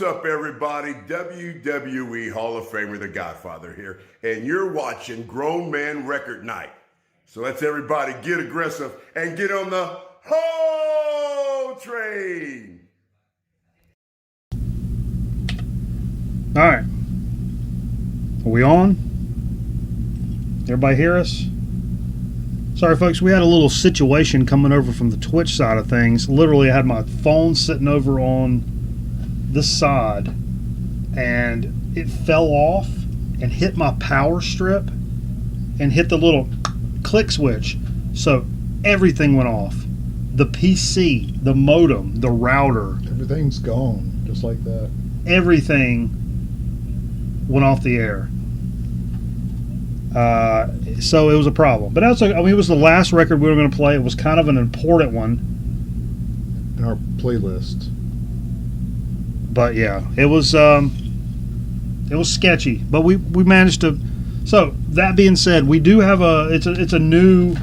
what's up, everybody? WWE Hall of Famer, the Godfather here, and you're watching Grown Man Record Night. So let's everybody get aggressive and get on the Ho train. All right. Are we on? Everybody hear us? Sorry, folks. We had a little situation coming over from the Twitch side of things. Literally, I had my phone sitting over on this side, and it fell off and hit my power strip and hit the little click switch. So everything went off. The PC, the modem, the router. Everything's gone, just like that. Everything went off the air. So it was a problem. But also, I mean, it was the last record we were going to play. It was kind of an important one In our playlist. But yeah, it was sketchy. But we managed to. So that being said, we do have it's a new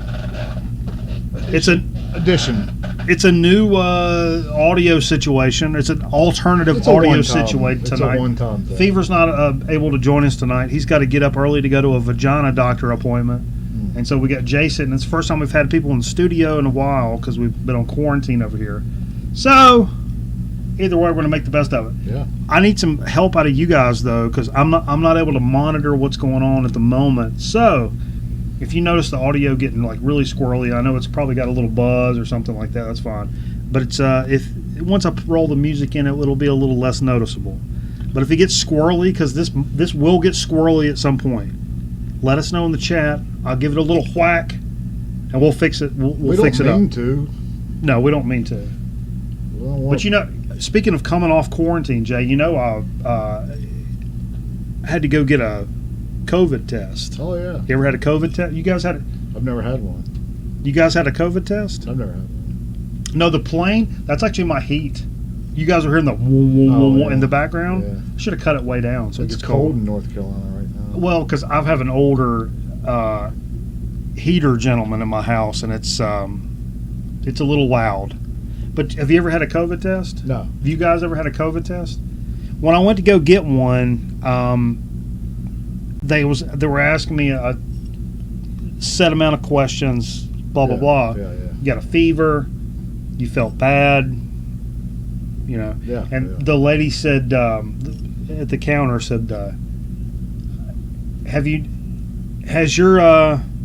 addition. It's a new audio situation. It's an alternative audio situation tonight. It's a one-time thing. Fever's not able to join us tonight. He's got to get up early to go to a vagina doctor appointment. And so we got Jason. And it's the first time we've had people in the studio in a while because we've been on quarantine over here. So either way, we're going to make the best of it. Yeah. I need some help out of you guys, though, because I'm not able to monitor what's going on at the moment. So if you notice the audio getting like really squirrely, I know it's probably got a little buzz or something like that. That's fine. But it's once I roll the music in, it'll be a little less noticeable. But if it gets squirrely, because this will get squirrely at some point, let us know in the chat. I'll give it a little whack, and we'll fix it. We'll fix it up. We don't mean to. No, we don't mean to. But you know, speaking of coming off quarantine, Jay, you know I had to go get a COVID test. Oh, yeah. You ever had a COVID test? You guys had it? I've never had one. You guys had a COVID test? I've never had one. No, the plane, that's actually my heat. You guys are hearing the in the background? Yeah. I should have cut it way down so it It's gets cold in North Carolina right now. Well, because I have an older heater gentleman in my house, and it's a little loud. But have you ever had a COVID test? No. Have you guys ever had a COVID test? When I went to go get one, they were asking me a set amount of questions, blah blah blah. Yeah. You got a fever, you felt bad, you know. Yeah. And the lady said at the counter said,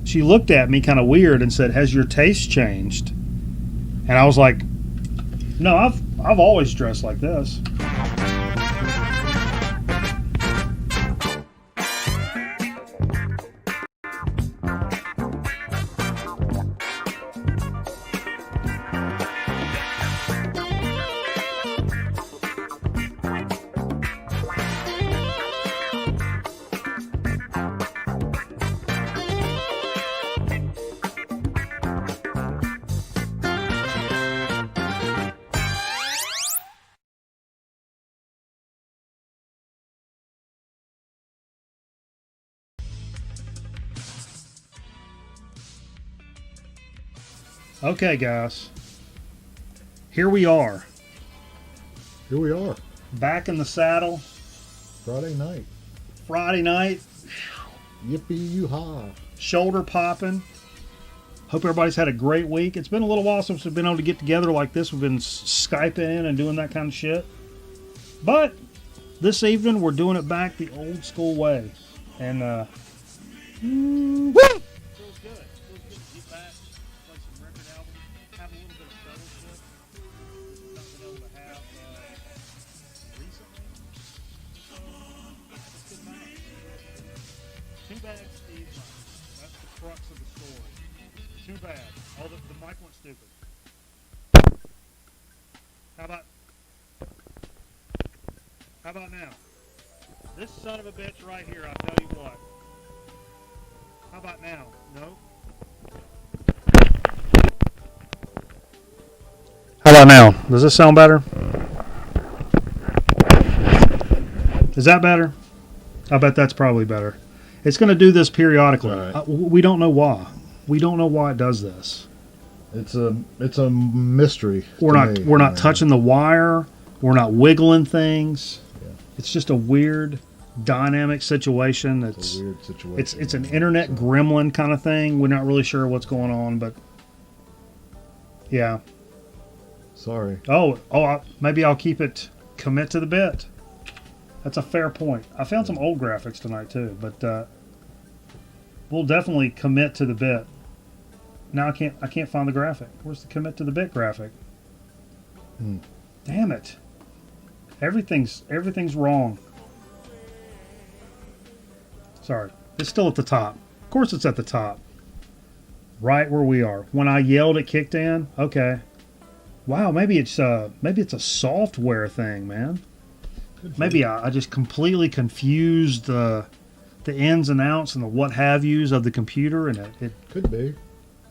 she looked at me kind of weird and said, "Has your taste changed?" And I was like, "No, I've always dressed like this." Okay, guys. Here we are. Here we are. Back in the saddle. Friday night. Friday night. Yippee-yoo-ha. Shoulder popping. Hope everybody's had a great week. It's been a little while since we've been able to get together like this. We've been Skyping and doing that kind of shit. But this evening, we're doing it back the old school way. And, woo! Feels good. Get back, play some record albums, have a little bit of fellowship. Not been able to have recently. Good night. Too bad Steve's not. That's the crux of the story. Too bad. Oh, the mic went stupid. How about now? This son of a bitch right here, I'll tell you what. How about now? No? How about now? Does this sound better? Is that better? I bet that's probably better. It's going to do this periodically. Right. We don't know why. We don't know why it does this. It's a mystery. We're not touching the wire. We're not wiggling things. It's just a weird dynamic situation. It's a weird situation. It's an internet gremlin kind of thing. We're not really sure what's going on, but yeah. Sorry. Maybe I'll keep it. Commit to the bit. That's a fair point. I found some old graphics tonight too, but we'll definitely commit to the bit. Now I can't find the graphic. Where's the commit to the bit graphic? Damn it! Everything's wrong. Sorry, it's still at the top. Of course, it's at the top. Right where we are. When I yelled, it kicked in. Okay. Wow, maybe it's a software thing, man. Maybe I just completely confused the ins and outs and the what have yous of the computer, and it could be.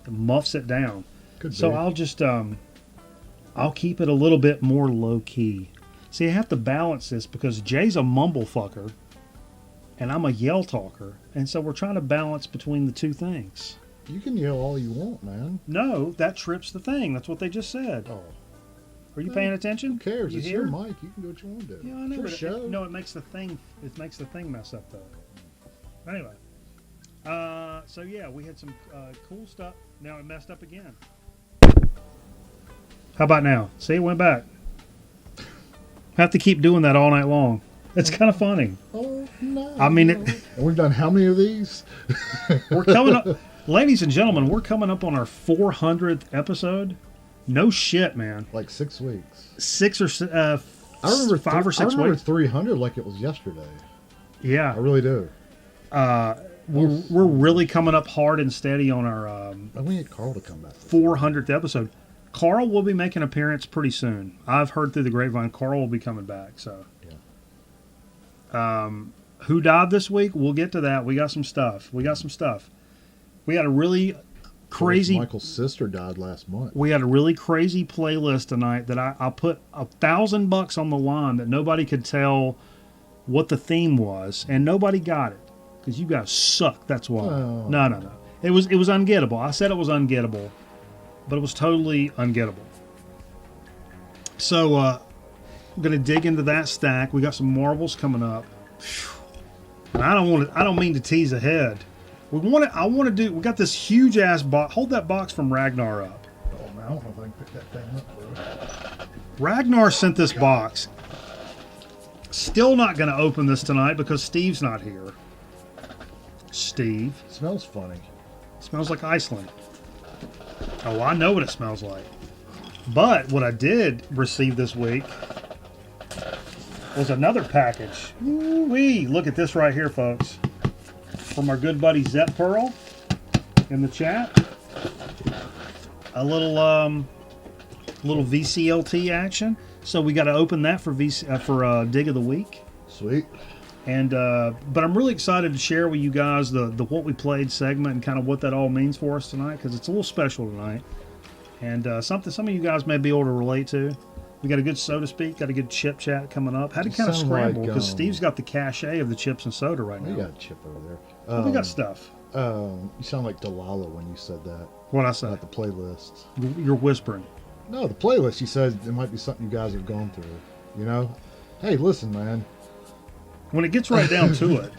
It muffs it down. Could so be. I'll just I'll keep it a little bit more low key. See, I have to balance this because Jay's a mumble fucker, and I'm a yell talker, and so we're trying to balance between the two things. You can yell all you want, man. No, that trips the thing. That's what they just said. Oh. Are you paying attention? Who cares? It's here? your mic. You can do what you want to do. Yeah, I know. It's your show. No, it makes the thing. It makes the thing mess up though. Anyway, so yeah, we had some cool stuff. Now it messed up again. How about now? See, it went back. Have to keep doing that all night long. It's kind of funny. Oh no! I mean, and we've done how many of these? We're coming up, ladies and gentlemen. We're coming up on our 400th episode. No shit, man. Like 6 weeks. I remember 5 or 6 I remember weeks. 300 like it was yesterday. Yeah, I really do. we're really coming up hard and steady on our And we need Carl to come back. 400th episode. Carl will be making an appearance pretty soon. I've heard through the grapevine Carl will be coming back. So, who died this week? We'll get to that. We got some stuff. We had a really crazy. Michael's sister died last month. We had a really crazy playlist tonight that I put $1,000 on the line that nobody could tell what the theme was, and nobody got it because you guys suck. That's why. Oh. No. It was ungettable. I said it was ungettable, but it was totally ungettable. So I'm gonna dig into that stack. We got some marbles coming up. And I don't mean to tease ahead. We got this huge ass box. Hold that box from Ragnar up. Oh, man, I don't know if I can pick that thing up, bro. Ragnar sent this box. Still not going to open this tonight because Steve's not here. Steve. It smells funny. Smells like Iceland. Oh, I know what it smells like. But what I did receive this week was another package. Woo-wee. Look at this right here, folks. From our good buddy Zep Pearl in the chat. A little VCLT action. So we got to open that for Dig of the Week. Sweet. And but I'm really excited to share with you guys the what we played segment and kind of what that all means for us tonight, because it's a little special tonight, and something some of you guys may be able to relate to. We got a good soda speak, got a good chip chat coming up. Had to kind of scramble because Steve's got the cachet of the chips and soda right now. You got a chip over there. We got stuff. You sound like Delilah when you said that. What I said? About the playlist. You're whispering. No, the playlist. You said it might be something you guys have gone through. You know? Hey, listen, man. When it gets right down to it,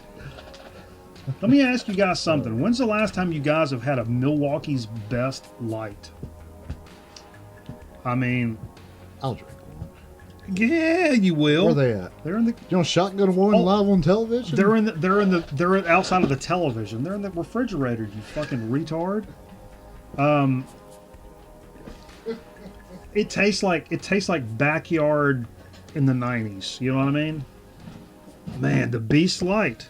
let me ask you guys something. When's the last time you guys have had a Milwaukee's Best Light? I mean, I'll drink one. Yeah, you will. Where are they at? They're in the. You know, shotgun one live on television. They're outside of the television. They're in the refrigerator. You fucking retard. It tastes like backyard in the 90s. You know what I mean? Man, the Beast Light.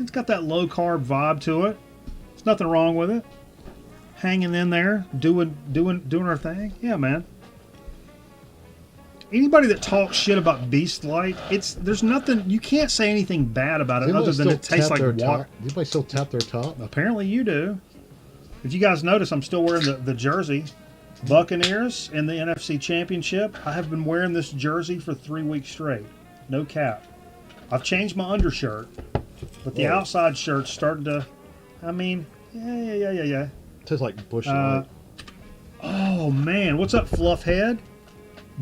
It's got that low carb vibe to it. There's nothing wrong with it. Hanging in there, doing our thing. Yeah, man. Anybody that talks shit about Beast Light, there's nothing. You can't say anything bad about it other than it tastes like water. Anybody still tap their top? Apparently you do. If you guys notice, I'm still wearing the jersey. Buccaneers in the NFC Championship. I have been wearing this jersey for 3 weeks straight. No cap. I've changed my undershirt, but the outside shirt's starting to. I mean, yeah. Tastes like Bush Light. Oh man, what's up, Fluffhead?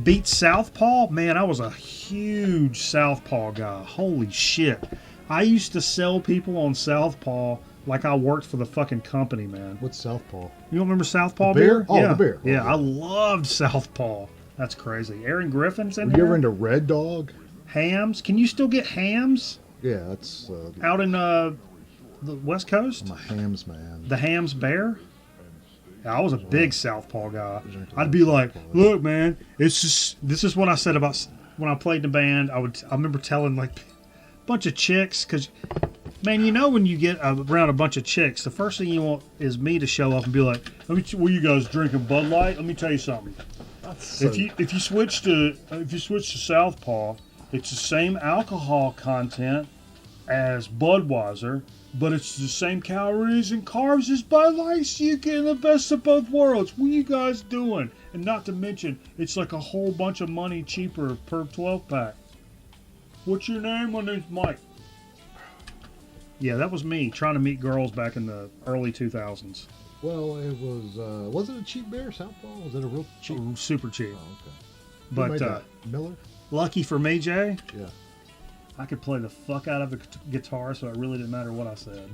Beat Southpaw? Man, I was a huge Southpaw guy. Holy shit. I used to sell people on Southpaw like I worked for the fucking company, man. What's Southpaw? You don't remember Southpaw The beer? beer? Oh, yeah. the beer. Yeah, Oh, I loved Southpaw. That's crazy. Aaron Griffin's in Were you here. ever into Red Dog? Hams? Can you still get hams Yeah, that's out in the West Coast? I'm a hams man. The Hams Bear? Yeah, I was a big Southpaw guy. Exactly. I'd be like, look, man, it's just, this is what I said about when I played in the band. I remember telling like a bunch of chicks, because, man, you know when you get around a bunch of chicks, the first thing you want is me to show up and be like, "Were you guys drinking Bud Light? Let me tell you something. So, If you switch to Southpaw, it's the same alcohol content as Budweiser, but it's the same calories and carbs as Bud Light, so you're getting the best of both worlds. What are you guys doing? And not to mention, it's like a whole bunch of money cheaper per 12 pack. What's your name? My name's Mike." Yeah, that was me trying to meet girls back in the early 2000s. well, it was it a cheap beer, Southpaw? Was it a real cheap? Super cheap. Oh, okay. Who But made that? Miller? lucky for me, Jay, Yeah. I could play the fuck out of a guitar, so it really didn't matter what I said.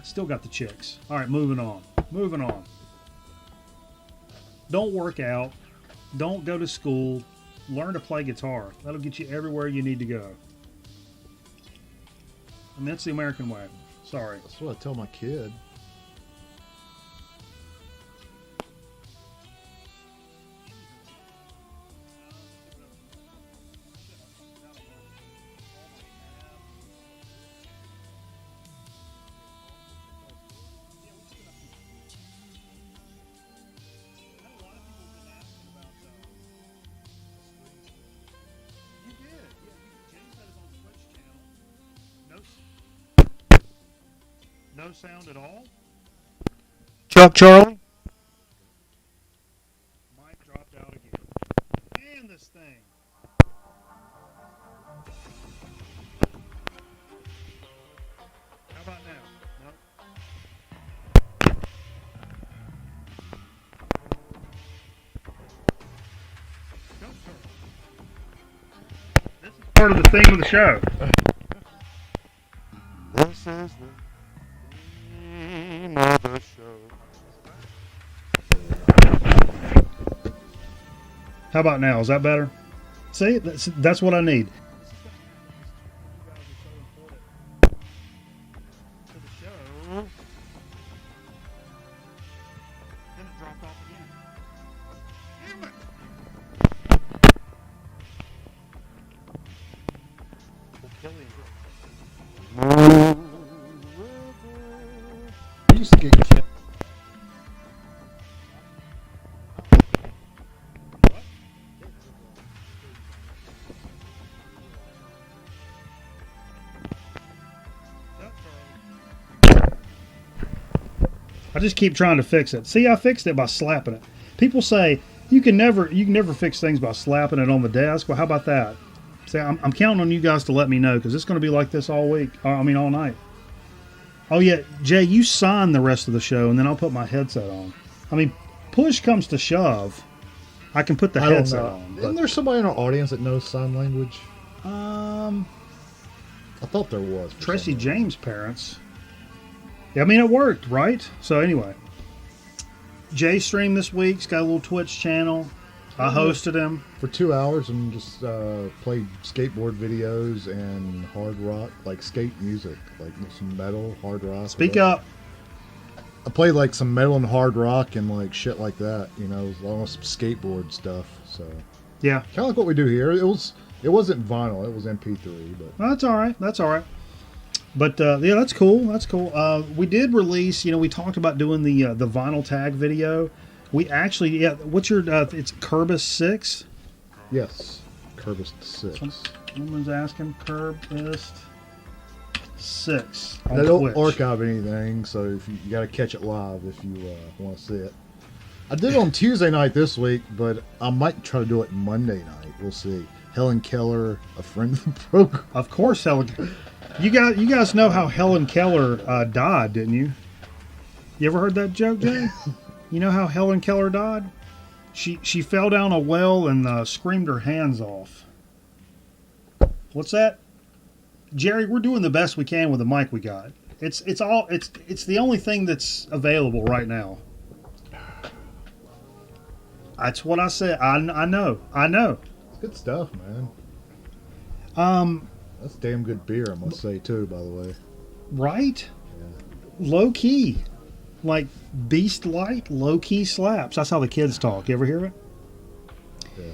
Still got the chicks. All right, moving on. Moving on. Don't work out. Don't go to school. Learn to play guitar. That'll get you everywhere you need to go. I mean, that's the American way. Sorry. That's what I tell my kid. No sound at all? Chuck Charlie? Mic dropped out again. And this thing. How about now? Nope. Chuck Charlie. This is part of the theme of the show. This is the theme of the show. How about now? Is that better? See, that's what I need. I used to get kid. I just keep trying to fix it. See, I fixed it by slapping it. People say you can never fix things by slapping it on the desk. Well, how about that? See, I'm counting on you guys to let me know, because it's going to be like this all week. I mean, all night. Oh yeah, Jay, you sign the rest of the show, and then I'll put my headset on. I mean, push comes to shove, I can put the I don't headset know. on. Isn't there somebody in our audience that knows sign language? I thought there was. for Tracy some reason. James' parents. Yeah, I mean, it worked, right? So anyway, Jay streamed this week. He's got a little Twitch channel. I hosted him. For 2 hours and just played skateboard videos and hard rock, like skate music, like some metal, hard rock. Speak up. I played like some metal and hard rock and like shit like that. You know, it was almost skateboard stuff. So Yeah. kind of like what we do here. It wasn't vinyl. It was MP3, but Well, that's all right. That's all right. But yeah, that's cool. That's cool. We did release. We talked about doing the vinyl tag video. We actually, yeah. What's your? It's Kerbis 6. yes, Kerbis 6. Someone's asking Kerbis 6 on They don't Twitch. archive anything, so if you got to catch it live if you want to see it. I did it on Tuesday night this week, but I might try to do it Monday night. We'll see. Helen Keller, a friend of the program. Of course, Helen. You guys know how Helen Keller died, didn't you? You ever heard that joke, Jay? You know how Helen Keller died? She fell down a well and screamed her hands off. What's that? Jerry, we're doing the best we can with the mic we got. It's the only thing that's available right now. That's what I said. I know. It's good stuff, man. That's damn good beer, I must say too. By the way, right? Yeah. Low key, like Beast Light, low key slaps. That's how the kids talk. You ever hear it? Yeah.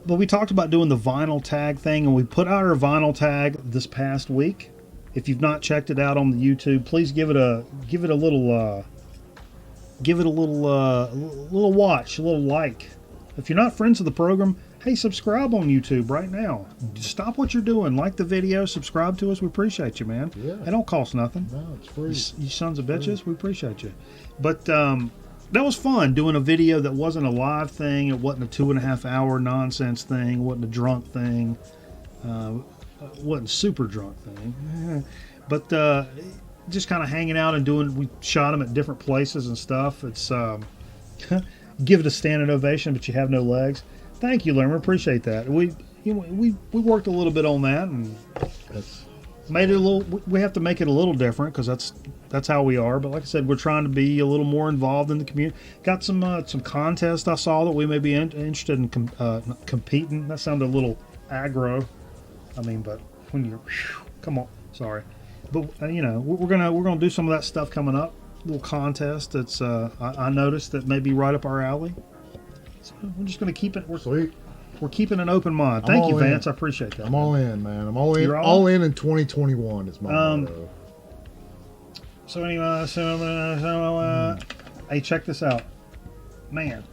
But we talked about doing the vinyl tag thing, and we put out our vinyl tag this past week. If you've not checked it out on the YouTube, please give it a little watch, a little like. If you're not friends of the program, hey, subscribe on YouTube right now. Stop what you're doing, like the video, subscribe to us. We appreciate you, man. Yeah. It don't cost nothing. No, it's free. You sons of bitches, we appreciate you. But that was fun doing a video that wasn't a live thing. It wasn't a 2.5 hour nonsense thing. It wasn't a drunk thing. Wasn't super drunk thing. But just kind of hanging out and doing. We shot them at different places and stuff. It's give it a standing ovation, but you have no legs. Thank you, Lerner. Appreciate that. We worked a little bit on that and That's made it a little. We have to make it a little different because that's how we are. But like I said, we're trying to be a little more involved in the community. Got some contests I saw that we may be interested in competing. That sounded a little aggro. I mean, but when you're, come on, sorry. But we're gonna do some of that stuff coming up. A little contest that's I noticed that may be right up our alley. So we're just gonna keep it. sweet. We're keeping an open mind. I'm Thank you, all in. Vance. I appreciate that. I'm all in, man. I'm all in. You're All in 2021 is my motto. So anyway, hey, check this out, man.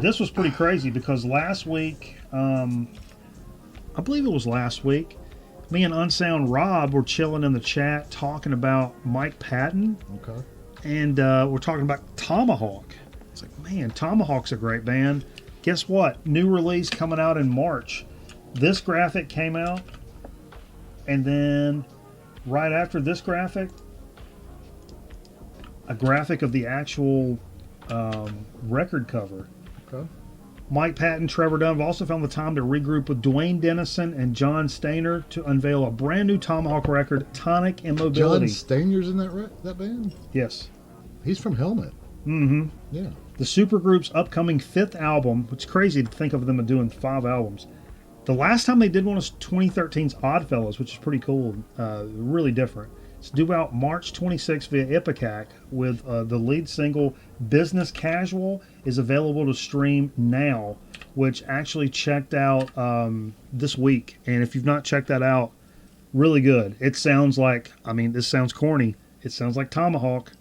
This was pretty crazy because last week, I believe it was last week, me and Unsound Rob were chilling in the chat talking about Mike Patton, Okay. and we're talking about Tomahawk. It's like, man, Tomahawk's a great band. Guess what? New release coming out in March. This graphic came out, and then right after this graphic, a graphic of the actual record cover. Okay. Mike Patton, Trevor Dunn have also found the time to regroup with Dwayne Dennison and John Stainer to unveil a brand new Tomahawk record, Tonic Immobility. John Stainer's in that band? Yes. He's from Helmet. Mm-hmm. Yeah. The supergroup's upcoming 5th album, which is crazy to think of them doing 5 albums. The last time they did one was 2013's Oddfellows, which is pretty cool, really different. It's due out March 26th via Ipecac, with the lead single Business Casual is available to stream now, which actually checked out this week. And if you've not checked that out, really good. It sounds like, this sounds corny. It sounds like Tomahawk.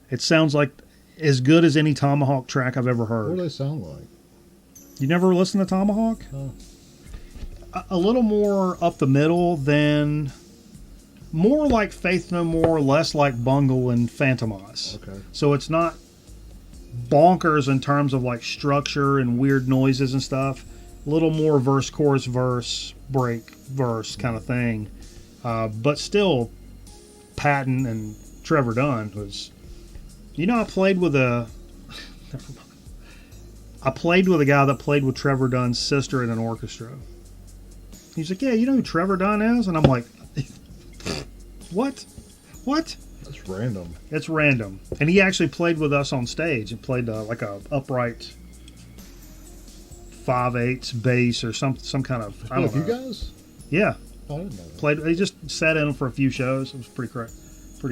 It sounds like as good as any Tomahawk track I've ever heard. What do they sound like? You never listened to Tomahawk? Oh. A little more up the middle than... More like Faith No More, less like Bungle and Phantomas. Okay. So it's not bonkers in terms of like structure and weird noises and stuff. A little more verse, chorus, verse, break, verse kind of thing. But still, Patton and Trevor Dunn was... I played with a... I played with a guy that played with Trevor Dunn's sister in an orchestra. He's like, yeah, you know who Trevor Dunn is? And I'm like... What? That's random. It's random. And he actually played with us on stage and played like a upright 5/8 bass or some kind of, I don't know. You guys? Yeah. Oh, I didn't know that. Played. He just sat in for a few shows. It was pretty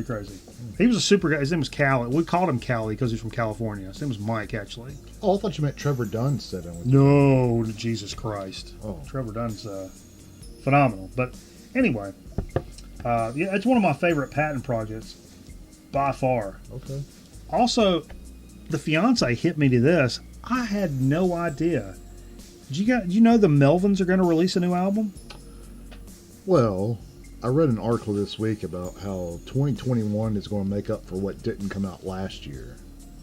crazy. He was a super guy. His name was Callie. We called him Callie because he's from California. His name was Mike, actually. Oh, I thought you meant Trevor Dunn said it. You. No, Jesus Christ. Oh. Trevor Dunn's phenomenal. But anyway, yeah, it's one of my favorite Patton projects by far. Okay. Also, the fiance hit me to this. I had no idea. Did you know the Melvins are going to release a new album? Well, I read an article this week about how 2021 is going to make up for what didn't come out last year.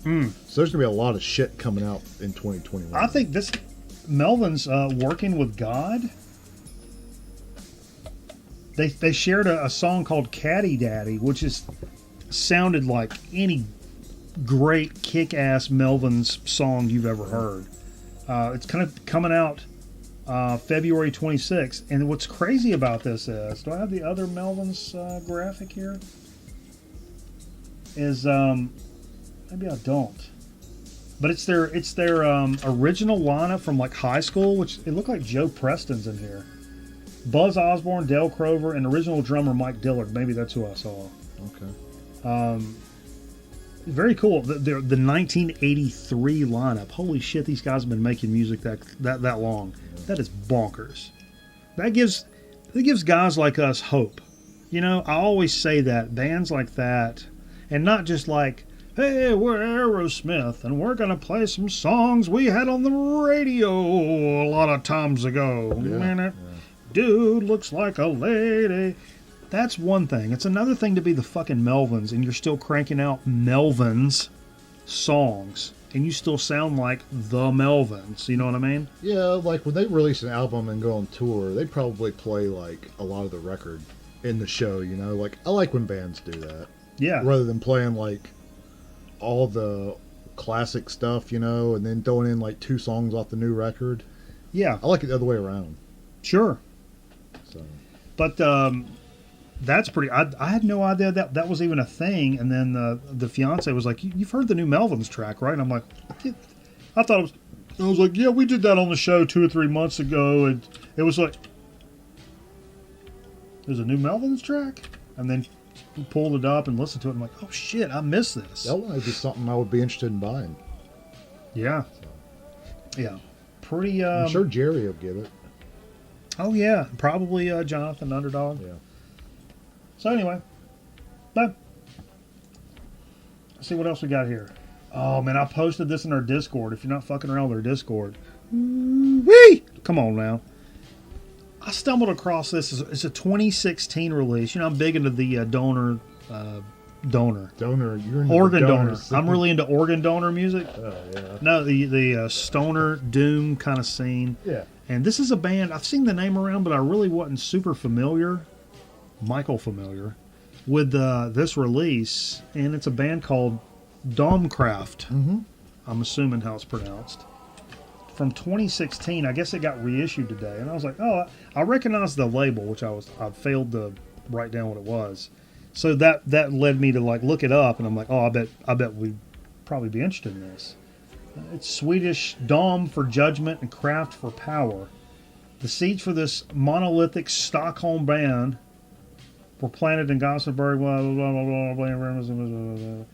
So there's going to be a lot of shit coming out in 2021. I think this Melvin's working with God. They shared a song called Caddy Daddy, which sounded like any great kick-ass Melvins song you've ever heard. It's kind of coming out February 26th. And what's crazy about this is, do I have the other Melvins graphic here? Is maybe I don't. But it's their original lineup from like high school, which it looked like Joe Preston's in here. Buzz Osborne, Dale Crover, and original drummer Mike Dillard. Maybe that's who I saw. Okay. Very cool. The 1983 lineup. Holy shit, these guys have been making music that long. That is bonkers. That gives guys like us hope. You know, I always say that bands like that, and not just like, hey, we're Aerosmith and we're gonna play some songs we had on the radio a lot of times ago. Yeah. Dude looks like a lady. That's one thing. It's another thing to be the fucking Melvins and you're still cranking out Melvins songs and you still sound like the Melvins. You know what I mean? Yeah, like when they release an album and go on tour, they probably play like a lot of the record in the show, you know? Like, I like when bands do that. Yeah. Rather than playing like all the classic stuff, you know, and then throwing in like 2 songs off the new record. Yeah. I like it the other way around. Sure. So. But that's pretty. I had no idea that was even a thing. And then the fiance was like, "You've heard the new Melvins track, right?" And I'm like, I thought it was. I was like, "Yeah, we did that on the show 2 or 3 months ago." And it was like, "There's a new Melvins track," and then pulled it up and listened to it. I'm like, "Oh shit, I missed this." That might be something I would be interested in buying. Yeah. Yeah. Pretty. I'm sure Jerry will get it. Oh yeah, probably Jonathan Underdog. Yeah. So anyway, but let's see what else we got here. Oh man, I posted this in our Discord. If you're not fucking around with our Discord, wee! Come on now. I stumbled across this. It's a 2016 release. You know, I'm big into the donor. Donor. You're into Organ the donor. donors. I'm really into organ donor music. Oh yeah. No, the stoner doom kind of scene. Yeah. And this is a band, I've seen the name around, but I really wasn't super familiar, familiar, with this release. And it's a band called Domcraft. Mm-hmm. I'm assuming how it's pronounced. From 2016, I guess it got reissued today. And I was like, oh, I recognize the label, which I failed to write down what it was. So that led me to like look it up, and I'm like, oh, I bet we'd probably be interested in this. It's Swedish, Dom for judgment and craft for power. The seeds for this monolithic Stockholm band were planted in Gothenburg, blah, blah, blah, blah,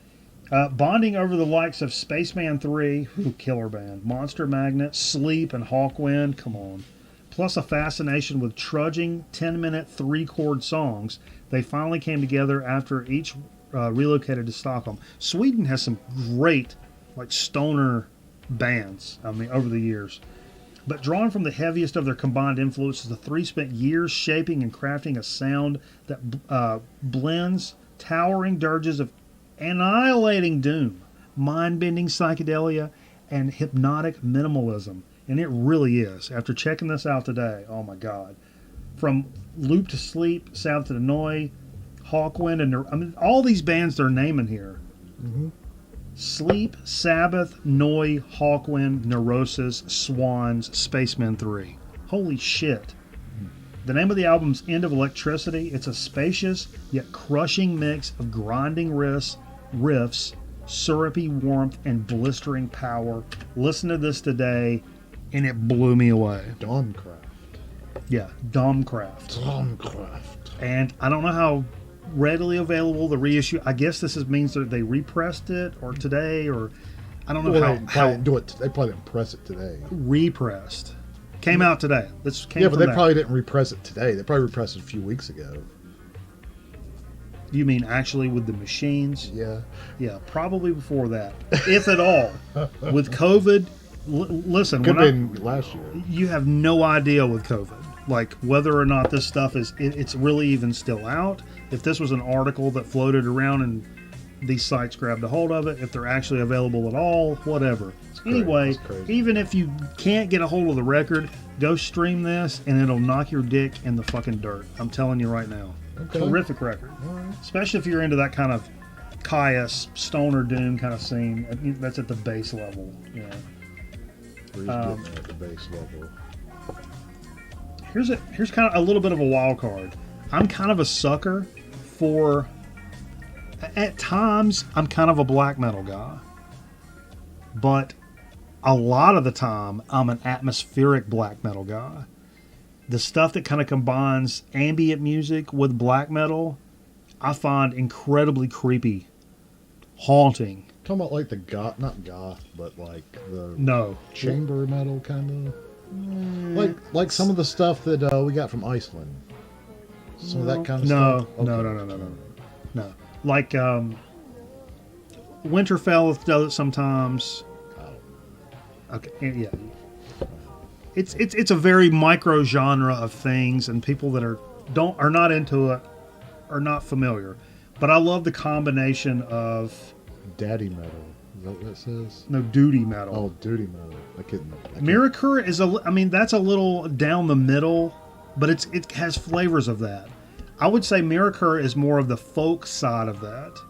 blah, bonding over the likes of Spaceman 3, killer band, Monster Magnet, Sleep, and Hawkwind, come on. Plus a fascination with trudging 10-minute 3-chord songs. They finally came together after each relocated to Stockholm. Sweden has some great like stoner bands, I mean, over the years. But drawn from the heaviest of their combined influences, the three spent years shaping and crafting a sound that blends towering dirges of annihilating doom, mind-bending psychedelia, and hypnotic minimalism. And it really is. After checking this out today, oh my God. From Loop to Sleep, South to the Noi, Hawkwind, and I mean, all these bands they're naming here. Mm-hmm. Sleep, Sabbath, Noi, Hawkwind, Neurosis, Swans, Spacemen 3. Holy shit. The name of the album's End of Electricity. It's a spacious yet crushing mix of grinding riffs, syrupy warmth, and blistering power. Listen to this today, and it blew me away. Domcraft. Yeah, Domcraft. Domcraft. And I don't know how readily available the reissue. I guess this means that they repressed it or today, or I don't know how didn't do it. They probably didn't press it today. Repressed. Came out today. This came Yeah, but from they that. probably didn't repress it today. They probably repressed it a few weeks ago. You mean actually with the machines? Yeah. Yeah, probably before that, if at all. With COVID, listen, Could have been last year. You have no idea with COVID, like whether or not this stuff it's really even still out. If this was an article that floated around and these sites grabbed a hold of it, if they're actually available at all, whatever. Anyway, even if you can't get a hold of the record, go stream this and it'll knock your dick in the fucking dirt. I'm telling you right now. Okay. Terrific record. All right. Especially if you're into that kind of Caius, Stoner Doom kind of scene. I mean, that's at the base level. You know. We're just getting at the base level. Here's kind of a little bit of a wild card. I'm kind of a sucker for. At times, I'm kind of a black metal guy, but a lot of the time, I'm an atmospheric black metal guy. The stuff that kind of combines ambient music with black metal, I find incredibly creepy, haunting. Talking about like the goth, not goth, but like the No. chamber metal kind of. Like some of the stuff that we got from Iceland. Some of that kind of No, stuff. no. Like Winterfell does it sometimes. Okay, yeah. It's a very micro genre of things, and people that are not into it are not familiar. But I love the combination of Daddy metal. Is that what it says? no duty metal. Oh, duty metal. I couldn't. Miracur is that's a little down the middle, but it has flavors of that. I would say Miracur is more of the folk side of that.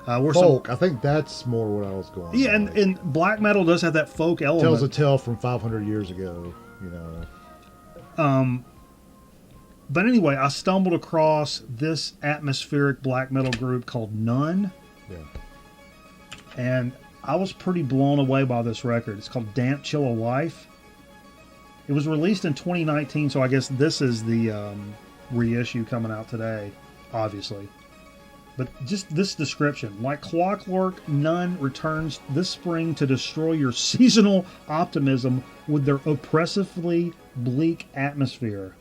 Folk. I think that's more what I was going. Yeah, with. and black metal does have that folk element. Tells a tale from 500 years ago. You know. But anyway, I stumbled across this atmospheric black metal group called None. Yeah. And I was pretty blown away by this record. It's called Damp Chill of Life. It was released in 2019, so I guess this is the reissue coming out today, obviously. But just this description. Like clockwork, None returns this spring to destroy your seasonal optimism with their oppressively bleak atmosphere.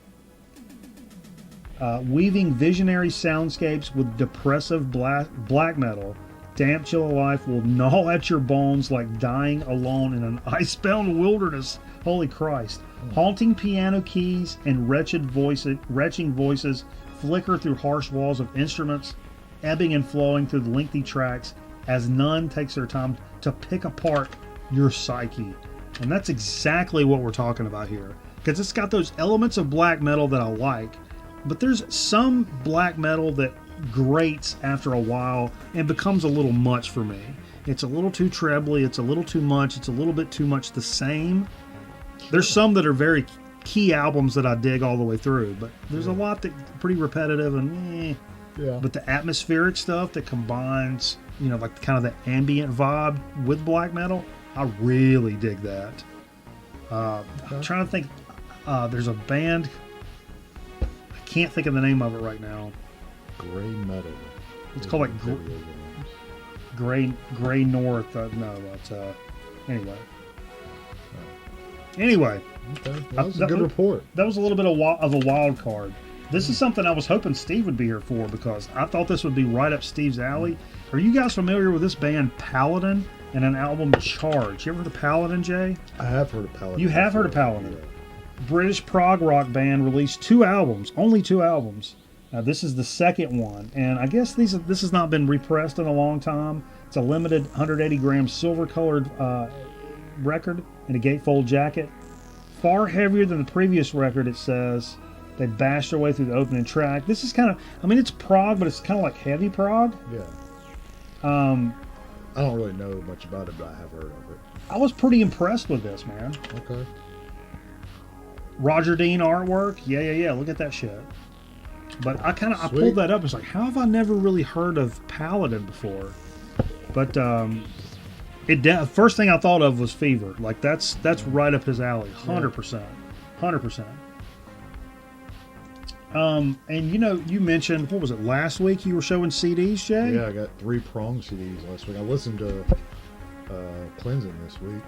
Weaving visionary soundscapes with depressive black metal, Damp Chill of Life will gnaw at your bones like dying alone in an icebound wilderness. Holy Christ. Haunting piano keys and retching voices flicker through harsh walls of instruments, ebbing and flowing through the lengthy tracks as None takes their time to pick apart your psyche. And that's exactly what we're talking about here. Because it's got those elements of black metal that I like, but there's some black metal that grates after a while and becomes a little much for me. It's a little too trebly, it's a little too much, it's a little bit too much the same. There's some that are very key albums that I dig all the way through, but there's a lot that pretty repetitive and Yeah. But the atmospheric stuff that combines, like kind of the ambient vibe with black metal, I really dig that. I'm trying to think. There's a band. I can't think of the name of it right now. Gray metal. It's called like Gray North. No, that's anyway. Anyway, Okay. That was a good report. that was a little bit of a wild card. This is something I was hoping Steve would be here for because I thought this would be right up Steve's alley. Are you guys familiar with this band Paladin and an album Charge? You ever heard of Paladin, Jay? I have heard of Paladin. You have heard of Paladin. British prog rock band released 2 albums, only 2 albums. This is the second one, and I guess this has not been repressed in a long time. It's a limited 180-gram silver-colored record in a gatefold jacket. Far heavier than the previous record, it says. They bashed their way through the opening track. This is kind of, it's prog, but it's kind of like heavy prog. Yeah. I don't really know much about it, but I have heard of it. I was pretty impressed with this, man. Okay. Roger Dean artwork. Yeah. Look at that shit. But I pulled that up. It's like, how have I never really heard of Paladin before? But first thing I thought of was Fever. Like that's right up his alley, 100%, 100%. And you mentioned, what was it, last week you were showing CDs, Jay? Yeah, I got 3 Prong CDs last week. I listened to Cleansing this week.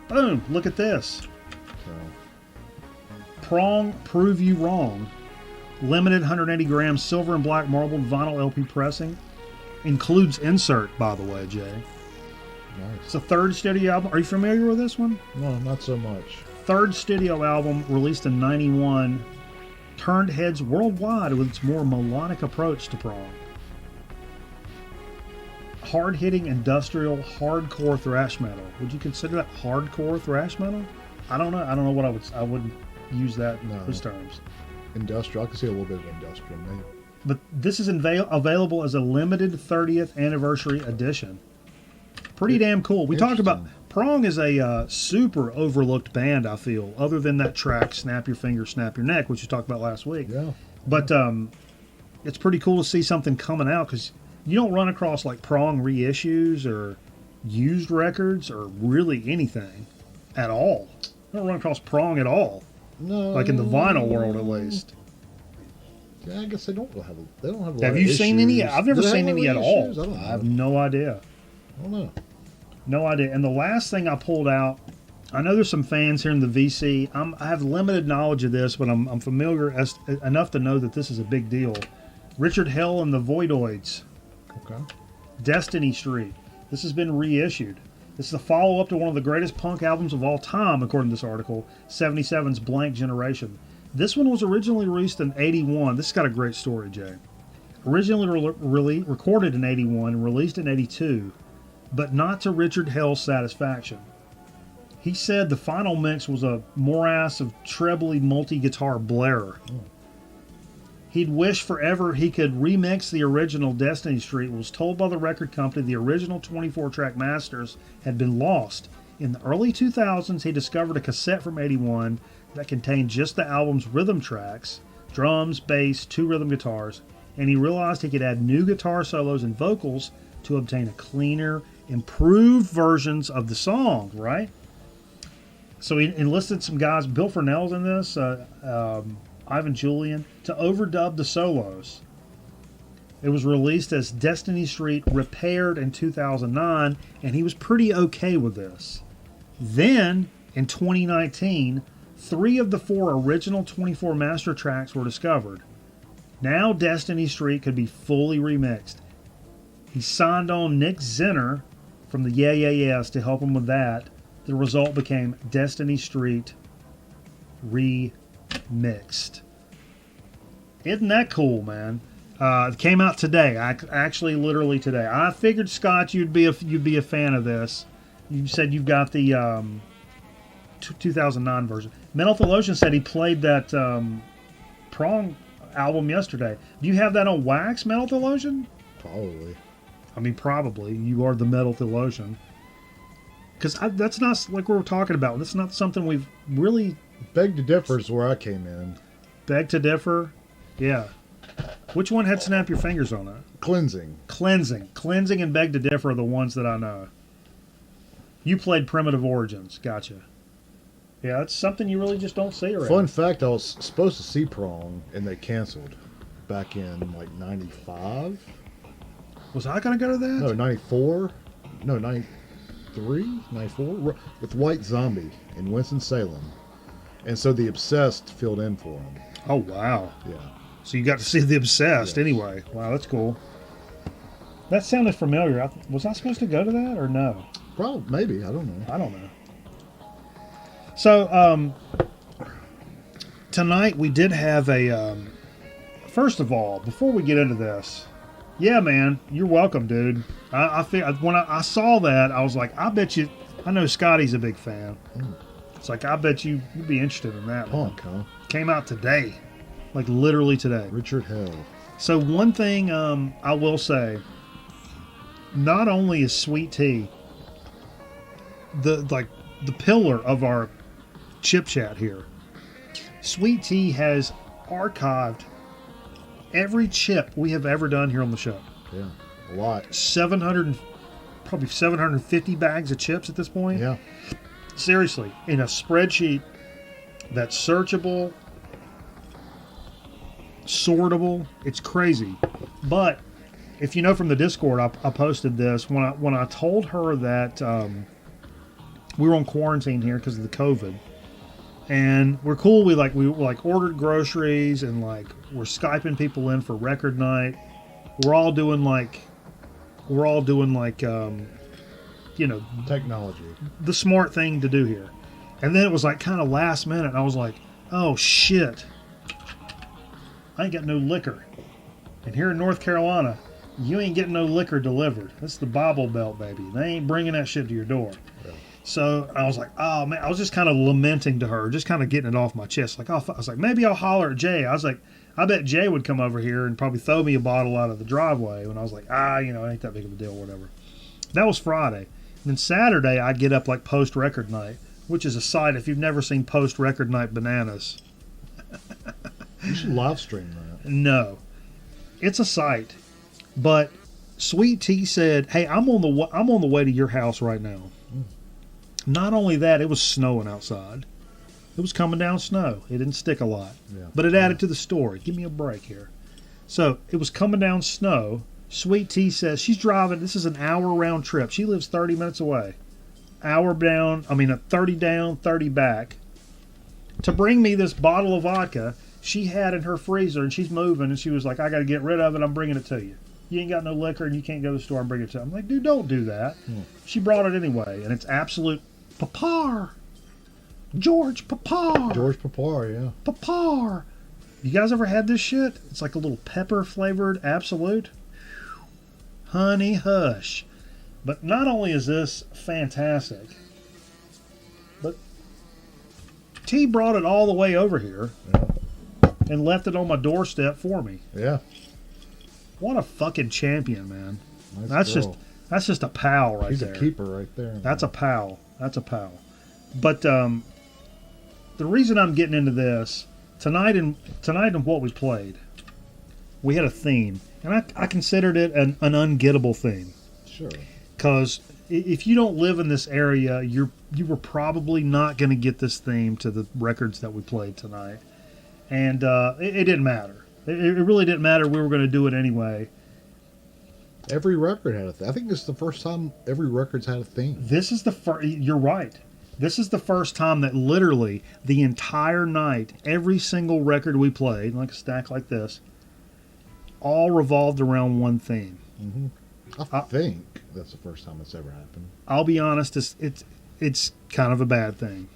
Boom! Look at this. So. Prong Prove You Wrong. Limited 180 grams silver and black marbled vinyl LP pressing. Includes insert, by the way, Jay. Nice. It's a third studio album. Are you familiar with this one? No, not so much. Third studio album released in '91. Turned heads worldwide with its more melodic approach to prog. Hard-hitting industrial hardcore thrash metal. Would you consider that hardcore thrash metal? I don't know. I don't know what I wouldn't use that in those terms. Industrial. I can see a little bit of industrial, maybe. But this is available as a limited 30th anniversary edition. Pretty damn cool. We talked about Prong is a super overlooked band, I feel, other than that track Snap Your Finger, Snap Your Neck, which we talked about last week. Yeah. But it's pretty cool to see something coming out because you don't run across like Prong reissues or used records or really anything at all. You don't run across Prong at all. No. Like in the vinyl world, at least. Yeah, I guess they don't have. They don't have. A lot Have of you seen any? issues. I've never Do they seen have any at issues? all. I don't know. I have no idea. I don't know. No idea. And the last thing I pulled out, I know there's some fans here in the VC. I have limited knowledge of this, but I'm familiar enough to know that this is a big deal. Richard Hell and the Voidoids, Okay. Destiny Street. This has been reissued. This is the follow-up to one of the greatest punk albums of all time, according to this article, 77's Blank Generation. This one was originally released in 81. This has got a great story, Jay. Originally recorded in 81 and released in 82, but not to Richard Hell's satisfaction. He said the final mix was a morass of trebly multi-guitar blare. He'd wished forever he could remix the original Destiny Street, was told by the record company the original 24-track masters had been lost. In the early 2000s, he discovered a cassette from 81 that contained just the album's rhythm tracks, drums, bass, 2 rhythm guitars, and he realized he could add new guitar solos and vocals to obtain a cleaner, improved versions of the songs, right? So he enlisted some guys, Bill Furnell's in this, Ivan Julian, to overdub the solos. It was released as Destiny Street Repaired in 2009, and he was pretty okay with this. Then, in 2019, 3 of the 4 original 24 master tracks were discovered. Now Destiny Street could be fully remixed. He signed on Nick Zinner from the Yeah Yeah Yeahs to help him with that. The result became Destiny Street Remixed. Isn't that cool, man? It came out today. Actually, literally today. I figured, Scott, you'd be a fan of this. You said you've got the 2009 version. Metal Theologian said he played that Prong album yesterday. Do you have that on wax, Metal Theologian? Probably. I mean, probably. You are the Metal Theologian. Because that's not like we were talking about. That's not something we've really... Beg to differ is where I came in. Beg to differ? Yeah. Which one had Snap Your Fingers on it? Cleansing. Cleansing and Beg to Differ are the ones that I know. You played Primitive Origins. Gotcha. Yeah, that's something you really just don't see around. Fun fact, I was supposed to see Prong, and they canceled back in, like, 95? Was I going to go to that? No, 94? No, 93? 94? With White Zombie in Winston-Salem. And so the Obsessed filled in for him. Oh, wow. Yeah. So you got to see The Obsessed anyway. Wow, that's cool. That sounded familiar. Was I supposed to go to that or no? Probably, maybe. I don't know. I don't know. So, tonight we did have a... first of all, before we get into this... Yeah, man, you're welcome, dude. I feel when I saw that, I was like, I bet you... I know Scotty's a big fan. It's like, I bet you'd be interested in that. Punk, huh? Came out today. Like, literally today. Richard Hell. So, one thing I will say, not only is Sweet Tea the pillar of our chip chat here, Sweet Tea has archived every chip we have ever done here on the show. Yeah, a lot. Probably 750 bags of chips at this point. Yeah. Seriously, in a spreadsheet that's searchable, sortable. It's crazy. But if you know from the Discord, I posted this when I told her that we were on quarantine here because of the COVID, and we're cool. We ordered groceries and we're Skyping people in for record night. We're all doing Technology. the smart thing to do here. And then it was kind of last minute, and I was like, oh shit, I ain't got no liquor. And here in North Carolina, you ain't getting no liquor delivered. That's the Bible Belt, baby. They ain't bringing that shit to your door. Yeah. So I was like, oh man, I was just kind of lamenting to her, just kind of getting it off my chest. I was like, maybe I'll holler at Jay. I was like, I bet Jay would come over here and probably throw me a bottle out of the driveway when I was like, it ain't that big of a deal or whatever. That was Friday. And then Saturday, I get up like post-record night, which is a sight if you've never seen post-record night bananas. You should live stream that. No. It's a sight. But Sweet Tea said, hey, I'm on the way to your house right now. Not only that, it was snowing outside. It was coming down snow. It didn't stick a lot. Yeah. But it added to the story. Give me a break here. So it was coming down snow. Sweet Tea says she's driving. This is an hour round trip. She lives 30 minutes away. 30 down, 30 back. To bring me this bottle of vodka she had in her freezer, and she's moving, and she was like, I got to get rid of it. I'm bringing it to you. You ain't got no liquor, and you can't go to the store and bring it to you. I'm like, dude, don't do that. She brought it anyway, and it's absolute Papar. George Papar. George Papar, yeah. Papar. You guys ever had this shit? It's like a little pepper flavored Absolute. Honey hush. But not only is this fantastic, but T brought it all the way over here and left it on my doorstep for me. Yeah. What a fucking champion, man. Nice That's just a pal right He's there. He's a keeper right there. That's a pal. That's a pal. But the reason I'm getting into this tonight and what we played, we had a theme, and I considered it an ungettable theme. Sure. Because if you don't live in this area, you were probably not going to get this theme to the records that we played tonight, and it didn't matter. It really didn't matter. We were going to do it anyway. Every record had a theme. I think this is the first time every record's had a theme. This is the first. You're right. This is the first time that literally the entire night, every single record we played, like a stack like this, all revolved around one theme. Mm-hmm. I think that's the first time it's ever happened. I'll be honest, it's kind of a bad thing.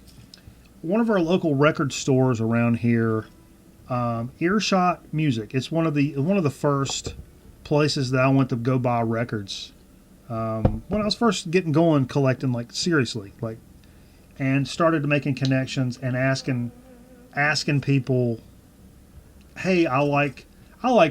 One of our local record stores around here, Earshot Music. It's one of the first places that I went to go buy records when I was first getting going collecting, like seriously, like, and started making connections and asking people, hey, I like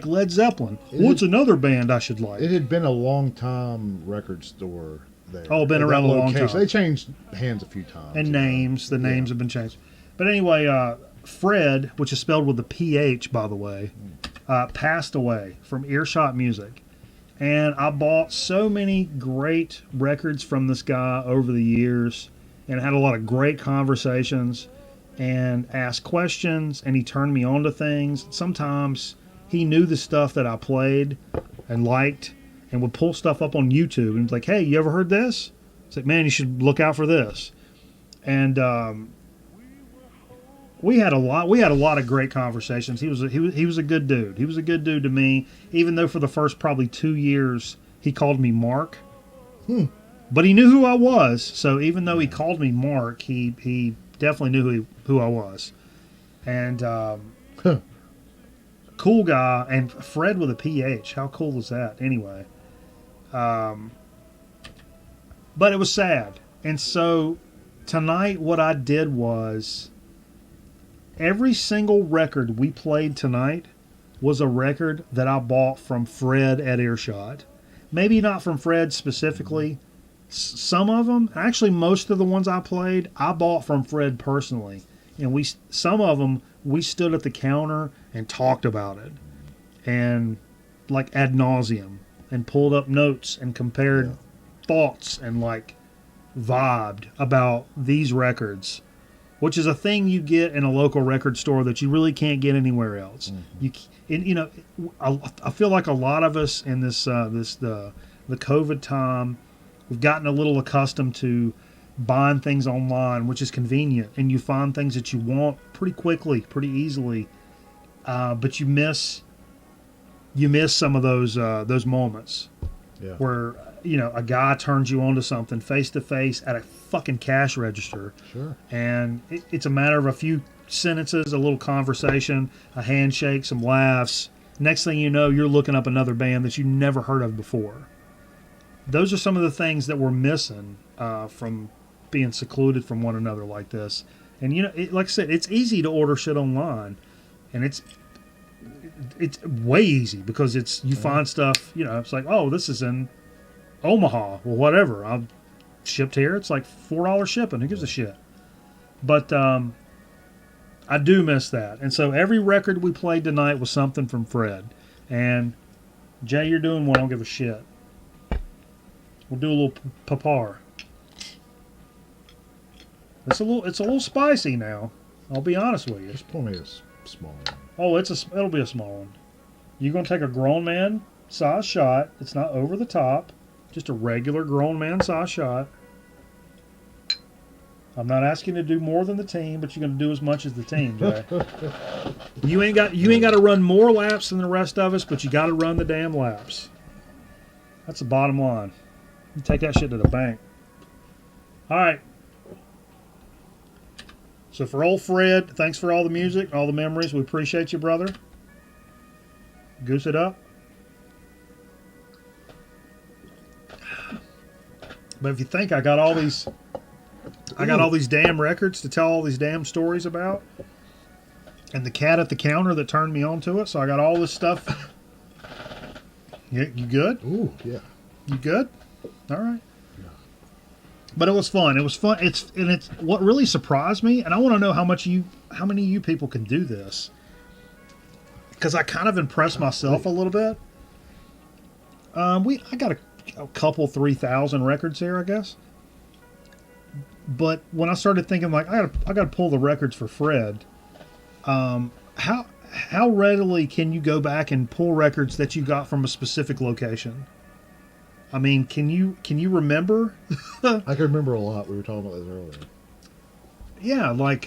Led Zeppelin. What's another band I should like? It had been a long time record store there. Oh, been around a long time. They changed hands a few times. And names. The names have been changed. But anyway, Fred, which is spelled with a PH, by the way, passed away from Earshot Music. And I bought so many great records from this guy over the years and had a lot of great conversations and asked questions, and he turned me on to things. Sometimes he knew the stuff that I played and liked and would pull stuff up on YouTube and was like, hey, you ever heard this? It's like, man, you should look out for this. And we had a lot of great conversations. He was a good dude. He was a good dude to me, even though for the first probably 2 years he called me Mark. But he knew who I was. So even though he called me Mark, he definitely knew who I was. And cool guy. And Fred with a PH. How cool is that? Anyway. But it was sad. And so tonight what I did was every single record we played tonight was a record that I bought from Fred at Earshot. Maybe not from Fred specifically. Some of them, actually most of the ones I played, I bought from Fred personally. And some of them, we stood at the counter and talked about it. And like ad nauseum. And pulled up notes and compared thoughts and like vibed about these records. Which is a thing you get in a local record store that you really can't get anywhere else. I feel like a lot of us in the COVID time, we've gotten a little accustomed to buying things online, which is convenient, and you find things that you want pretty quickly, pretty easily, but you miss some of those moments where a guy turns you onto something face to face at a fucking cash register. Sure. And it's a matter of a few sentences, a little conversation, a handshake, some laughs. Next thing you know, you're looking up another band that you never heard of before. Those are some of the things that we're missing from being secluded from one another like this. And like I said, it's easy to order shit online, and it's way easy because you find stuff, it's like, oh, this is in Omaha. Well, whatever. I'll shipped here. It's like $4 shipping. Who gives a shit? But I do miss that. And so every record we played tonight was something from Fred. And Jay, you're doing one. I don't give a shit. We'll do a little papar. It's a little spicy now. I'll be honest with you. Just pour me a small one. Oh, it'll be a small one. You're gonna take a grown man size shot. It's not over the top. Just a regular grown man size shot. I'm not asking you to do more than the team, but you're gonna do as much as the team, Jay. You ain't got to run more laps than the rest of us, but you got to run the damn laps. That's the bottom line. You take that shit to the bank. All right. So for old Fred, thanks for all the music, all the memories. We appreciate you, brother. Goose it up. But if you think I got all these damn records to tell all these damn stories about, and the cat at the counter that turned me on to it, so I got all this stuff. You good? Ooh, yeah. You good? All right. But it was fun. It was fun. It's what really surprised me, and I want to know how many of you people can do this, because I kind of impressed myself a little bit. I got a couple 3,000 records here, I guess. But when I started thinking, like, I got to pull the records for Fred. How readily can you go back and pull records that you got from a specific location? I mean, can you remember? I can remember a lot. We were talking about this earlier. Yeah, like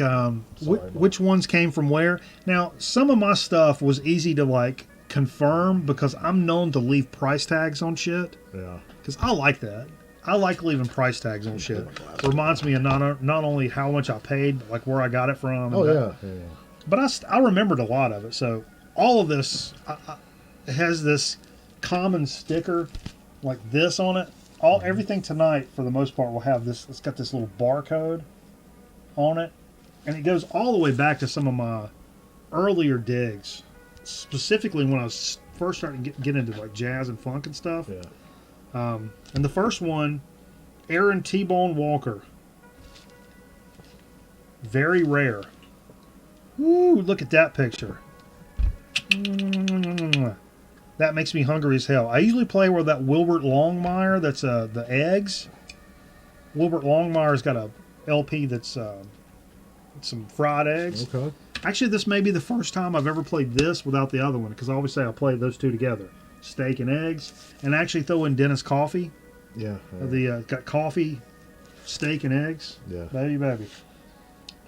which ones came from where? Now, some of my stuff was easy to like confirm because I'm known to leave price tags on shit. Yeah. Because I like that. I like leaving price tags on shit. Reminds me of not only how much I paid, but like where I got it from. Oh, yeah. But I remembered a lot of it. So all of this has this common sticker like this on it. Everything tonight, for the most part, will have this. It's got this little barcode on it. And it goes all the way back to some of my earlier digs. Specifically when I was first starting to get into like jazz and funk and stuff. Yeah. And the first one, Aaron T-Bone Walker. Very rare. Ooh, look at that picture. That makes me hungry as hell. I usually play with that Wilbert Longmire. That's the eggs. Wilbert Longmire's got a LP that's some fried eggs. Okay. Actually, this may be the first time I've ever played this without the other one, because I always say I'll play those two together. Steak and eggs. And actually throw in Dennis Coffee. Yeah. Got coffee, steak, and eggs. Yeah. Baby.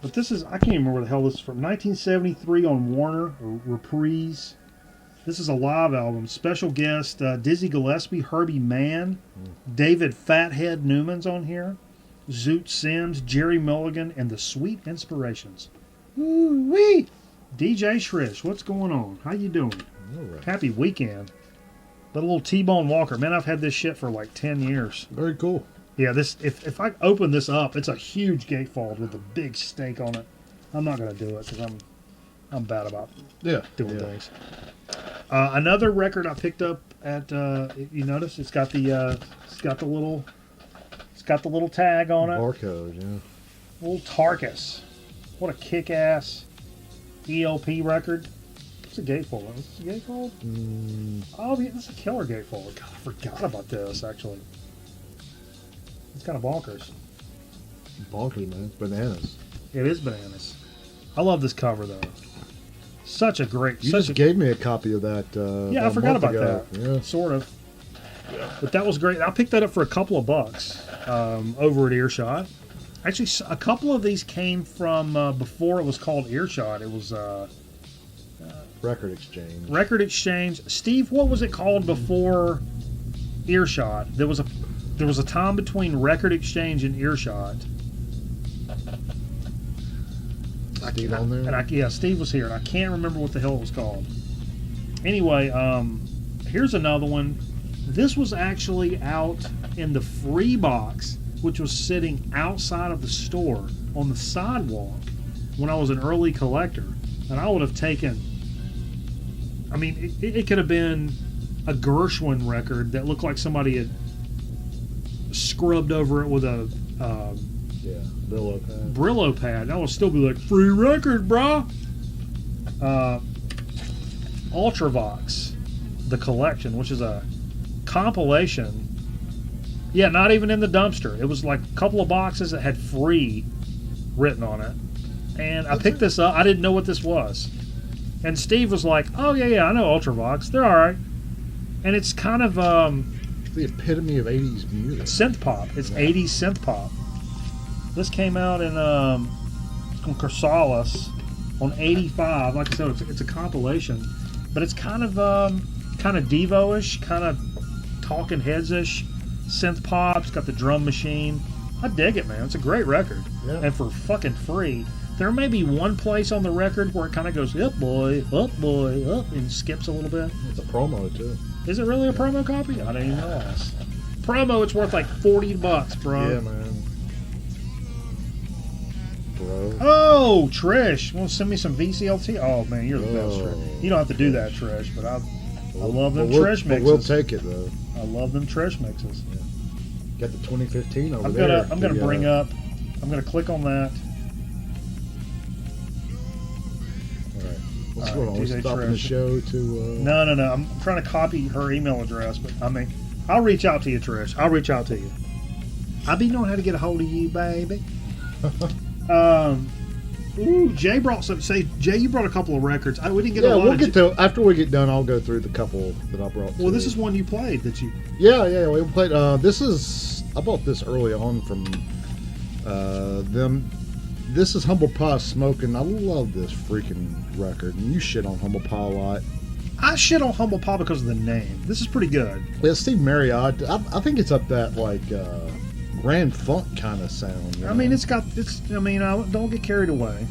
But this is, I can't even remember where the hell this is from. 1973 on Warner, or Reprise. This is a live album. Special guest, Dizzy Gillespie, Herbie Mann, David Fathead Newman's on here, Zoot Sims, Jerry Mulligan, and the Sweet Inspirations. Woo-wee! DJ Shrish, what's going on? How you doing? All right. Happy weekend. That little T-Bone Walker. Man, I've had this shit for like 10 years. Very cool. Yeah, this if I open this up, it's a huge gatefold with a big steak on it. I'm not going to do it because I'm bad about doing things. Another record I picked up at you notice it's got the little tag on it. Barcode, yeah. Little Tarkus. What a kick-ass ELP record. It's a gatefold. Is this a gatefold? Oh, yeah, this is a killer gatefold. God, I forgot about this, actually. It's kind of bonkers. Bonkers, man. It's bananas. It is bananas. I love this cover, though. Such a great... You just gave me a copy of that yeah, I forgot about ago. that. Yeah. Sort of. But that was great. I picked that up for a couple of bucks over at Earshot. Actually, a couple of these came from before it was called Earshot. It was... Record Exchange. Record Exchange. Steve, what was it called before Earshot? There was a time between Record Exchange and Earshot. Steve on there? And Steve was here, and I can't remember what the hell it was called. Anyway, here's another one. This was actually out in the free box, which was sitting outside of the store on the sidewalk when I was an early collector. And I would have taken I mean, it could have been a Gershwin record that looked like somebody had scrubbed over it with a Brillo pad. That would still be like, free record, brah. Ultravox, the collection, which is a compilation. Yeah, not even in the dumpster. It was like a couple of boxes that had free written on it. And I picked this up. I didn't know what this was. And Steve was like, oh, yeah, I know Ultravox. They're all right. And it's kind of the epitome of 80s music. Synth pop. It's 80s synth pop. This came out in Chrysalis on 85. Like I said, it's a compilation. But it's kind of Devo-ish, kind of Talking Heads-ish synth pop. It's got the drum machine. I dig it, man. It's a great record. Yeah. And for fucking free. There may be one place on the record where it kind of goes, up boy, up, and skips a little bit. It's a promo, too. Is it really a promo copy? I didn't even realize. Promo, it's worth like $40, bro. Yeah, man. Bro. Oh, Trish. Want to send me some VCLT? Oh, man, you're the best, Trish. You don't have to do that, Trish, but I love them Trish mixes. We'll take it, though. I love them Trish mixes. Yeah. Got the 2015 over there. I'm going to click on that. What's going on? We're stopping the show to... No. I'm trying to copy her email address, but I mean, I'll reach out to you, Trish. I'll reach out to you. I be knowing how to get a hold of you, baby. Jay brought some. Say, Jay, you brought a couple of records. We didn't get a lot. We'll get to after we get done. I'll go through the couple that I brought. Well, this is one you played that you. Yeah, we played. This is I bought this early on from them. This is Humble Pie Smoking. I love this freaking record. And you shit on Humble Pie a lot. I shit on Humble Pie because of the name. This is pretty good. Yeah, Steve Marriott. I think it's up that like Grand Funk kind of sound. You know? I mean, it's. I mean, don't get carried away.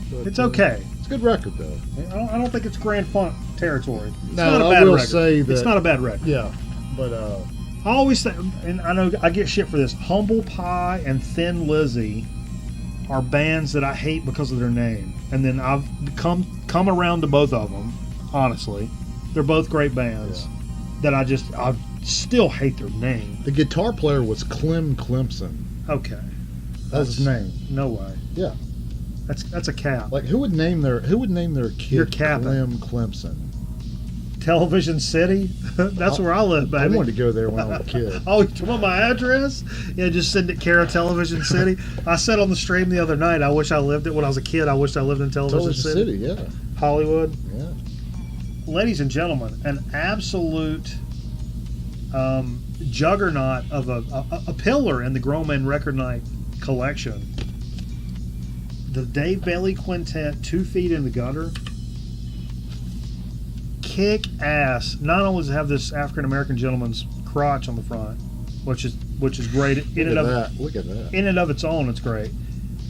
But, it's okay. It's a good record though. I don't think it's Grand Funk territory. It's no, not a I bad will record. say that it's not a bad record. Yeah, but I always think, and I know I get shit for this. Humble Pie and Thin Lizzy are bands that I hate because of their name, and then I've come around to both of them. Honestly, they're both great bands that I still hate their name. The guitar player was Clem Clemson. Okay, That's his name. No way. Yeah, that's a cap. like who would name their kid You're capping. Clem Clemson? Television City. That's where I live, baby. I wanted to go there when I was a kid. Oh, you want my address? Yeah, just send it care of Television City. I said on the stream the other night, I wish I lived it when I was a kid. I wished I lived in Television City. Yeah. Hollywood. Yeah. Ladies and gentlemen, an absolute juggernaut of a pillar in the Grown Men Record Night collection. The Dave Bailey Quintet, 2 Feet in the Gutter. Kick ass. Not only does it have this African American gentleman's crotch on the front, which is great Look at that. in and of its own, it's great.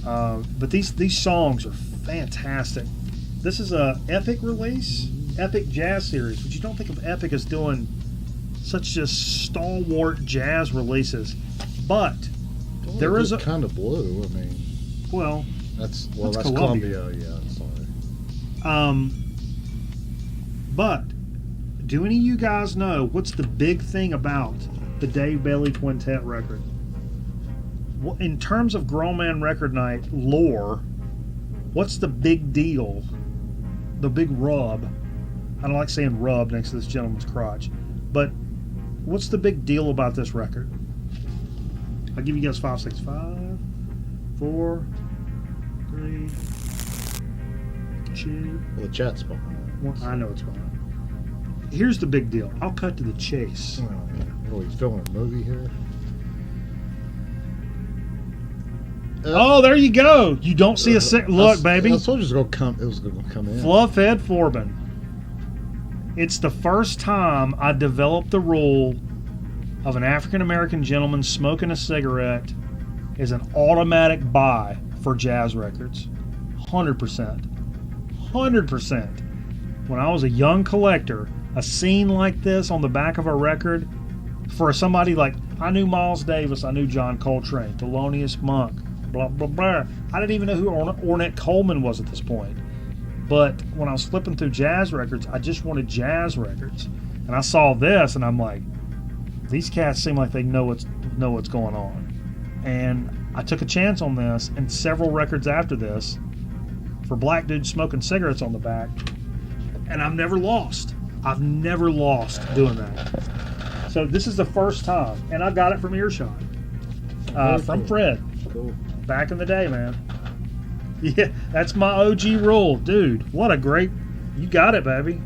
But these songs are fantastic. This is a Epic release, Epic Jazz Series, but you don't think of Epic as doing such just stalwart jazz releases. But there is a kind of blue. I mean, that's Columbia. Yeah, sorry. But do any of you guys know what's the big thing about the Dave Bailey Quintet record? In terms of Grown Man Record Night lore, what's the big deal? The big rub? I don't like saying rub next to this gentleman's crotch, but what's the big deal about this record? I'll give you guys 5 seconds. 5, 4, 3, 2. Well, the chat's behind. I know it's behind. Here's the big deal. I'll cut to the chase. Oh, he's filming a movie here. Oh, there you go. You don't see a look, baby. I told you it was going to come in. Fluffhead Forbin. It's the first time I developed the rule of an African American gentleman smoking a cigarette is an automatic buy for jazz records. 100%. 100%. When I was a young collector, a scene like this on the back of a record, for somebody like, I knew Miles Davis, I knew John Coltrane, Thelonious Monk, blah, blah, blah. I didn't even know who Ornette Coleman was at this point. But when I was flipping through jazz records, I just wanted jazz records. And I saw this, and I'm like, these cats seem like they know what's going on. And I took a chance on this, and several records after this, for black dudes smoking cigarettes on the back, and I've never lost. I've never lost doing that. So this is the first time, and I got it from Earshot, from Fred, Cool. back in the day, man. Yeah, that's my OG rule, dude. What a great, you got it, baby.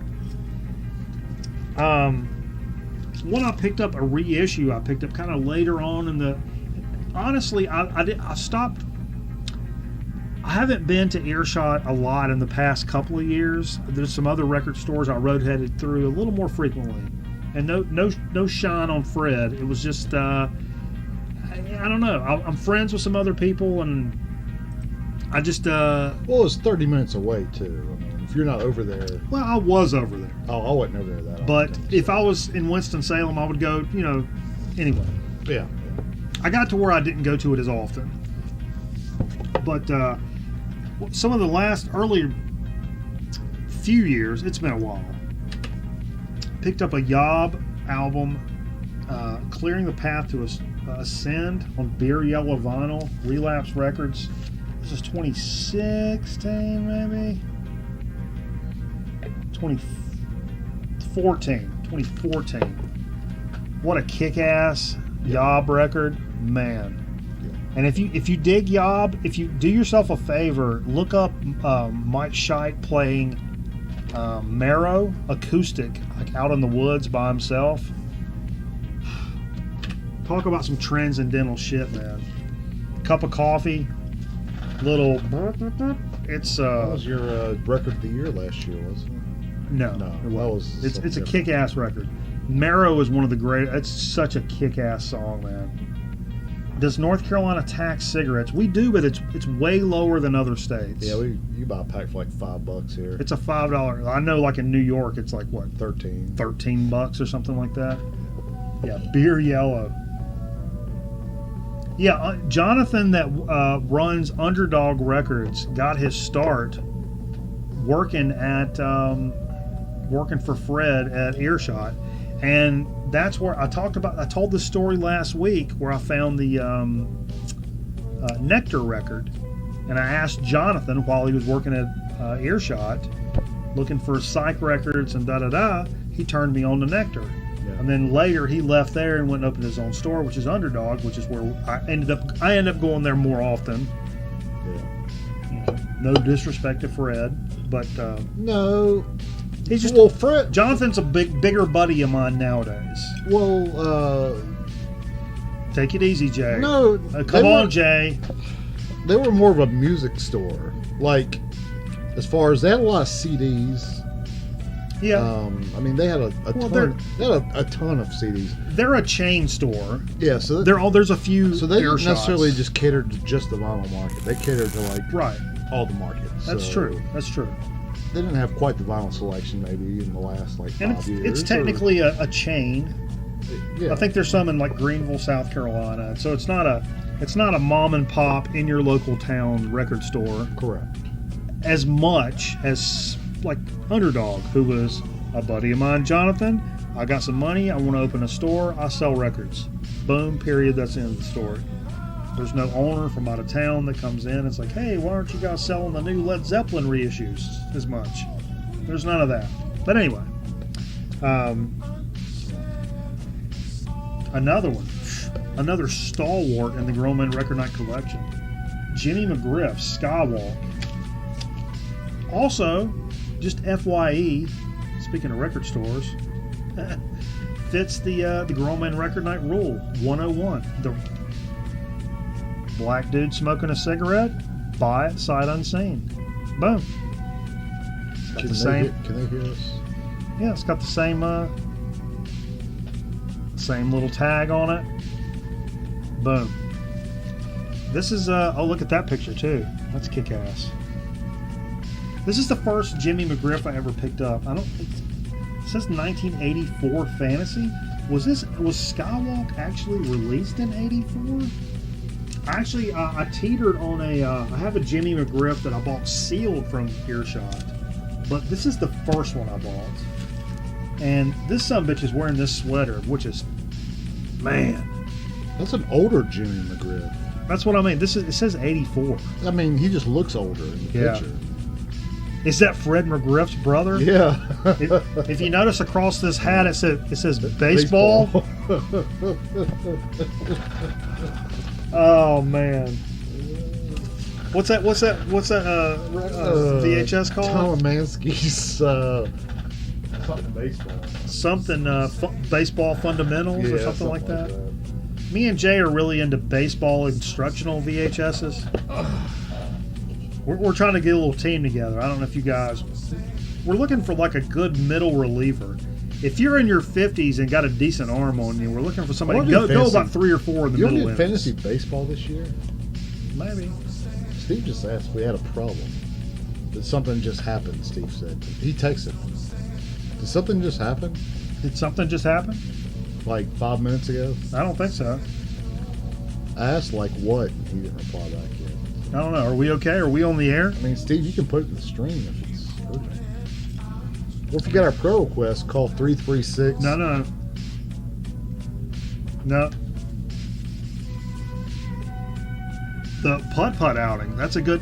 When I picked up a reissue, I picked up kind of later on in the. Honestly, I stopped. I haven't been to Earshot a lot in the past couple of years. There's some other record stores I road-headed through a little more frequently, and no shine on Fred. It was just I don't know. I'm friends with some other people, and I just Well, it's 30 minutes away too. I mean, if you're not over there. well, I was over there, Oh, I wasn't over there that but often, if so. I was in Winston-Salem, I would go. Anyway. Yeah. I got to where I didn't go to it as often. But some of the earlier few years, it's been a while, picked up a Yob album, Clearing the Path to Ascend on Beer Yellow Vinyl, Relapse Records. This is 2016, maybe? 2014. What a kick-ass Yob record, man. And if you dig Yob, if you do yourself a favor, look up Mike Scheidt playing Marrow acoustic, like out in the woods by himself. Talk about some transcendental shit, man. Cup of coffee, little. It's That was your record of the year last year, wasn't it? no, No, it that wasn't. was It's something a different. kick-ass record. Marrow is one of the great. It's such a kick-ass song, man. Does North Carolina tax cigarettes? We do, but it's way lower than other states. Yeah, you buy a pack for like $5 here. It's a $5. I know, like in New York, it's like what, 13. $13 or something like that. Yeah, beer yellow. Yeah, Jonathan that runs Underdog Records got his start working for Fred at Earshot, and that's where I told the story last week where I found the Nectar record, and I asked Jonathan while he was working at Earshot, looking for psych records and da-da-da, he turned me on to Nectar. Yeah. And then later he left there and went and opened his own store, which is Underdog, which is where I ended up going there more often. Yeah. No disrespect to Fred, but No. he's just Well, Fred. Jonathan's a bigger buddy of mine nowadays. Well, Take it easy, Jay. no. Come on, Jay. They were more of a music store. Like, as far as they had a lot of CDs. Yeah, I mean, they had a Well, ton. They had a ton of CDs. they're a chain store. Yeah, so There's a few. so they didn't Earshots. necessarily just cater to just the vinyl market. They catered to like Right. all the markets. That's So true. That's true. They didn't have quite the vinyl selection maybe in the last like 5 And years. it's technically a chain. Yeah. I think there's some in like Greenville, South Carolina. So it's not a mom and pop in your local town record store correct. as much as like Underdog, who was a buddy of mine, Jonathan. I got some money. I want to open a store. I sell records. Boom. Period. That's the end of the story. There's no owner from out of town that comes in. It's like, hey, why aren't you guys selling the new Led Zeppelin reissues as much? There's none of that. But anyway, another stalwart in the Grown Men Record Night collection, Jimmy McGriff's Skywalk. Also, just FYE, speaking of record stores, fits the Grown Men Record Night rule 101. The black dude smoking a cigarette, buy it sight unseen. Boom. It's got the same. Can they hear us? Yeah, it's got the same little tag on it. Boom. This is oh, look at that picture too. That's kick-ass. This is the first Jimmy McGriff I ever picked up. It says 1984 Fantasy. Was Skywalk actually released in '84? Actually, I teetered on I have a Jimmy McGriff that I bought sealed from Earshot. but this is the first one I bought. And this sumbitch is wearing this sweater, which is, man. That's an older Jimmy McGriff. That's what I mean. It says 84. I mean, he just looks older in the Yeah. picture. Is that Fred McGriff's brother? Yeah. If you notice across this hat, it says baseball. Oh man. What's that VHS called? Tom Mansky's something baseball. Something baseball fundamentals or something like that. Me and Jay are really into baseball instructional VHSs. We're trying to get a little team together. I don't know if you guys. We're looking for like a good middle reliever. If you're in your 50s and got a decent arm on you, we're looking for somebody. Go about 3 or 4 in the You middle. want to do innings. fantasy baseball this year? Maybe. Steve just asked if we had a problem. Did something just happen? Steve said. He texted. Did something just happen? Did something just happen? Like 5 minutes ago? I don't think so. I asked like what? He didn't reply back yet. I don't know. Are we okay? Are we on the air? I mean, Steve, you can put it in the stream if it's urgent. Or if you got our pro request, call 336. No. The putt-putt outing. That's a good.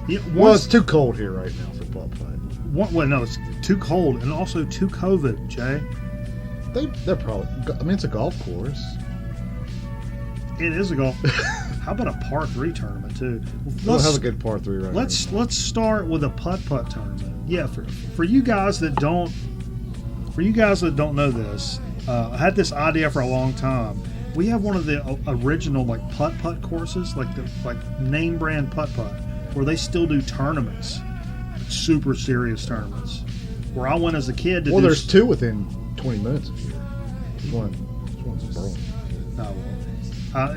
Yeah, Well, it's too cold here right now for putt putt. Well, no, it's too cold and also too COVID, Jay. They're probably. I mean, it's a golf course. It is a golf. How about a par 3 tournament too? We'll have a good par 3 right Let's start with a putt-putt tournament. Yeah, for you guys that don't know this, I had this idea for a long time. We have one of the original like putt-putt courses, like name brand putt-putt, where they still do tournaments, super serious tournaments. Where I went as a kid to Well, do. there's 2 within 20 minutes of here. This one's in Burlington.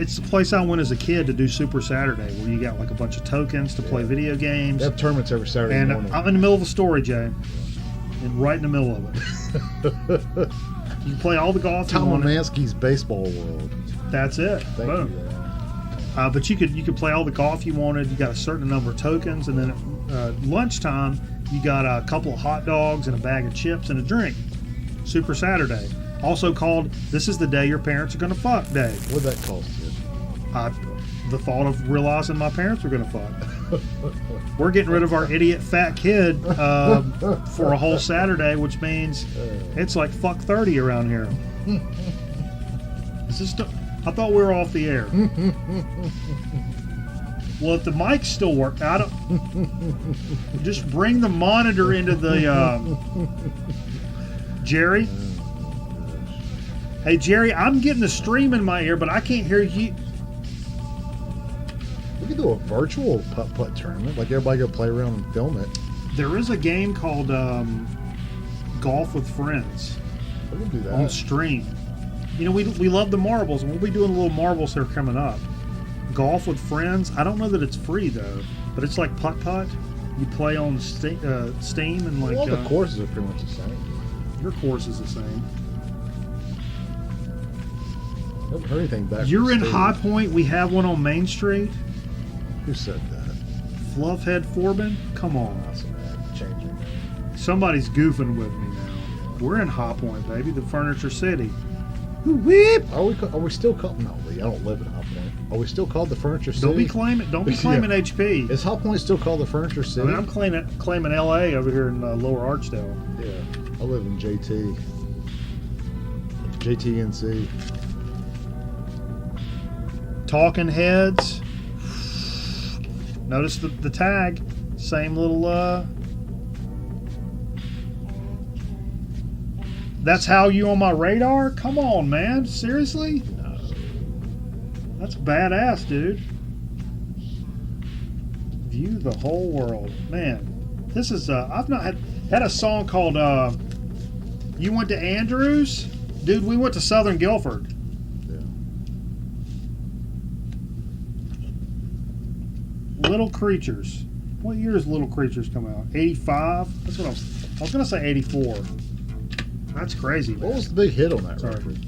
It's the place I went as a kid to do Super Saturday, where you got like a bunch of tokens to play video games. They have tournaments every Saturday And morning. I'm in the middle of a story, Jay, and right in the middle of it. You can play all the golf you Tom want. Mansky's baseball world. That's it. Thank Boom. you. But you could play all the golf you wanted. You got a certain number of tokens, and then at lunchtime you got a couple of hot dogs and a bag of chips and a drink. Super Saturday, also called "This is the day your parents are going to fuck" day. What'd that cost you? The thought of realizing my parents were going to fuck. We're getting rid of our idiot fat kid for a whole Saturday, which means it's like fuck 30 around here. Is this? I thought we were off the air. Well, if the mics still work, I don't. Just bring the monitor into the. Jerry. Hey Jerry, I'm getting the stream in my ear, but I can't hear you. We could do a virtual putt-putt tournament. Like, everybody go play around and film it. There is a game called Golf with Friends We can do on that. stream. You know, we love the marbles, and we'll be doing a little marbles here coming up. Golf with Friends. I don't know that it's free though, but it's like putt-putt. You play on Steam and like. All the courses are pretty much the same. Your course is the same. I haven't heard anything back. You're from in Steve. High Point. We have one on Main Street. Who said that? Fluffhead Forbin. Come on. Awesome, man. Changing. Somebody's goofing with me now. We're in High Point, baby, the Furniture City. Whip. Are we still called? No, I don't live in High Point. Are we still called the Furniture City? Don't be claiming Yeah. HP. Is High Point still called the Furniture I City? mean, I'm claiming LA over here in Lower Archdale. Yeah, I live in JT. JTNC. Talking Heads. Notice the tag. Same little. That's how you on my radar? Come on, man. Seriously? No. That's badass, dude. View the whole world. Man, this is, I've not had a song called, You Went to Andrews? Dude, we went to Southern Guilford. Yeah. Little Creatures. What year does Little Creatures come out? 85? That's what I was going to say 84. That's crazy, man. What was the big hit on that Sorry. record?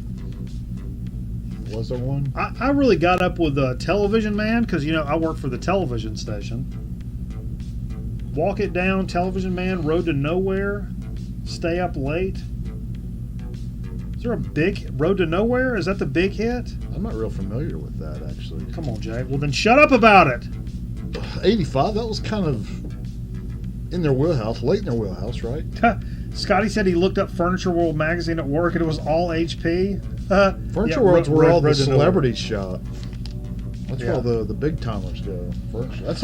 Was there one? I really got up with Television Man because, you know, I work for the television station. Walk It Down, Television Man, Road to Nowhere, Stay Up Late. Is there a big Road to Nowhere? Is that the big hit? I'm not real familiar with that, actually. Come on, Jay. Well, then shut up about it. 85, that was kind of in their wheelhouse, late in their wheelhouse, right? Scotty said he looked up Furniture World magazine at work and it was all HP. Furniture World's where all the celebrities shop. That's where all the big timers go. Furniture. That's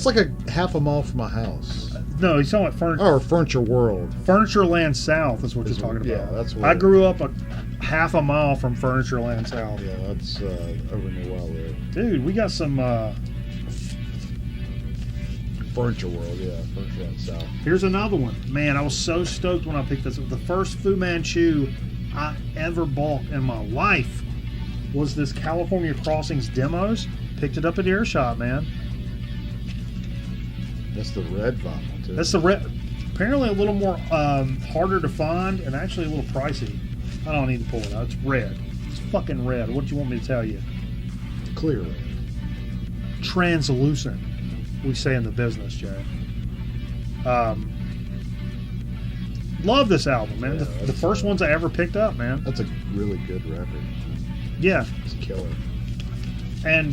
like a half a mile from my house. No, he's talking about Furniture. Or Furniture World. Furniture Land South is what you're talking about. Yeah, that's what I grew up a half a mile from Furniture Land South. Yeah, that's over near where I live. Dude, we got some. Furniture World, yeah, Furniture Land South. Here's another one. Man, I was so stoked when I picked this up. The first Fu Manchu I ever bought in my life was this California Crossings Demos. Picked it up at Earshot, man. That's the red vinyl, too. That's the red. Apparently a little more harder to find and actually a little pricey. I don't need to pull it out. It's red. It's fucking red. What do you want me to tell you? Clear red. Translucent, we say in the business, Jay. Love this album, man. Yeah, the first ones I ever picked up, man. That's a really good record. Yeah. It's a killer. And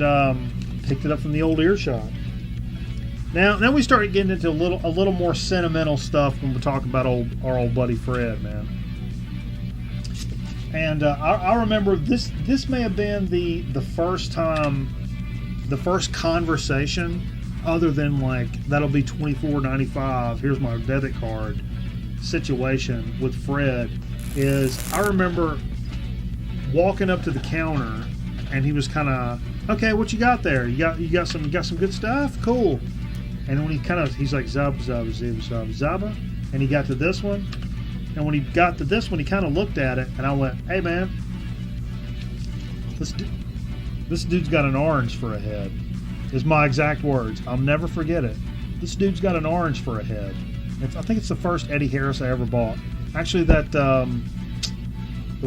picked it up from the old Earshot. Now we started getting into a little more sentimental stuff when we're talking about our old buddy Fred, man. And I remember this may have been the first time, the first conversation, other than like that'll be $24.95. Here's my debit card situation with Fred. Is I remember walking up to the counter, and he was kind of, okay, what you got there? You got some good stuff? Cool. And when he's like zab zab zab zab zaba, and he got to this one, and when he got to this one, he kind of looked at it, and I went, hey man, this dude's got an orange for a head. Is my exact words. I'll never forget it. This dude's got an orange for a head. I think it's the first Eddie Harris I ever bought. Actually, that the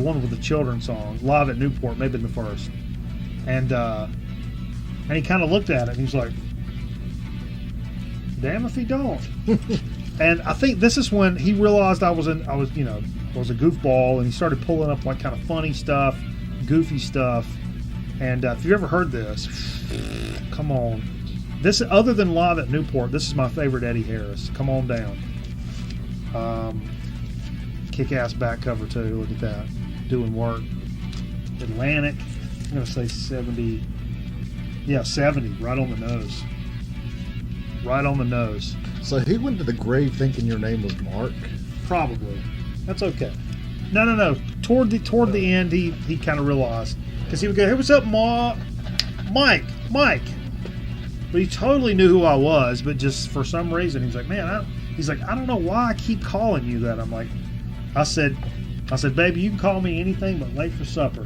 one with the children's song, Live at Newport, may have been the first. And he kind of looked at it, and he's like, damn if he don't. And I think this is when he realized I was a goofball, and he started pulling up like kind of funny stuff, goofy stuff. And if you've ever heard this, come on. This, other than Live at Newport, this is my favorite Eddie Harris. Come on down. Kick-ass back cover too. Look at that. Doing work. Atlantic. I'm going to say 70. Yeah, 70. Right on the nose. Right on the nose. So he went to the grave thinking your name was Mark? Probably. That's okay. No. Toward the end, he kind of realized. Because he would go, hey, what's up, Mike. But he totally knew who I was, but just for some reason, he's like, man, I don't know why I keep calling you that. I'm like, I said, baby, you can call me anything but late for supper.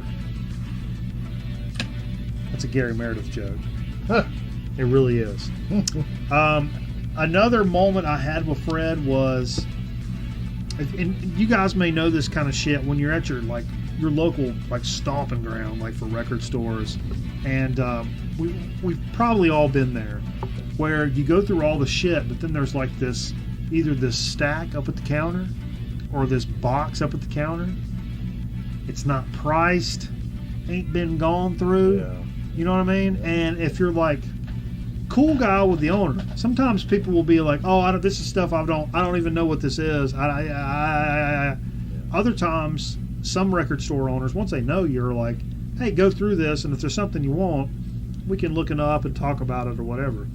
That's a Gary Meredith joke. It really is. Another moment I had with Fred was, and you guys may know this kind of shit when you're at your local stomping ground, like for record stores, and we've probably all been there, where you go through all the shit, but then there's like either this stack up at the counter or this box up at the counter. It's not priced, ain't been gone through. Yeah. You know what I mean? And if you're like cool guy with the owner, sometimes people will be like, oh, this is stuff I don't even know what this is. Other times, some record store owners, once they know you're like, hey, go through this, and if there's something you want, we can look it up and talk about it or whatever.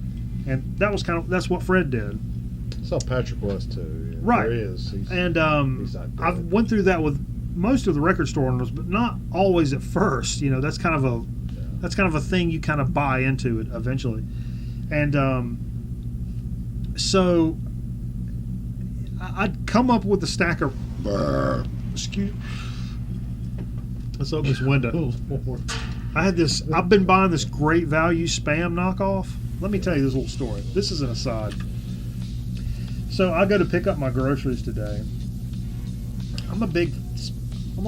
And that's what Fred did. That's how Patrick was too. Yeah, right. There he is. And he's not dead. I went through that with most of the record store owners, but not always at first. You know, that's kind of a thing you kind of buy into it eventually. And so I'd come up with a stack of excuse. Let's open this window. I've been buying this Great Value Spam knockoff. Let me tell you this little story. This is an aside. So I go to pick up my groceries today. I'm a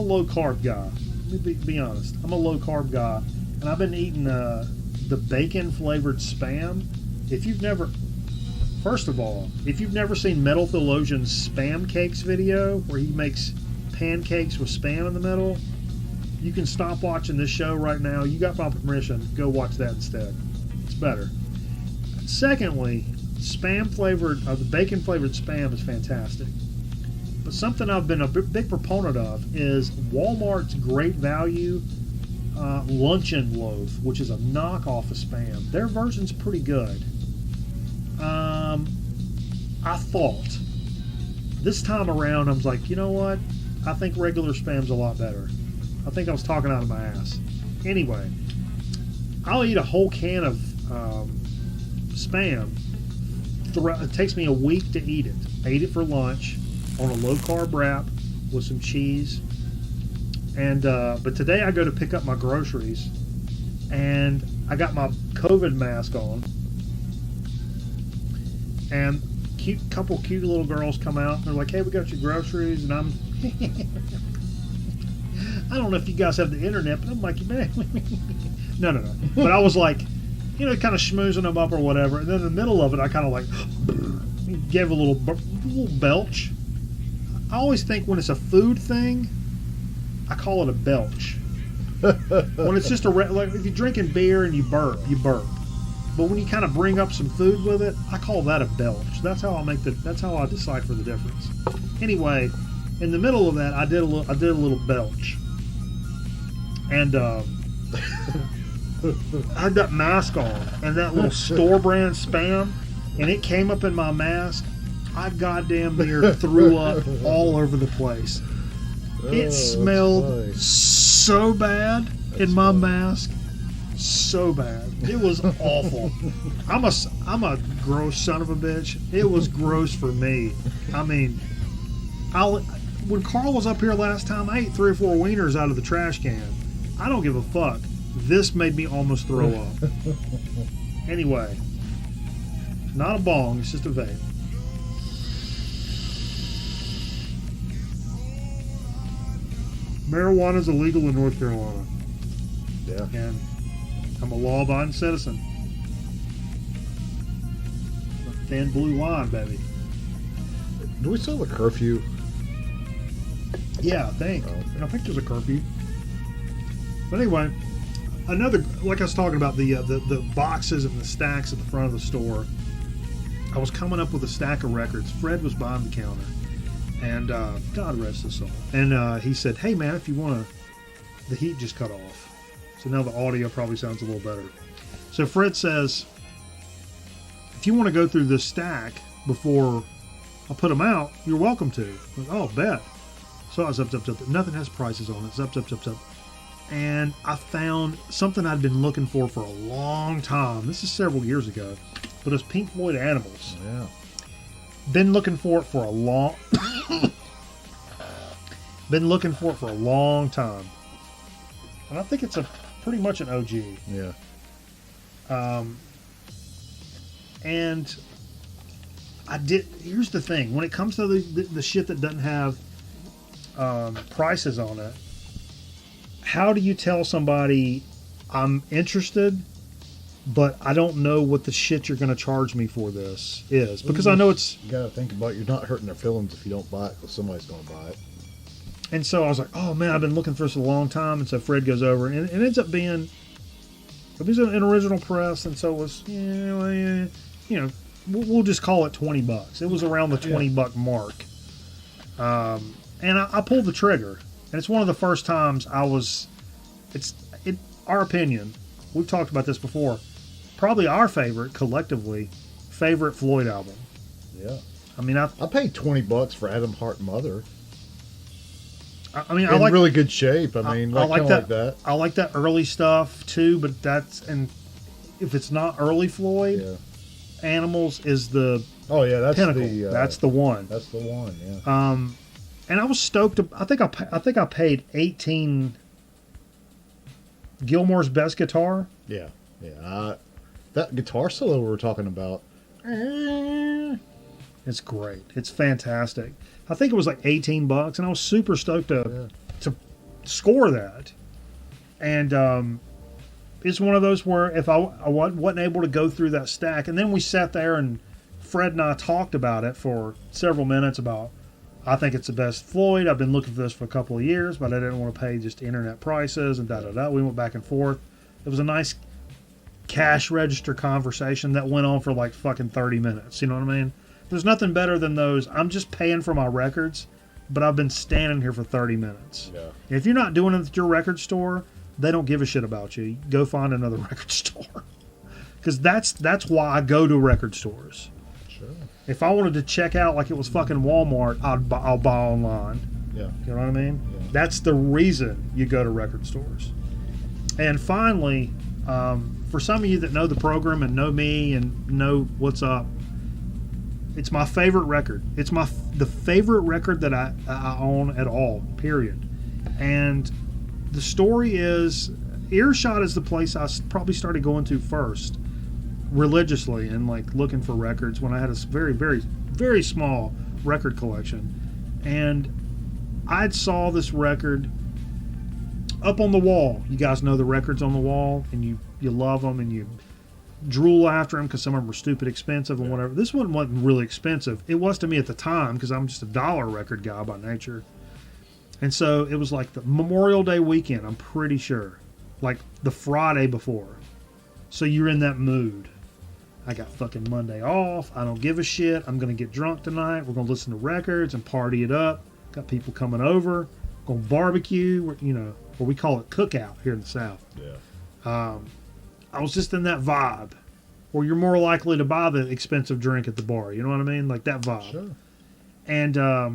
low carb guy. Let me be honest. I'm a low carb guy, and I've been eating the bacon flavored Spam. If you've never, First of all, if you've never seen Metal Theologian's Spam Cakes video, where he makes pancakes with Spam in the middle, you can stop watching this show right now. You got my permission. Go watch that instead. It's better. Secondly, the bacon flavored Spam is fantastic. But something I've been a big proponent of is Walmart's Great Value Luncheon Loaf, which is a knockoff of Spam. Their version's pretty good. I thought this time around, I was like, you know what? I think regular Spam's a lot better. I think I was talking out of my ass. Anyway, I'll eat a whole can of Spam. It takes me a week to eat it. I eat it for lunch on a low carb wrap with some cheese. And but today I go to pick up my groceries, and I got my COVID mask on. And couple cute little girls come out and they're like, hey, we got your groceries. And I'm I don't know if you guys have the internet, but I'm like, man. No. But I was like, kind of schmoozing them up or whatever. And then in the middle of it, I kind of like gave a little belch. I always think when it's a food thing, I call it a belch. When it's just like if you're drinking beer and you burp. But when you kind of bring up some food with it, I call that a belch. That's how I decipher the difference. Anyway, in the middle of that, I did a little belch, and I had that mask on and that little store brand Spam, and it came up in my mask. I goddamn near threw up all over the place. It smelled so bad in my mask. So bad. It was awful. I'm a gross son of a bitch. It was gross for me. I mean, when Carl was up here last time, I ate 3 or 4 wieners out of the trash can. I don't give a fuck. This made me almost throw up. Anyway, not a bong, it's just a vape. Marijuana is illegal in North Carolina. Yeah. And I'm a law-abiding citizen. A thin blue line, baby. Do we still have a curfew? Yeah, I think. Oh, okay. I think there's a curfew. But anyway, like I was talking about, the boxes and the stacks at the front of the store. I was coming up with a stack of records. Fred was behind the counter. And God rest his soul. And he said, hey, man, if you want to... The heat just cut off. So now the audio probably sounds a little better. So Fred says, if you want to go through this stack before I put them out, you're welcome to. Like, oh, bet. So I was up. Nothing has prices on it. It's up. And I found something I'd been looking for a long time. This is several years ago. But it's Pink Floyd Animals. Yeah. Been looking for it for a long... time. And I think it's pretty much an OG. Yeah. And here's the thing. When it comes to the shit that doesn't have prices on it, how do you tell somebody I'm interested, but I don't know what the shit you're going to charge me for this is? Because I know it's... You got to think about you're not hurting their feelings if you don't buy it, because somebody's going to buy it. And so I was like, oh man, I've been looking for this a long time. And so Fred goes over, and it ends up being... It was an original press, and so it was, we'll just call it $20. It was around the $20 mark. And I pulled the trigger. And it's one of the first times our opinion, we've talked about this before, probably our favorite Floyd album. Yeah. I mean, I paid $20 for Adam Hart Mother. I mean, in really good shape. I mean, I like that. I like that early stuff too, but and if it's not early Floyd, Animals is the that's pinnacle. That's the one. That's the one. Yeah. And I was stoked. I think I paid 18. Gilmore's best guitar. Yeah. That guitar solo we were talking about. It's great. It's fantastic. I think it was like $18, and I was super stoked to score that. And it's one of those where if I wasn't able to go through that stack, and then we sat there and Fred and I talked about it for several minutes about, I think it's the best Floyd. I've been looking for this for a couple of years, but I didn't want to pay just internet prices and da-da-da. We went back and forth. It was a nice cash register conversation that went on for like fucking 30 minutes. You know what I mean? There's nothing better than those. I'm just paying for my records, but I've been standing here for 30 minutes. Yeah. And if you're not doing it at your record store, they don't give a shit about you. Go find another record store. Because that's why I go to record stores. Sure. If I wanted to check out like it was fucking Walmart, I'll buy online. Yeah. You know what I mean? Yeah. That's the reason you go to record stores. And finally, for some of you that know the program and know me and know what's up, it's my favorite record. It's the favorite record that I own at all, period. And the story is, Earshot is the place I probably started going to first, religiously, and like looking for records when I had a very, very, very small record collection. And I saw this record up on the wall. You guys know the records on the wall, and you love them, and you drool after them because some of them were stupid expensive and whatever. This one wasn't really expensive. It was to me at the time because I'm just a dollar record guy by nature. And so it was like the Memorial Day weekend, I'm pretty sure. Like the Friday before. So you're in that mood. I got fucking Monday off. I don't give a shit. I'm going to get drunk tonight. We're going to listen to records and party it up. Got people coming over. Going to barbecue, you know, or we call it cookout here in the South. Yeah. I was just in that vibe where you're more likely to buy the expensive drink at the bar. You know what I mean? Like that vibe. Sure. And I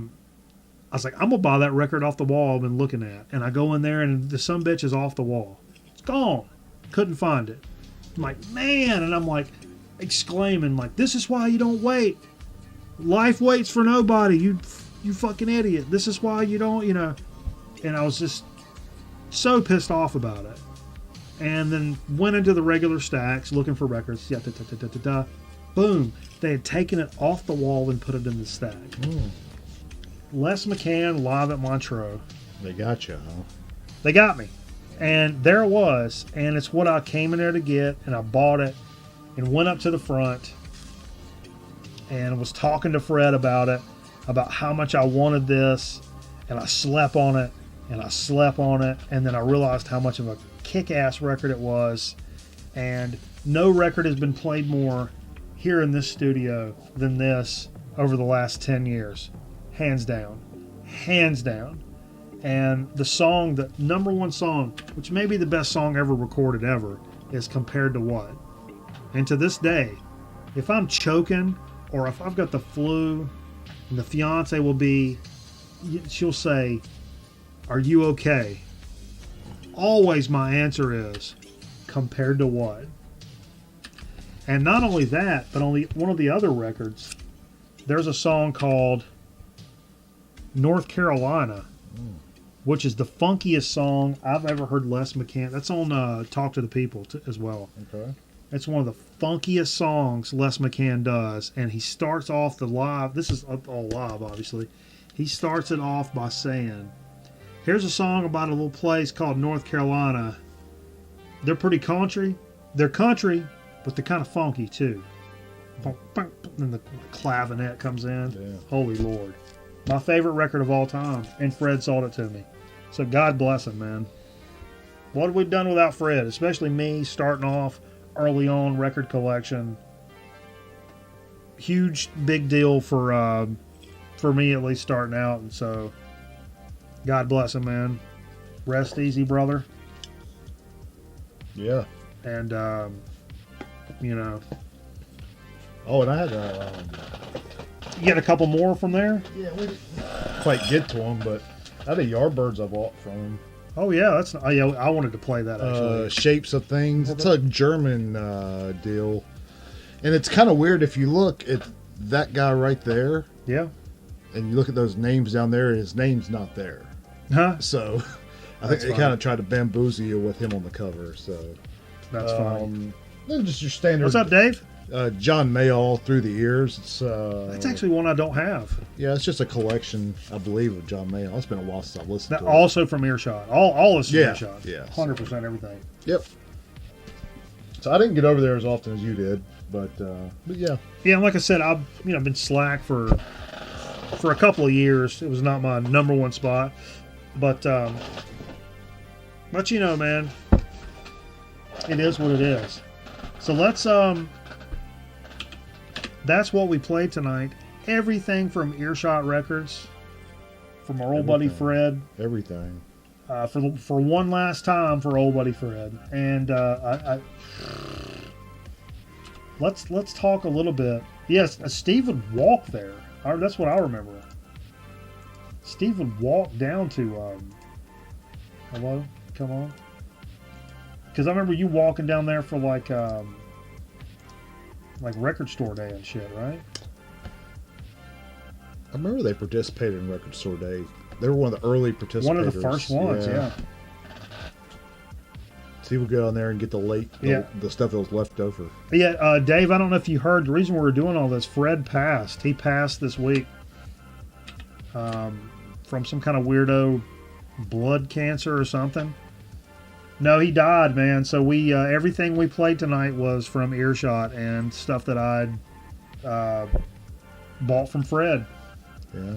was like, I'm going to buy that record off the wall I've been looking at. And I go in there and the sumbitch is off the wall. It's gone. Couldn't find it. I'm like, man. And I'm like exclaiming like, this is why you don't wait. Life waits for nobody. You fucking idiot. This is why you don't, you know. And I was just so pissed off about it. And then went into the regular stacks looking for records. Yeah, boom. They had taken it off the wall and put it in the stack. Les McCann live at Montreux. They got you, huh? They got me. And there it was. And it's what I came in there to get. And I bought it and went up to the front and was talking to Fred about it, about how much I wanted this. And I slept on it. And I slept on it. And then I realized how much of a kick-ass record it was. And no record has been played more here in this studio than this over the last 10 years. Hands down. Hands down. And the song, the number one song, which may be the best song ever recorded ever, is Compared to What? And to this day, if I'm choking or if I've got the flu, and the fiance will be, she'll say, are you okay? Always my answer is, compared to what? And not only that, but on one of the other records, there's a song called North Carolina, which is the funkiest song I've ever heard Les McCann. That's on Talk to the People as well. Okay. It's one of the funkiest songs Les McCann does. And he starts off the live, this is all live obviously, he starts it off by saying, here's a song about a little place called North Carolina. They're pretty country. They're country, but they're kind of funky too. And the clavinet comes in. Yeah. Holy Lord. My favorite record of all time. And Fred sold it to me. So God bless him, man. What have we done without Fred? Especially me starting off early on record collection. Huge, big deal for me at least starting out. And so God bless him, man. Rest easy, brother. Yeah. And, you know. Oh, and I had You get a couple more from there? yeah, we didn't quite get to them, but I had a Yardbirds I bought from him. Oh, yeah. That's. Oh, yeah, I wanted to play that, actually. Shapes of Things. It's a German deal. And it's kind of weird if you look at that guy right there, Yeah. and you look at those names down there, and his name's not there. Huh? So I think That's they fine. kind of tried to bamboozle you with him on the cover. So That's fine. then just your standard. What's up, Dave? John Mayall, Through the Years. It's That's actually one I don't have. yeah, it's just a collection, I believe, of John Mayall. It's been a while since I've listened That to it. also from Earshot. All is from Yeah, Earshot. yeah. 100% everything. Yep. So I didn't get over there as often as you did. But yeah, Yeah, and like I said, I've been slack for a couple of years. It was not my number one spot, but man, it is what it is. So let's that's what we played tonight. Everything from Earshot Records, from our old buddy Fred. everything. For one last time for old buddy Fred, and let's talk a little bit. Yes, Steve would walk there. That's what I remember. Steve would walk down to hello, come on, because I remember you walking down there for like record store day and shit, right? I remember they participated in Record Store Day. They were one of the early participators. One of the first ones, yeah. So he would go down there and get the stuff that was left over. Yeah, Dave, I don't know if you heard, the reason we were doing all this, Fred passed. He passed this week from some kind of weirdo blood cancer or something. No, he died, man. So we everything we played tonight was from Earshot and stuff that I'd bought from Fred. Yeah.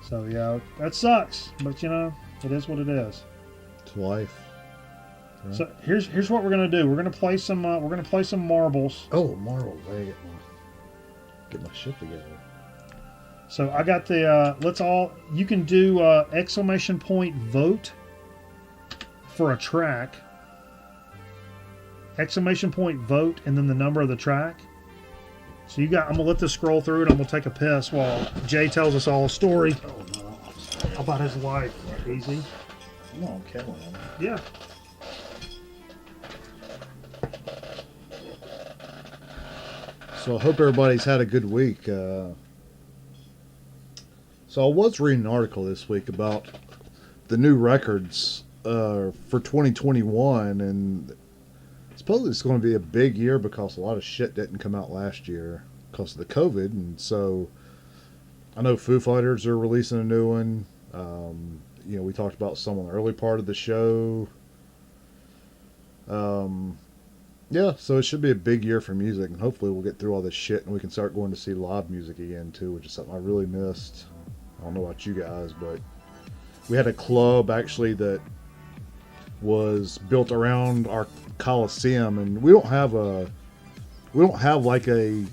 So yeah, that sucks, but it is what it is. It's life. Right? So here's what we're gonna do. We're gonna play some marbles. Oh, marbles! I gotta get my shit together. So I got the you can do exclamation point vote for a track. Exclamation point vote and then the number of the track. So I'm gonna let this scroll through and I'm gonna take a piss while Jay tells us all a story about his life. Easy. No, I'm killing him. Yeah. So I hope everybody's had a good week. So I was reading an article this week about the new records for 2021, and supposedly it's going to be a big year because a lot of shit didn't come out last year because of the COVID. And so I know Foo Fighters are releasing a new one. We talked about some on the early part of the show. Yeah, so it should be a big year for music, and hopefully we'll get through all this shit and we can start going to see live music again too, which is something I really missed. I don't know about you guys, but we had a club actually that was built around our Coliseum, and we don't have like a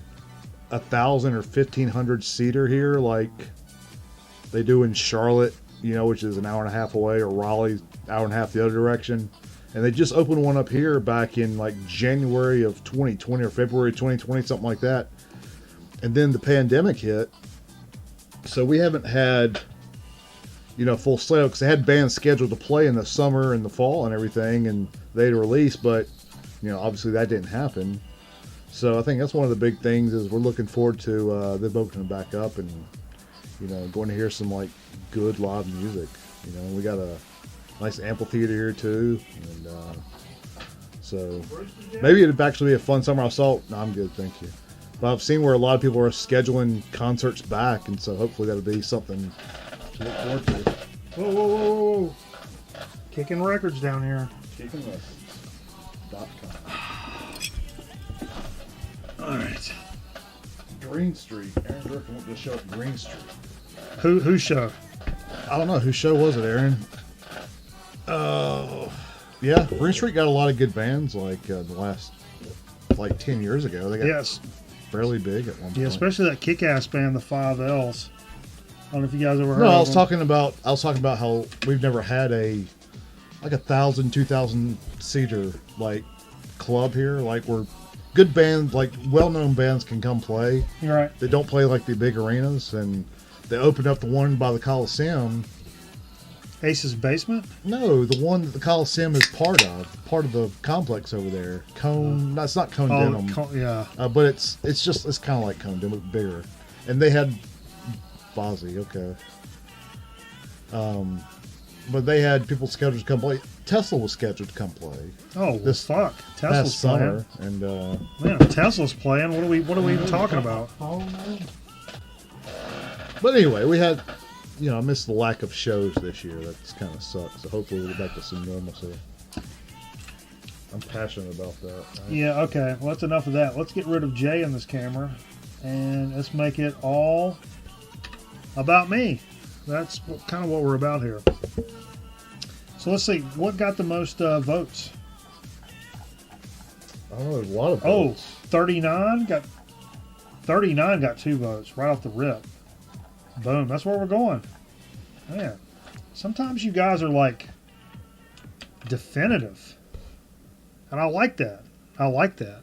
1,000 or 1,500 seater here like they do in Charlotte, which is an hour and a half away, or Raleigh, hour and a half the other direction. And they just opened one up here back in like January of 2020 or February 2020, something like that. And then the pandemic hit. So we haven't had, full slate, because they had bands scheduled to play in the summer and the fall and everything, and they'd release, but, obviously that didn't happen. So I think that's one of the big things is we're looking forward to them opening back up and, going to hear some like good live music. We got a nice amphitheater here too, and so maybe it'd actually be a fun summer. No, I'm good, thank you. But I've seen where a lot of people are scheduling concerts back, and so hopefully that'll be something to look forward to. Whoa, whoa, whoa, whoa, whoa. Kicking records down here. KickingRecords.com. All right. Green Street. Aaron Griffin went to show up Green Street. Whose show? I don't know. Whose show was it, Aaron? Yeah, Green Street got a lot of good bands like the last 10 years ago. They got fairly big at one point. Yeah, especially that kick-ass band, the 5Ls. I don't know if you guys ever heard No, of I was them. talking about how we've never had a 1,000, 2,000 seater like club here. Like where good bands, like well-known bands, can come play. You're right. They don't play like the big arenas, and they opened up the one by the Coliseum. Ace's Basement? No, the one that the Coliseum is part of the complex over there. Cone, no, it's not Cone Denim. Yeah. But it's kind of like Cone Denim, but bigger. And they had Fozzy, okay. But they had people scheduled to come play. Tesla was scheduled to come play. Oh, this fuck. Tesla's past summer, and man, Tesla's playing. What are we even talking about? But anyway, we had, I missed the lack of shows this year. That's kind of sucks. So hopefully we'll get back to some normalcy. I'm passionate about that. Yeah, okay. Well, that's enough of that. Let's get rid of Jay in this camera. And let's make it all about me. That's kind of what we're about here. So let's see. What got the most votes? I don't know, a lot of Oh, votes. 39 got 2 votes right off the rip. Boom. That's where we're going. Man, sometimes you guys are like definitive. And I like that. I like that.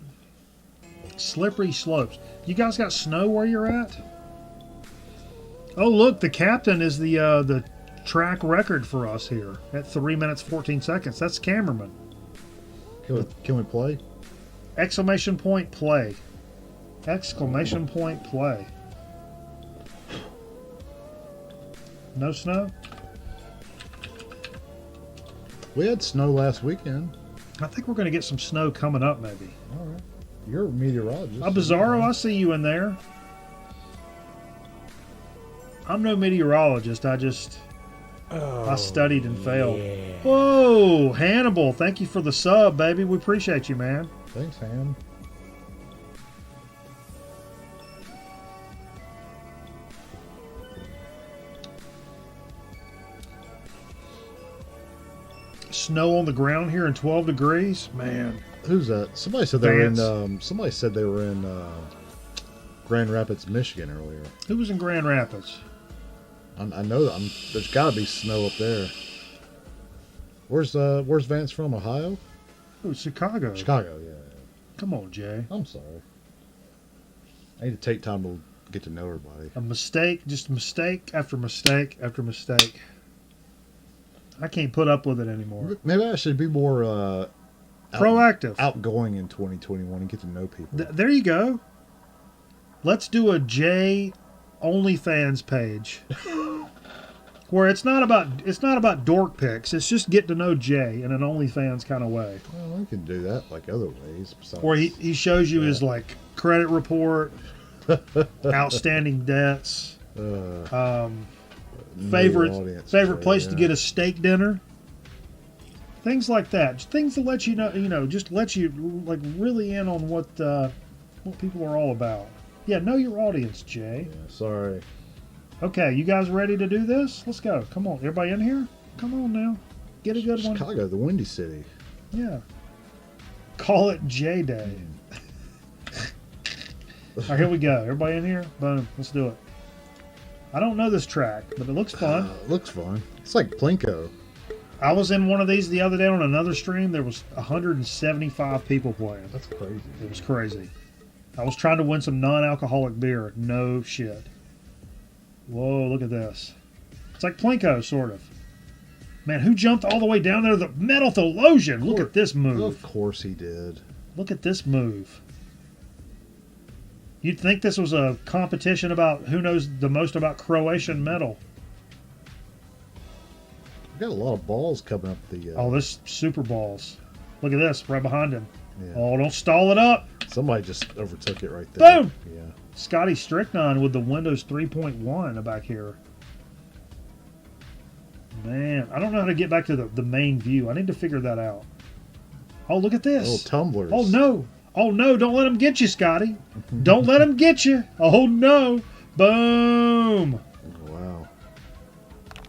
Slippery slopes. You guys got snow where you're at? Oh, look, the captain is the track record for us here at 3 minutes 14 seconds. That's cameraman. Can we play? Exclamation point play. Exclamation point play. No snow? We had snow last weekend. I think we're going to get some snow coming up, maybe. All right. You're a meteorologist. Bizarro, I see you in there. I'm no meteorologist. I studied and failed. Whoa, Hannibal! Thank you for the sub, baby. We appreciate you, man. Thanks, Han. Snow on the ground here in 12 degrees, man. Who's that? Somebody said they were in. Vance. Somebody said they were in Grand Rapids, Michigan earlier. Who was in Grand Rapids? I know. There's got to be snow up there. Where's Vance from? Ohio? Oh, Chicago. Chicago. Yeah. Come on, Jay. I'm sorry. I need to take time to get to know everybody. A mistake, just mistake after mistake after mistake. I can't put up with it anymore. Maybe I should be more Proactive. outgoing in 2021 and get to know people. There you go. Let's do a Jay OnlyFans page where it's not about dork pics. It's just get to know Jay in an OnlyFans kind of way. Well, we can do that like other ways. Besides, Where he shows you his like credit report, outstanding debts, favorite place to get a steak dinner. Things like that. Just things to let you know, just let you like really in on what people are all about. Yeah, know your audience, Jay. Yeah, sorry. Okay, you guys ready to do this? Let's go. Come on. Everybody in here? Come on now. Get a good one. Chicago, the Windy City. Yeah. Call it J Day. All right, here we go. Everybody in here? Boom. Let's do it. I don't know this track, but it looks fun. It looks fun. It's like Plinko. I was in one of these the other day on another stream. There was 175 people playing. That's crazy. It was crazy. I was trying to win some non-alcoholic beer. No shit. Whoa, look at this. It's like Plinko, sort of. Man, who jumped all the way down there? The Metal Theologian. Look at this move. Of course he did. Look at this move. You'd think this was a competition about who knows the most about Croatian metal. We've got a lot of balls coming up the... Oh, this Super Balls. Look at this, right behind him. Yeah. Oh, don't stall it up. Somebody just overtook it right there. Boom! Yeah. Scotty Strychnine with the Windows 3.1 back here. Man, I don't know how to get back to the main view. I need to figure that out. Oh, look at this. Little tumblers. Oh, no. Oh, no. Don't let him get you, Scotty. Don't let him get you. Oh, no. Boom. Wow.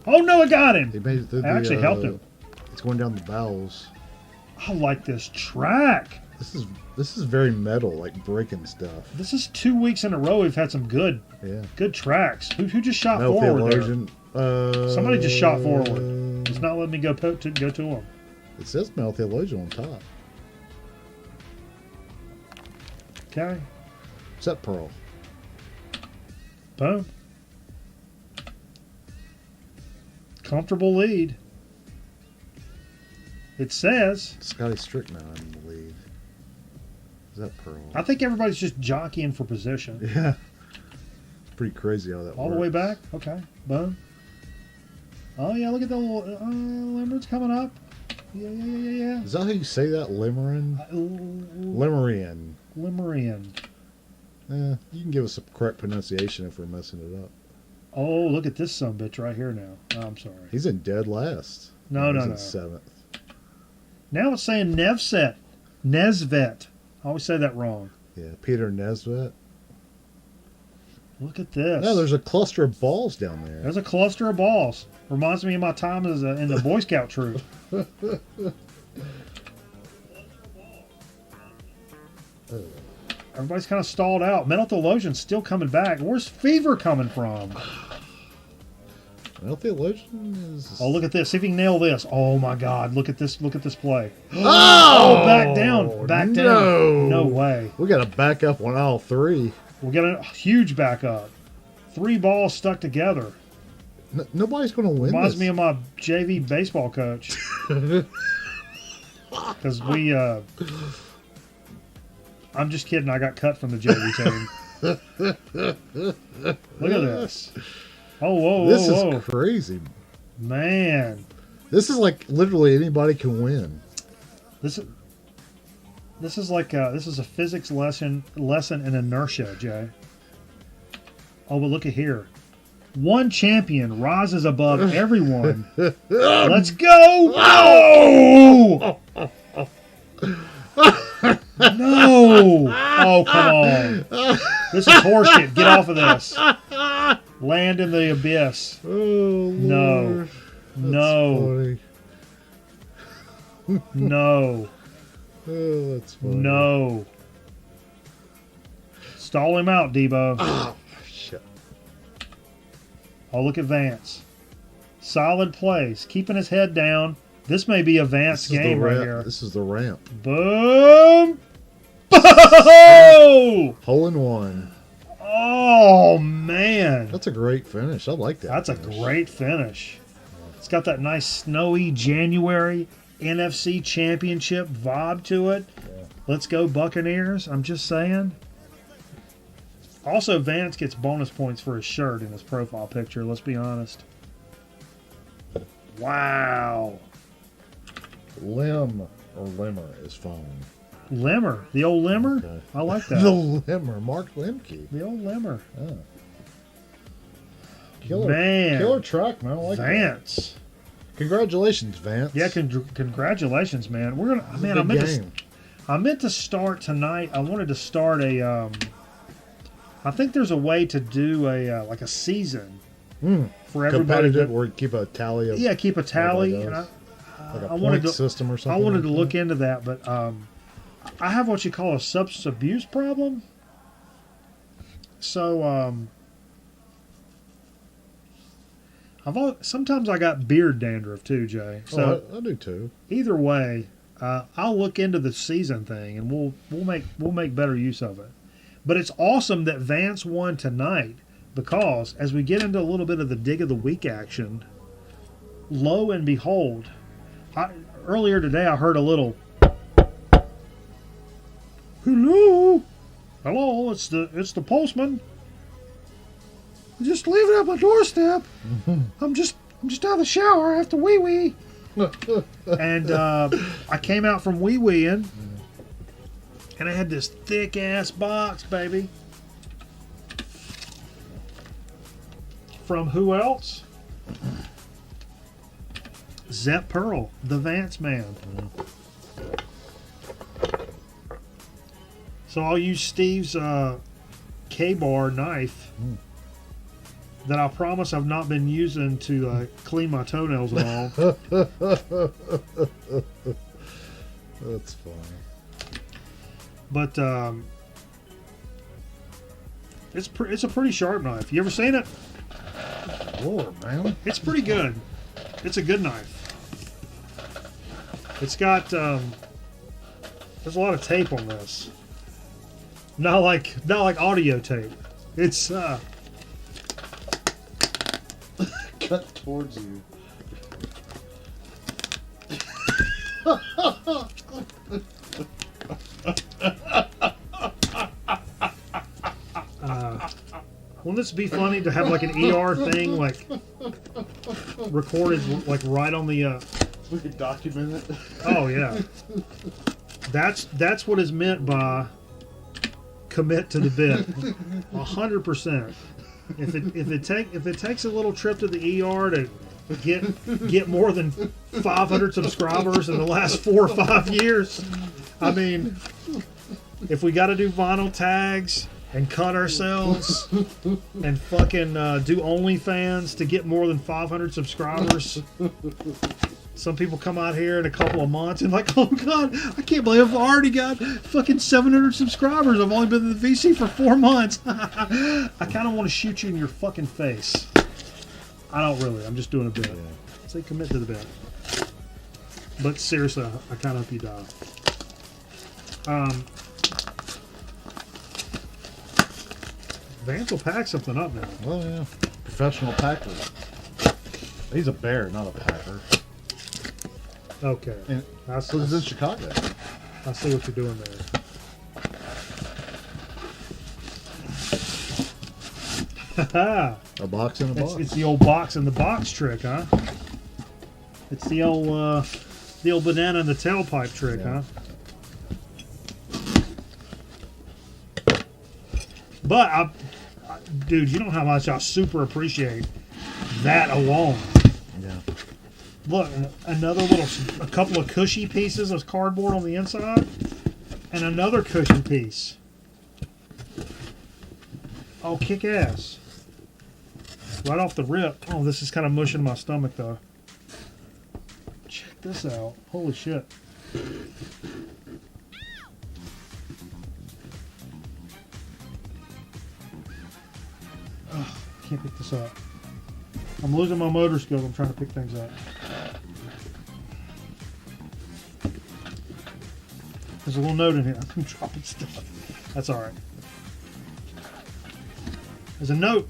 Oh, no, I got him. He made it through I actually helped him. It's going down the bowels. I like this track. This is very metal, like breaking stuff. This is 2 weeks in a row we've had some good tracks. Who just shot Metal forward Theologian. there? Somebody just shot forward. It's not letting me go to him. It says Metal Theologian on top. Okay. Set Pearl. Boom. Comfortable lead. It says. Scotty Strychnine in the lead. Is that Pearl? I think everybody's just jockeying for position. Yeah. It's pretty crazy how that works. All the way back? Okay. Boom. Oh, yeah, look at the little Leppard's coming up. Yeah. Is that how you say that? Limerine? Limerian. Limerian. You can give us a correct pronunciation if we're messing it up. Oh, look at this sumbitch right here now. Oh, I'm sorry. He's in dead last. No. He's in 7th. Now it's saying Nevset. Nesvet. I always say that wrong. Yeah, Peter Nesvet. Look at this. No, there's a cluster of balls down there. There's a cluster of balls. Reminds me of my time as in the Boy Scout troop. Everybody's kind of stalled out. Mental Theologian's still coming back. Where's Fever coming from? Mental Theologian is... Oh, look at this. See if you can nail this. Oh, my God. Look at this. Look at this play. Oh! Back down. Back down. No way. We got to back up on aisle 3. We got a huge backup. 3 balls stuck together. Nobody's going to win Reminds this. me of my JV baseball coach. Because we... I'm just kidding. I got cut from the JV team. Look at this. Oh, whoa, This whoa. is crazy. Man. This is like literally anybody can win. This is like this is a physics lesson in inertia, Jay. Oh, but look at here. One champion rises above everyone. Let's go! Oh! No! Oh, come on. This is horseshit. Get off of this. Land in the abyss. Oh, No. Lord. No. Funny. No. Oh, that's funny. No. Stall him out, Debo. Oh, shit. Oh, look at Vance. Solid plays. Keeping his head down. This may be a Vance This is the game right ramp. here. This is the ramp. Boom! Oh! Hole in one. Oh, man. That's a great finish. I like that. That's a finish. great finish. It's got that nice snowy January NFC Championship vibe to it. Yeah. Let's go Buccaneers. I'm just saying. Also, Vance gets bonus points for his shirt in his profile picture. Let's be honest. Wow. Lim or Limmer is fine. Limmer. The old Limmer? Okay. I like that. The Limmer. Mark Lemke. The old Limmer. Oh. Killer, Man. Killer track, man. I like Vance. that. Congratulations, Vance. Yeah, congratulations, man. We're gonna. This is Man, a I big meant game. I meant to start tonight. I wanted to start a. I think there's a way to do a like a season for everybody. Competitive, or keep a tally of. Yeah, keep a tally. everybody And does. Like a I wanted point to system or something. I wanted like to look that. into that, but I have what you call a substance abuse problem. So sometimes I got beard dandruff too, Jay. So I do too. either way, I'll look into the season thing, and we'll make better use of it. But it's awesome that Vance won tonight, because as we get into a little bit of the dig of the week action, lo and behold, earlier today I heard a little hello, it's the postman. Just leave it at my doorstep. I'm just out of the shower. I have to wee wee. And I came out from wee weeing, and I had this thick ass box, baby. From who else? Zep Pearl, the Vance man. So I'll use Steve's K-bar knife that I promise I've not been using to clean my toenails at all. That's funny. But it's a pretty sharp knife. You ever seen it? Lord, man. It's pretty good. It's a good knife. It's got there's a lot of tape on this. Not like audio tape. It's Cut towards you. wouldn't this be funny to have like an ER thing like recorded like right on the We could document it. oh yeah. That's what is meant by commit to the bit. 100%. If it takes a little trip to the ER to get more than 500 subscribers in the last 4 or 5 years, I mean, if we got to do vinyl tags and cut ourselves and fucking do OnlyFans to get more than 500 subscribers. Some people come out here in a couple of months and like, oh God, I can't believe I've already got fucking 700 subscribers. I've only been in the VC for 4 months. I kind of want to shoot you in your fucking face. I don't really. I'm just doing a bit. Say commit to the bit. But seriously, I kind of hope you die. Vance will pack something up now. Oh yeah, professional packer. He's a bear, not a packer. Okay. And I so this is in Chicago. I see what you're doing there. A box in a box. It's the old box in the box trick, huh? It's the old banana in the tailpipe trick, Yeah. huh? But dude, you know how much I super appreciate that alone. Yeah. Look, a couple of cushy pieces of cardboard on the inside, and another cushy piece. Oh, kick ass. Right off the rip. Oh, this is kind of mushing my stomach, though. Check this out. Holy shit. Oh, can't pick this up. I'm losing my motor skills. I'm trying to pick things up. There's a little note in here. I'm dropping stuff. That's all right. There's a note.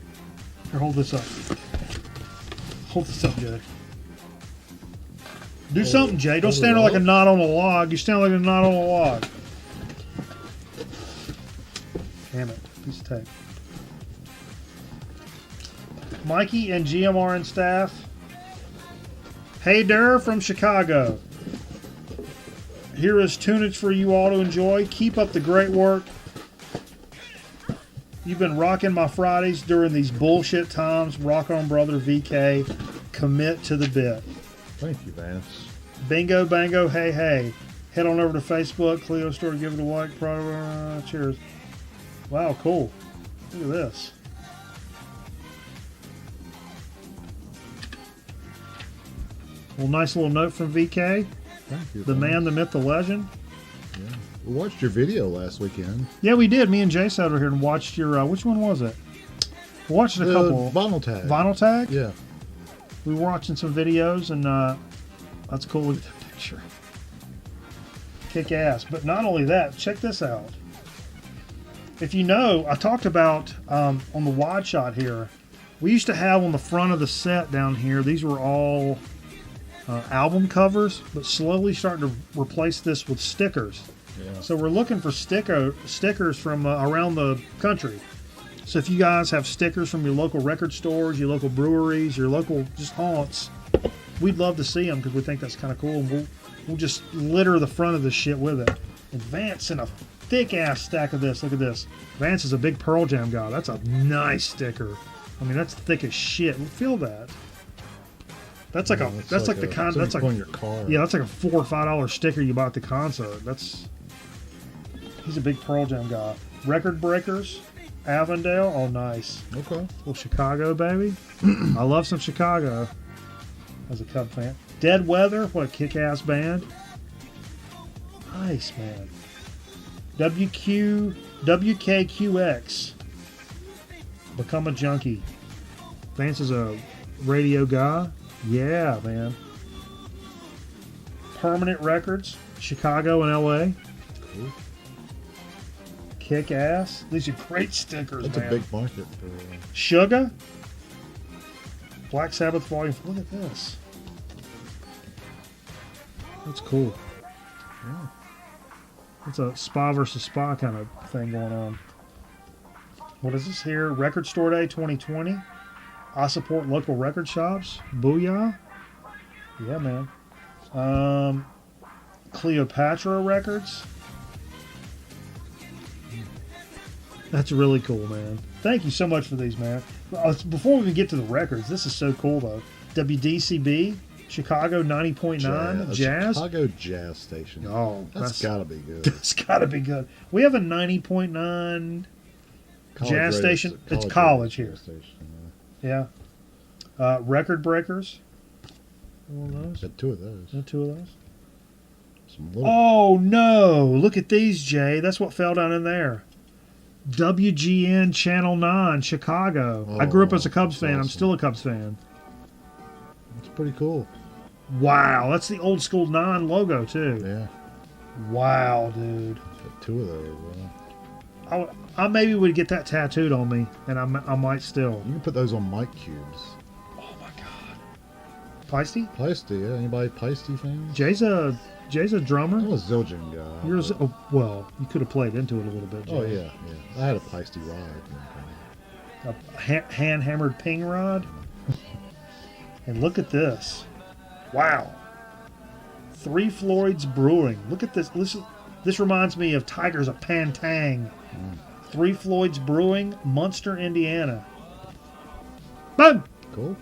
Here, hold this up. Hold this up, Jay. Do something, Jay. Don't stand there like a knot on a log. You stand like a knot on a log. Damn it. Piece of tape. Mikey and GMR and staff. Hey there from Chicago. Here is tunage for you all to enjoy. Keep up the great work. You've been rocking my Fridays during these bullshit times. Rock on, brother VK. Commit to the bit. Thank you, Vance. Bingo, bango, hey, hey. Head on over to Facebook, Cleo Store, give it a like. Cheers. Wow, cool. Look at this. Well, nice little note from VK. Thank you. The man, the myth, the legend. Yeah. We watched your video last weekend. Yeah, we did. Me and Jay sat over here and watched your, which one was it? We watched a couple. Vinyl tag. Vinyl tag? Yeah. We were watching some videos, and that's cool. Look at that picture. Kick ass. But not only that, check this out. If you know, I talked about on the wide shot here, we used to have on the front of the set down here, these were all album covers, but slowly starting to replace this with stickers. Yeah. So we're looking for stickers from around the country. So if you guys have stickers from your local record stores, your local breweries, your local just haunts, we'd love to see them because we think that's kind of cool. And we'll just litter the front of this shit with it. And Vance in a thick ass stack of this. Look at this. Vance is a big Pearl Jam guy. That's a nice sticker. I mean, that's thick as shit. Feel that. That's like that's like the kind. That's like on your car. Yeah, that's like a $4 or $5 sticker you buy at the concert. He's a big Pearl Jam guy. Record Breakers, Avondale. Oh, nice. Okay. Little Chicago, baby. I love some Chicago as a Cub fan. Dead Weather. What a kick-ass band. Nice, man. WKQX. Become a Junkie. Vance is a radio guy. Yeah, man. Permanent Records, Chicago and LA. Cool. Kick ass. These are great stickers, That's man. a big market for. Sugar. Black Sabbath Volume. Look at this. That's cool. Yeah. It's a spa versus spa kind of thing going on. What is this here? Record Store Day 2020. I support local record shops. Booyah. Yeah, man. Cleopatra Records. That's really cool, man. Thank you so much for these, man. Before we even get to the records, this is so cool, though. WDCB. Chicago 90.9 Jazz. Chicago Jazz Station. Oh, that's gotta be good. That's gotta be good. We have a 90.9 Jazz station. It's college here. Station, Yeah. Record Breakers. One of those. Got two of those. Got two of those. Some little... Oh no! Look at these, Jay. That's what fell down in there. WGN Channel 9, Chicago. I grew up as a Cubs fan. Awesome. I'm still a Cubs fan. That's pretty cool. Wow, that's the old school 9 logo too. Yeah. Wow, dude. Got two of those. I maybe would get that tattooed on me, and I might still. You can put those on mic cubes. Oh my god. Peisty? Peisty, yeah. Anybody Peisty fans? Jay's a drummer. I'm a Zildjian guy. Yours? Oh, well, you could have played into it a little bit, Jay. Oh yeah. I had a Peisty ride. A hand hammered ping rod. And look at this. Wow. Three Floyds Brewing. Look at this. This reminds me of Tigers of Pantang. Three Floyds Brewing, Munster, Indiana. Boom! Cool.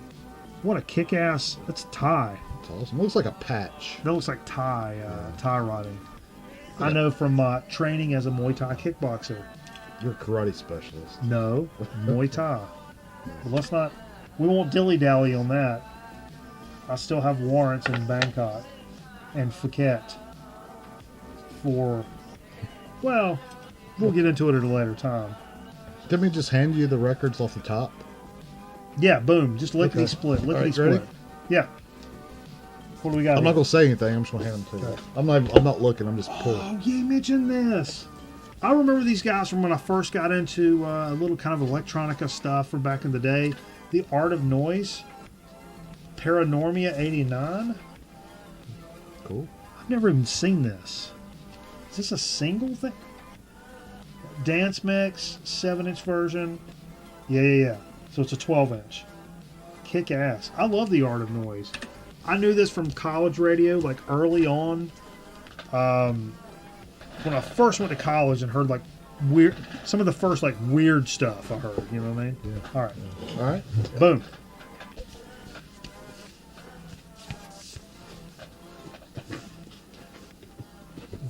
What a kick-ass. That's a tie. That's awesome. Looks like a patch. That looks like tie rodding. I know from training as a Muay Thai kickboxer. You're a karate specialist. No, Muay Thai. But we won't dilly-dally on that. I still have warrants in Bangkok and Phuket for, well, we'll get into it at a later time. Didn't we just hand you the records off the top? Yeah, boom. Just lickety Okay. split. All Lickety right, split. ready? Yeah. What do we got? I'm here? not gonna say anything. I'm just gonna hand them to you. Okay. I'm not looking. I'm just pulling. Oh, you mentioned this. I remember these guys from when I first got into a little kind of electronica stuff from back in the day. The Art of Noise. Paranormia 89. Cool. I've never even seen this. Is this a single thing? Dance Mix, 7-inch version. Yeah. So it's a 12-inch. Kick ass. I love the Art of Noise. I knew this from college radio, like early on. When I first went to college and heard like some of the first like weird stuff I heard. You know what I mean? Yeah. All right. All right. Boom.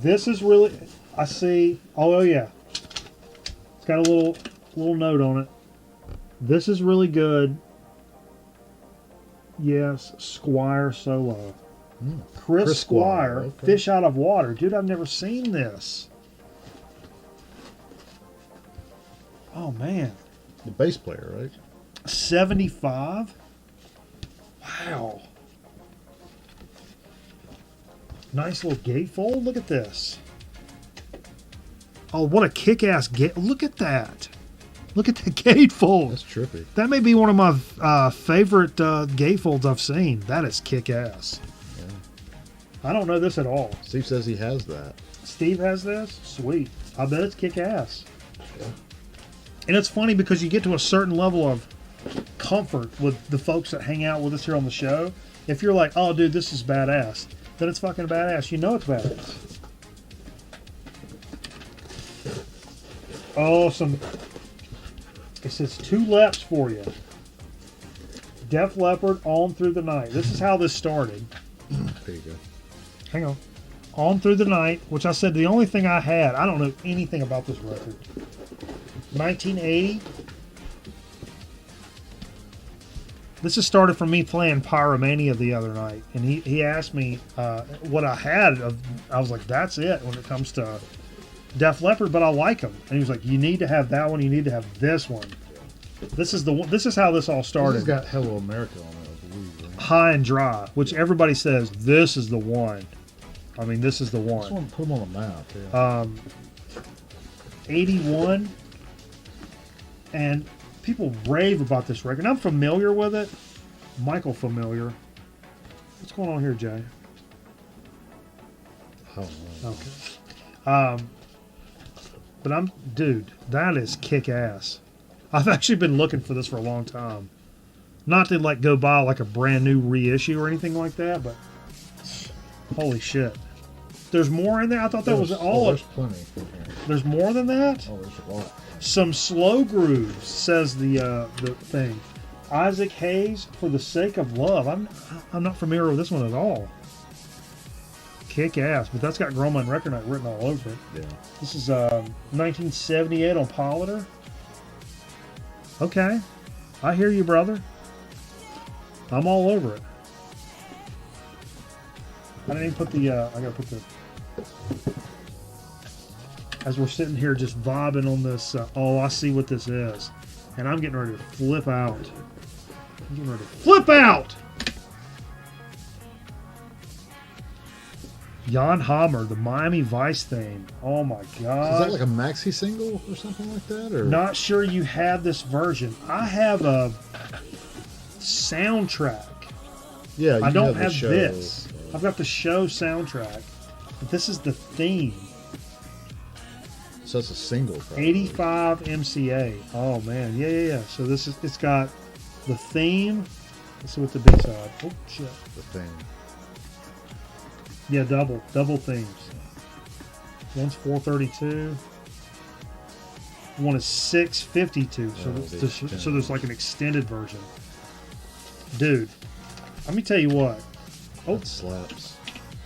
This is really, I see, oh yeah. It's got a little note on it. This is really good. Yes, Squire Solo. Chris Squire, okay. Fish Out of Water. Dude, I've never seen this. Oh, man. The bass player, right? 75? Wow. Nice little gatefold. Look at this. Oh, what a kick-ass gate. Look at that. Look at the gatefold. That's trippy. That may be one of my favorite gatefolds I've seen. That is kick-ass. Yeah. I don't know this at all. Steve says he has that. Steve has this? Sweet. I bet it's kick-ass. Yeah. And it's funny because you get to a certain level of comfort with the folks that hang out with us here on the show. If you're like, oh, dude, this is badass, then it's fucking badass. You know it's badass. Oh, it says 2 Leps for you. Def Leppard, On Through the Night. This is how this started. There you go. Hang on. On Through the Night, which I said the only thing I had, I don't know anything about this record. 1980. This has started from me playing Pyromania the other night, and he asked me what I had. I was like, that's it when it comes to Def Leppard, but I like them. And he was like, you need to have that one. You need to have this one. This is the one. This is how this all started. This has got Hello America on it, I believe. Right? High and Dry, which everybody says this is the one. I mean, this is the I just one. want to put them on the map. Yeah. 81, and people rave about this record. I'm familiar with it. Michael familiar. What's going on here, Jay? I don't know. Okay. But dude, that is kick ass. I've actually been looking for this for a long time. Not to like go buy like a brand new reissue or anything like that, but holy shit. There's more in there? I thought that was all there's plenty in here. There's more than that? Oh, there's a lot. Some slow grooves, says the thing. Isaac Hayes, For the Sake of Love. I'm not familiar with this one at all. Kick ass, but that's got Grown Man Record Night written all over it. Yeah. This is 1978 on Polydor. Okay, I hear you, brother. I'm all over it. I didn't even put the. I gotta put the. As we're sitting here just vibing on this. Oh, I see what this is, and I'm getting ready to flip out. I'm getting ready to flip out. Jan Hammer, the Miami Vice theme. Oh my God. Is that like a maxi single or something like that? Or Not sure you have this version. I have a soundtrack. yeah, I you don't the have show. this. I've got the show soundtrack. But this is the theme. So it's a single. Probably. 85 MCA. Oh man. Yeah. So it's got the theme. Let's see what the B side. Oh shit. The thing. Yeah, double themes. One's 432. One is 652. So there's like an extended version. Dude, let me tell you what. Oh, That slaps.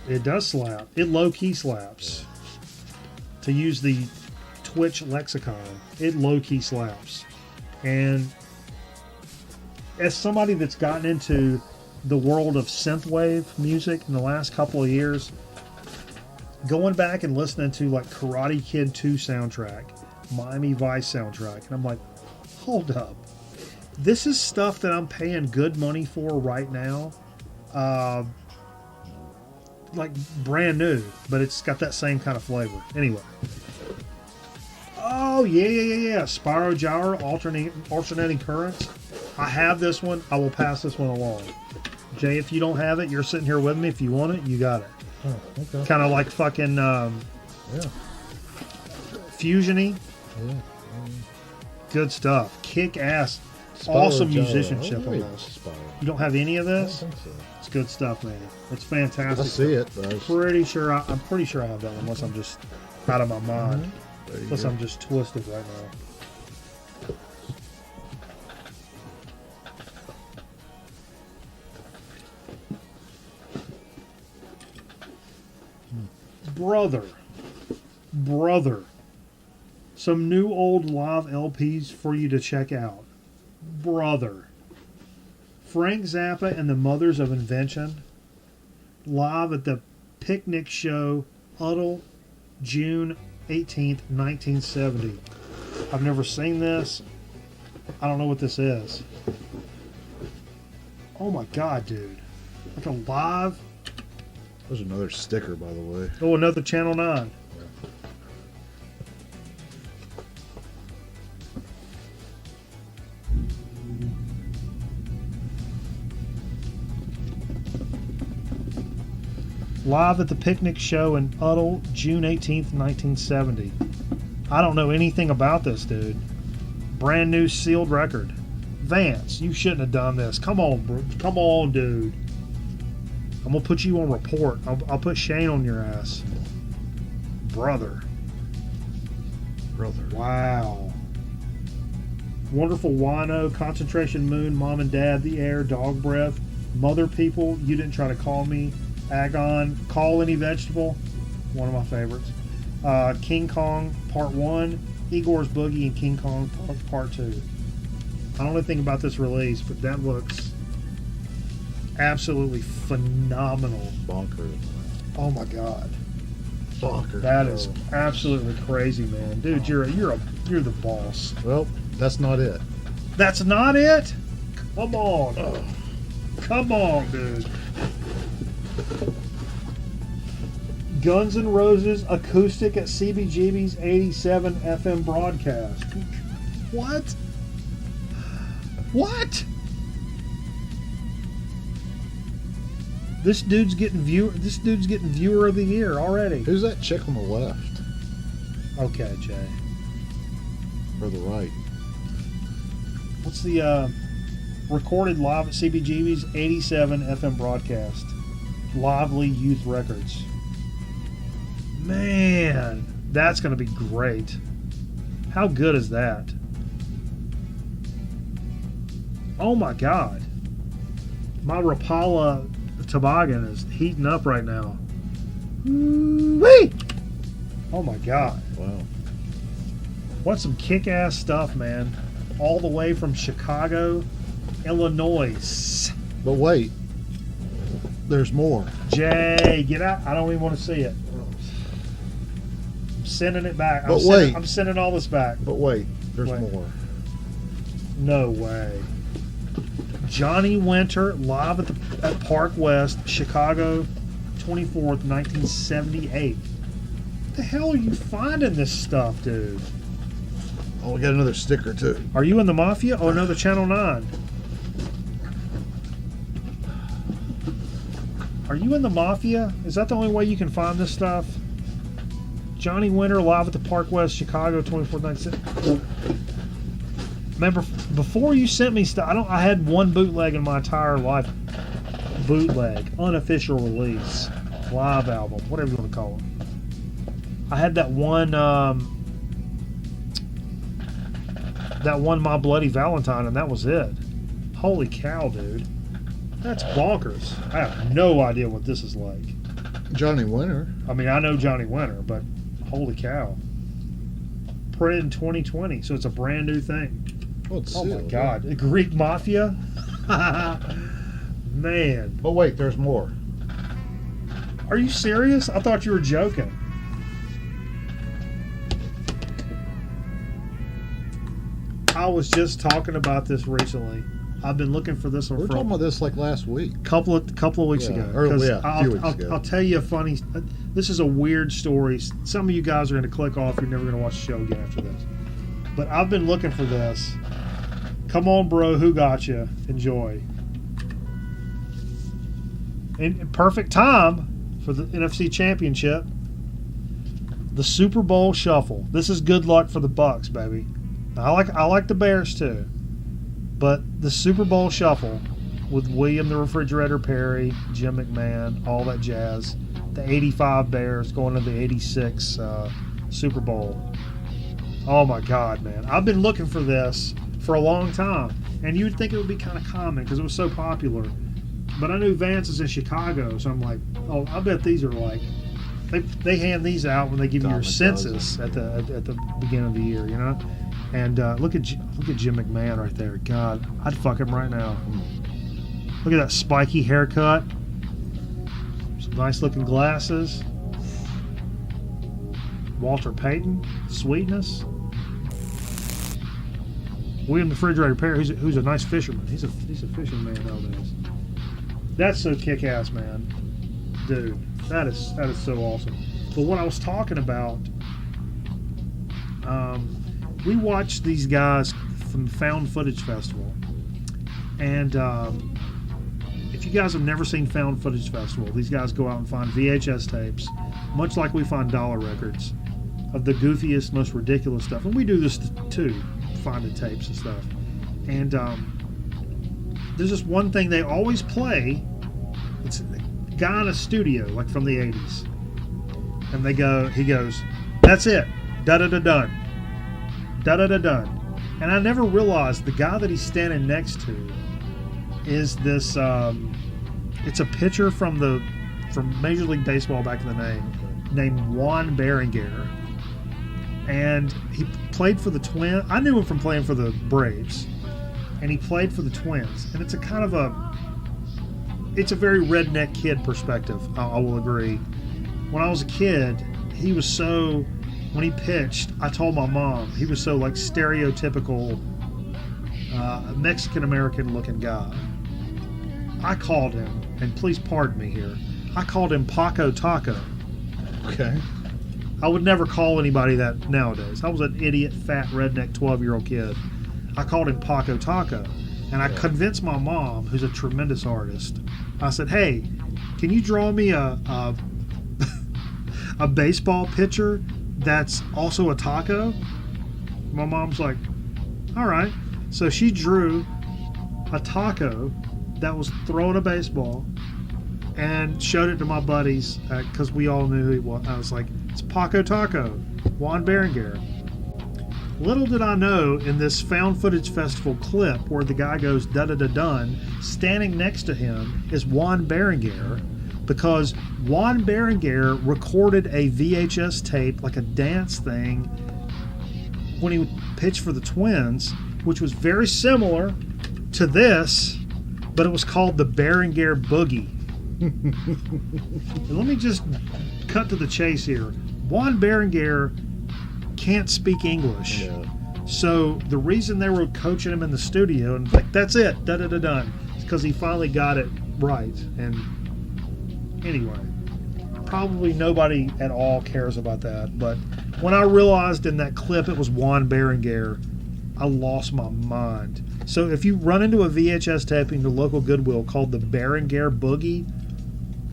it does slap. It low key slaps. To use the Twitch lexicon, it low key slaps. And as somebody that's gotten into the world of synthwave music in the last couple of years, going back and listening to like Karate Kid 2 soundtrack, Miami Vice soundtrack, and I'm like, hold up, this is stuff that I'm paying good money for right now, like brand new, but it's got that same kind of flavor. Anyway, oh yeah, Spyro Gyro alternating currents. I have this one. I will pass this one along. Jay, if you don't have it, you're sitting here with me. If you want it, you got it. Oh, okay. Kind of like fucking Yeah. fusiony. Yeah. Good stuff. Kick ass. Spyro Awesome Gyro. musicianship on Wait, this. Spyro. You don't have any of I don't this? think so. It's good stuff, man. It's I fantastic. see it, but I just, I'm pretty sure I have that one, unless I'm just out of my mind. there you Unless go. I'm just twisted right now. Brother, some new old live LPs for you to check out. Brother, Frank Zappa and the Mothers of Invention, live at the Picnic Show, Udall, June 18th, 1970. I've never seen this. I don't know what this is. Oh my God, dude. Like a live. There's another sticker, by the way. Oh, another Channel 9. Live at the Picnic Show in Udall, June 18th, 1970. I don't know anything about this, dude. Brand new sealed record. Vance, you shouldn't have done this. Come on, bro. Come on, dude. I'm going to put you on report. I'll put Shane on your ass. Brother. Wow. Wonderful Wino, Concentration Moon, Mom and Dad, The Air, Dog Breath, Mother People, You Didn't Try to Call Me, Agon, Call Any Vegetable, one of my favorites. King Kong Part 1, Igor's Boogie, and King Kong Part 2. I don't know anything about this release, but that looks absolutely phenomenal. Bonkers. Oh my God. Bonkers. That is absolutely crazy, man. Dude, you're the boss. Well, that's not it. That's not it? Come on. Come on, dude. Guns N' Roses acoustic at CBGB's 87 FM broadcast. What? What? This dude's getting viewer of the year already. Who's that chick on the left Okay, Jay. or the right? What's the recorded live at CBGB's 87 FM broadcast? Lively Youth Records. Man, that's going to be great. How good is that? Oh my God. My Rapala toboggan is heating up right now. Whee! Oh my God. Wow. What some kick-ass stuff, man. All the way from Chicago, Illinois. But wait, there's more. Jay, get out. I don't even want to see it. I'm sending it back. But wait. I'm sending all this back. But wait, there's Wait. more. No way. Johnny Winter live at Park West, Chicago, 24th, 1978. What the hell are you finding this stuff, dude? Oh, we got another sticker too. Are you in the Mafia? Oh, no, the Channel 9. Are you in the Mafia? Is that the only way you can find this stuff? Johnny Winter live at the Park West, Chicago, 24th, 1978. Remember, before you sent me stuff, I had one bootleg in my entire life. Bootleg, unofficial release, live album, whatever you want to call it. I had that one My Bloody Valentine, and that was it. Holy cow, dude. That's bonkers. I have no idea what this is like. Johnny Winter. I mean, I know Johnny Winter, but holy cow. Printed in 2020, so it's a brand new thing. Well, it's Oh my sealed, God. The Greek Mafia? Man. But wait, there's more. Are you serious? I thought you were joking. I was just talking about this recently. I've been looking for this one We were for talking about this like last week. couple of weeks Yeah, ago. or, 'Cause yeah, a few weeks ago. I'll tell you a funny. This is a weird story. Some of you guys are going to click off. You're never going to watch the show again after this. But I've been looking for this. Come on, bro. Who got you? Enjoy. In perfect time for the NFC Championship. The Super Bowl Shuffle. This is good luck for the Bucks, baby. I like the Bears too. But the Super Bowl Shuffle with William the Refrigerator Perry, Jim McMahon, all that jazz. The 85 Bears going to the 86 Super Bowl. Oh my God, man. I've been looking for this for a long time. And you would think it would be kind of common because it was so popular. But I knew Vance is in Chicago, so I'm like, oh, I bet these are like, they hand these out when they give you your census at the beginning of the year, you know? And look at Jim McMahon right there. God, I'd fuck him right now. Look at that spiky haircut. Some nice looking glasses. Walter Payton, sweetness. William the Refrigerator Perry, who's a nice fisherman. He's a fisherman nowadays. That's so kick-ass, man. Dude, that is so awesome. But what I was talking about, we watched these guys from the Found Footage Festival. And if you guys have never seen Found Footage Festival, these guys go out and find VHS tapes, much like we find dollar records, of the goofiest, most ridiculous stuff. And we do this too, finding tapes and stuff. And there's this one thing they always play. It's a guy in a studio, like from the 80s. And he goes, that's it. Da-da-da-done. Da-da-da-done. And I never realized the guy that he's standing next to is this, it's a pitcher from Major League Baseball back in the day, named Juan Berenguer. And he played for the Twins. I knew him from playing for the Braves. And he played for the Twins. And it's a kind of it's a very redneck kid perspective, I will agree. When I was a kid, he was so, when he pitched, I told my mom, he was so like stereotypical Mexican-American looking guy. I called him, and please pardon me here, I called him Paco Taco. Okay. I would never call anybody that nowadays. I was an idiot, fat, redneck, 12-year-old kid. I called him Paco Taco. And I convinced my mom, who's a tremendous artist, I said, hey, can you draw me a baseball pitcher that's also a taco? My mom's like, all right. So she drew a taco that was throwing a baseball and showed it to my buddies because we all knew who he was. I was like, it's Paco Taco, Juan Berenguer. Little did I know, in this found footage festival clip where the guy goes da-da-da-dun, standing next to him is Juan Berenguer, because Juan Berenguer recorded a VHS tape, like a dance thing, when he would pitch for the Twins, which was very similar to this, but it was called the Berenguer Boogie. And let me just cut to the chase here. Juan Berenguer can't speak English. Yeah. So the reason they were coaching him in the studio and like, that's it, da-da-da-done, is because he finally got it right. And anyway, probably nobody at all cares about that. But when I realized in that clip it was Juan Berenguer, I lost my mind. So if you run into a VHS tape in your local Goodwill called the Berenguer Boogie,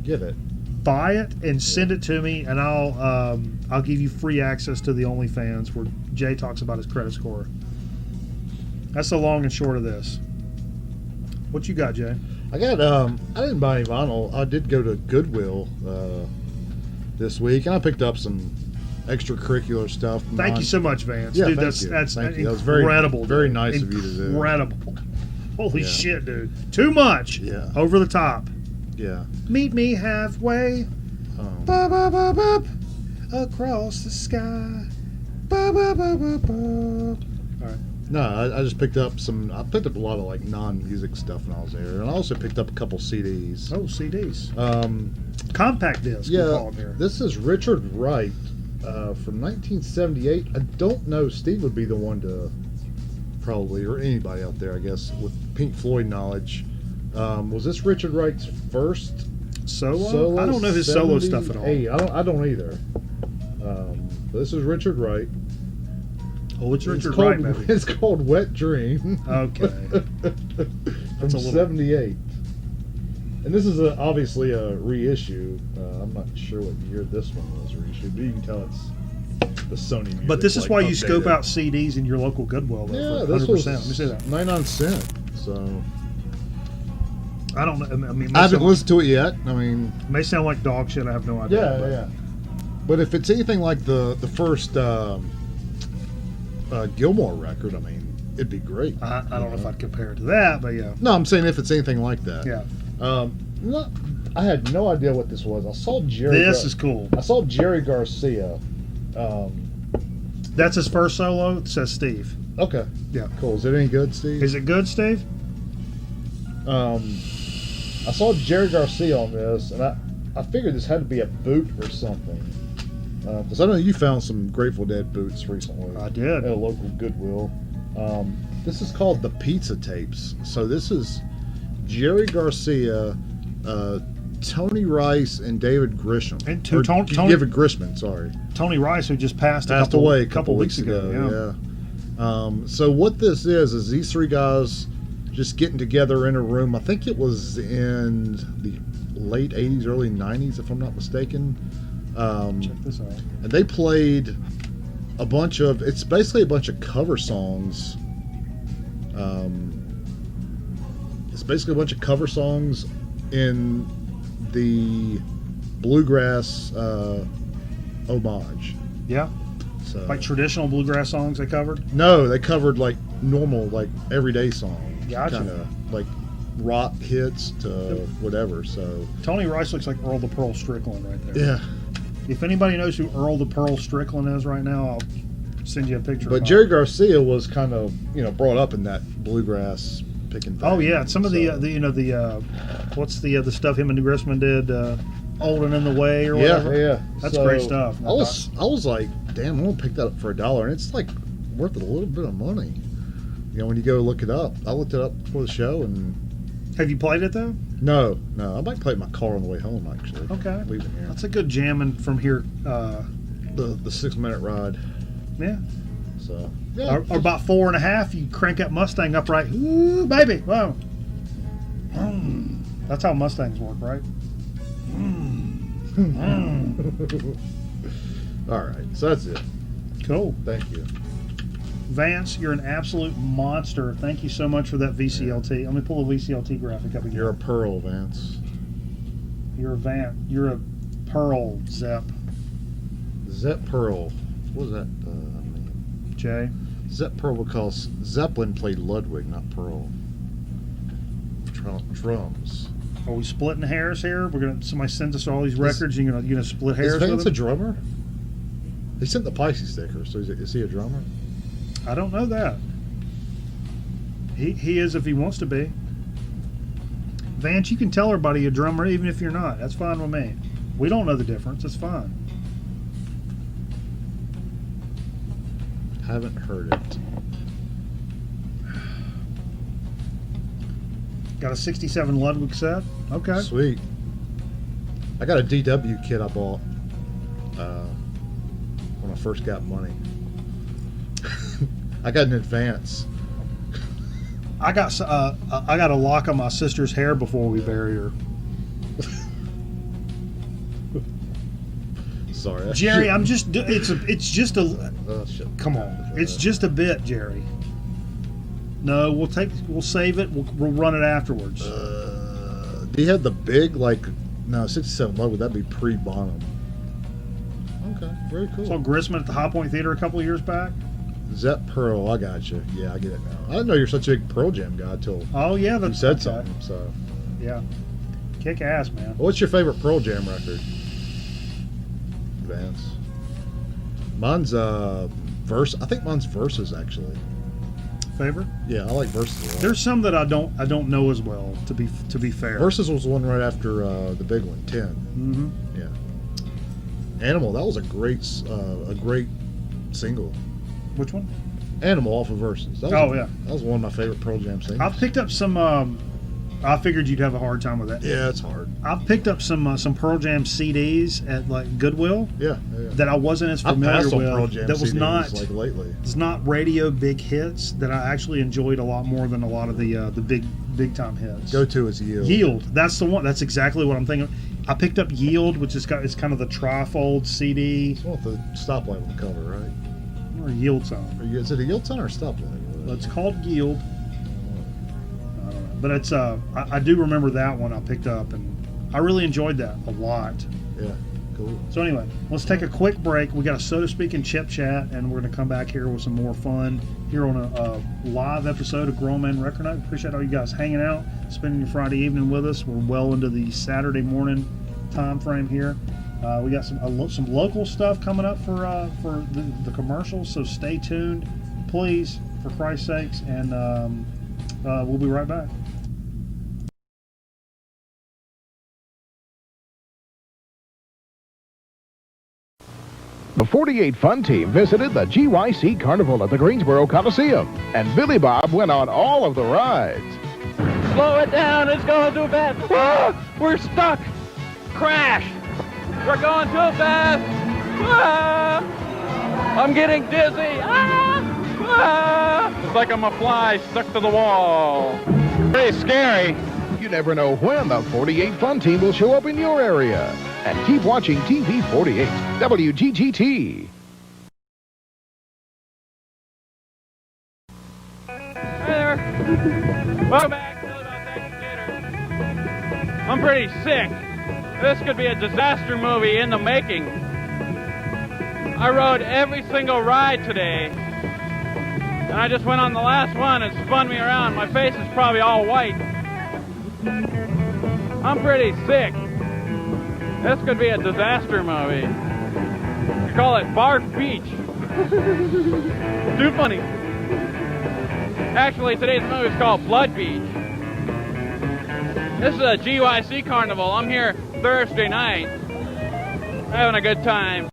Get it. buy it and send it to me, and I'll give you free access to the OnlyFans where Jay talks about his credit score. That's the long and short of this. What you got, Jay? I got I didn't buy any vinyl. I did go to Goodwill this week, and I picked up some extracurricular stuff. Thank you so much, Vance. Yeah, dude, thank that's you. that's Thank you. That was incredible. very dude. nice of you to do. Incredible. Holy Yeah. shit, dude. Too much. Yeah. Over the top. Yeah. Meet me halfway. Ba, ba, ba, ba, across the sky. Ba, ba, ba, ba, ba. All right. No, I just picked up I picked up a lot of like non-music stuff when I was there, and I also picked up a couple CDs. Oh, CDs. Um, Compact disc, we call yeah, them here. this is Richard Wright from 1978. I don't know. Steve would be the one to probably, or anybody out there, I guess, with Pink Floyd knowledge. Was this Richard Wright's first Solo? I don't know his solo stuff at all. Hey, I don't either. But this is Richard Wright. Oh, it's Richard it's called, Wright, baby. It's called Wet Dream. Okay. From That's a little- 78. And this is obviously a reissue. I'm not sure what year this one was reissued, but you can tell it's the Sony music. But this is like, why you updated. scope out CDs in your local Goodwill, though, Yeah, for this 100%. was Let me see that. 99 cents. So I don't know. I mean, I haven't listened to it yet. I mean, may sound like dog shit. I have no idea. yeah. But if it's anything like the first Gilmore record, I mean, it'd be great. I don't know if I'd compare it to that, but yeah. No, I'm saying if it's anything like that. Yeah. I had no idea what this was. I saw Jerry. This is cool. I saw Jerry Garcia. That's his first solo. It says Steve. Okay. Yeah. Cool. Is it any good, Steve? Is it good, Steve? I saw Jerry Garcia on this, and I figured this had to be a boot or something. Because I know you found some Grateful Dead boots recently. I did. At a local Goodwill. This is called the Pizza Tapes. So this is Jerry Garcia, Tony Rice, and David Grisham. And Or Tony- David Grisham, sorry. Tony Rice, who just passed Away a couple weeks ago. Yeah. So what this is these three guys just getting together in a room. I think it was in the late 80s, early 90s, if I'm not mistaken. Check this out. And they played it's basically a bunch of cover songs. It's basically a bunch of cover songs in the bluegrass homage. Yeah. So Like traditional bluegrass songs they covered? no, they covered like normal, like everyday songs. Gotcha. Kind of like rock hits to whatever. So Tony Rice looks like Earl the Pearl Strickland right there. yeah. If anybody knows who Earl the Pearl Strickland is right now, I'll send you a picture. But of Jerry him. Garcia was kind of brought up in that bluegrass picking thing. Oh yeah, some of So- what's the stuff him and Grissman did, Old and in the Way or Yeah, whatever. yeah. That's So, great stuff. I was like, damn, I'm gonna pick that up for $1, and it's like worth a little bit of money. When you go look it up. I looked it up before the show, and Have you played it though? no, I might play it in my car on the way home actually. Okay. Leaving here. That's a good jamming from here. The 6-minute ride. Yeah. So yeah, Or about 4.5, you crank that Mustang upright. Ooh, baby. Whoa. That's how Mustangs work, right? all right. So that's it. Cool. Thank you. Vance, you're an absolute monster. Thank you so much for that VCLT. Let me pull a VCLT graphic up again. You're a pearl, Vance. You're a Pearl, Zep. Zep Pearl. What does that mean? Jay. Zepp Pearl because Zeppelin played Ludwig, not Pearl. Drums. Are we splitting hairs here? Somebody sends us all these records. You gonna split hairs Is Vance with a them? drummer? He sent the Pisces sticker, so is he a drummer? I don't know that. He is if he wants to be. Vance, you can tell everybody you're a drummer even if you're not. That's fine with me. We don't know the difference. It's fine. Haven't heard it. Got a 67 Ludwig set. Okay. Sweet. I got a DW kit I bought when I first got money. I got an advance. I got a lock of my sister's hair before we bury her. Sorry, Jerry, it's just a shit. come on. It's just a bit, Jerry. No, we'll save it. We'll run it afterwards. Do you have the big 67 Ludwig? That'd be pre-Bonham. Okay, very cool. Saw Grisman at the High Point Theater a couple of years back. Zepp Pearl, I got you. Yeah, I get it now. I didn't know you're such a big Pearl Jam guy till Oh yeah, you that's said okay. something. So, Yeah, kick ass, man. what's your favorite Pearl Jam record? Vance. Mine's Verse. I think mine's Verses actually. Favorite? Yeah, I like Verses a lot. There's some that I don't know as well. To be fair. Verses was the one right after the big one, 10. Mm-hmm. Yeah. Animal. That was a great single. Which one? Animal off of Verses. That was Yeah. That was one of my favorite Pearl Jam singles. I've picked up some. I figured you'd have a hard time with that. Yeah, it's hard. I've picked up some Pearl Jam CDs at Goodwill Yeah. that I wasn't as I familiar passed on with. Pearl Jam that was CDs, not lately. It's not radio big hits that I actually enjoyed a lot more than a lot of the big time hits. Go to is Yield. Yield. That's the one. That's exactly what I'm thinking. I picked up Yield, which it's kind of the trifold CD. It's one with the stoplight on the cover, right? Or Yield song. Is it a yield sign or a stoplight? It's called Yield. I don't know. But it's I do remember that one I picked up, and I really enjoyed that a lot. Yeah, cool. So anyway, let's take a quick break. We got a So to Speak and Chip Chat, and we're going to come back here with some more fun here on a live episode of Grown Man Record Night. Appreciate all you guys hanging out, spending your Friday evening with us. We're well into the Saturday morning time frame here. We got some local stuff coming up for the commercials, so stay tuned, please, for Christ's sakes, and we'll be right back. The 48 Fun Team visited the GYC Carnival at the Greensboro Coliseum, and Billy Bob went on all of the rides. Slow it down, it's going too fast. Ah, we're stuck. Crash. We're going too fast. Ah, I'm getting dizzy. It's like I'm a fly stuck to the wall. Pretty scary. You never know when the 48 Fun Team will show up in your area. And keep watching TV 48, WGGT. Hey there. Welcome back to Billy Bob's Action Theater. I'm pretty sick. This could be a disaster movie in the making. I rode every single ride today. And I just went on the last one and spun me around. My face is probably all white. I'm pretty sick. This could be a disaster movie. You call it Barf Beach. Too funny. Actually, today's movie is called Blood Beach. This is a GYC carnival. I'm here Thursday night. Having a good time.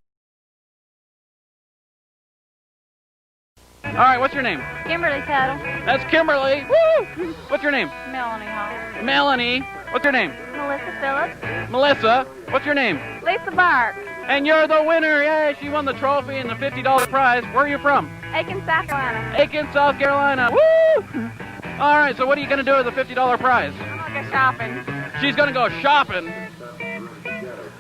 All right, what's your name? Kimberly Tuttle. That's Kimberly. Woo! What's your name? Melanie Hall. Melanie. What's your name? Melissa Phillips. Melissa. What's your name? Lisa Bark. And you're the winner. Yay, she won the trophy and the $50 prize. Where are you from? Aiken, South Carolina. Aiken, South Carolina. Woo! All right, so what are you going to do with the $50 prize? I'm gonna go shopping. She's going to go shopping.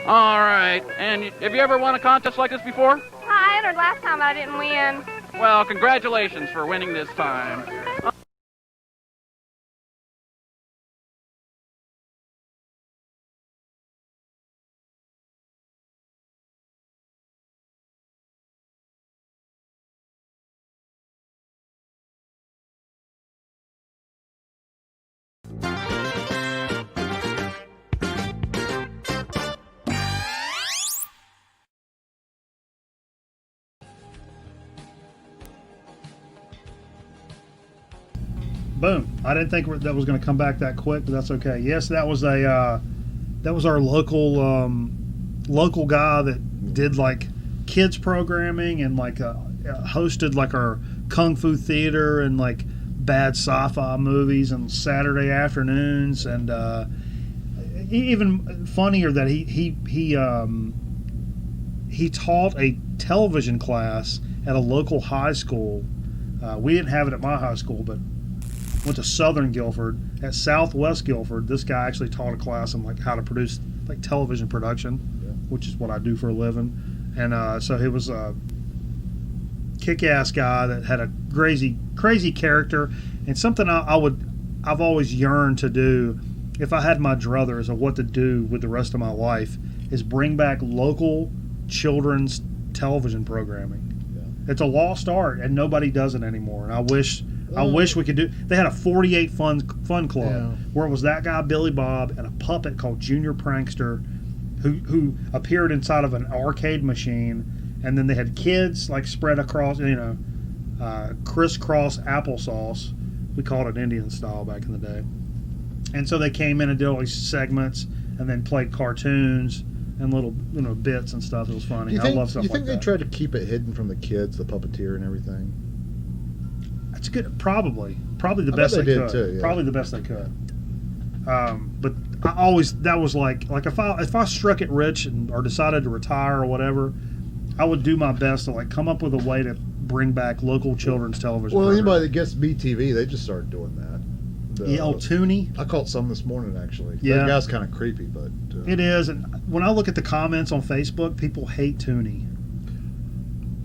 All right. And have you ever won a contest like this before? I entered last time, but I didn't win. Well, congratulations for winning this time. Boom. I didn't think that was going to come back that quick, but that's okay. Yes, that was our local guy that did like kids programming and like hosted like our kung fu theater and like bad sci-fi movies and Saturday afternoons, and even funnier that he taught a television class at a local high school. We didn't have it at my high school, but went to Southern Guilford. At Southwest Guilford, this guy actually taught a class on like how to produce like television production, which is what I do for a living. And so he was a kick-ass guy that had a crazy character, and something I've always yearned to do if I had my druthers of what to do with the rest of my life is bring back local children's television programming. It's a lost art, and nobody does it anymore. And I wish we could do. They had a 48 fun club where it was that guy Billy Bob and a puppet called Junior Prankster, who appeared inside of an arcade machine, and then they had kids like spread across, crisscross applesauce. We called it Indian style back in the day. And so they came in and did all these segments, and then played cartoons and little bits and stuff. It was funny. I love stuff like that. You think they tried to keep it hidden from the kids, the puppeteer and everything? That's good. Probably the best they could. Too, yeah. Probably the best they could. But that was like if I struck it rich or decided to retire or whatever, I would do my best to like come up with a way to bring back local children's television. Well, anybody that gets BTV, they just started doing that. Toonie. I caught some this morning actually. Yeah, that guy's kind of creepy, but it is. And when I look at the comments on Facebook, people hate Toonie.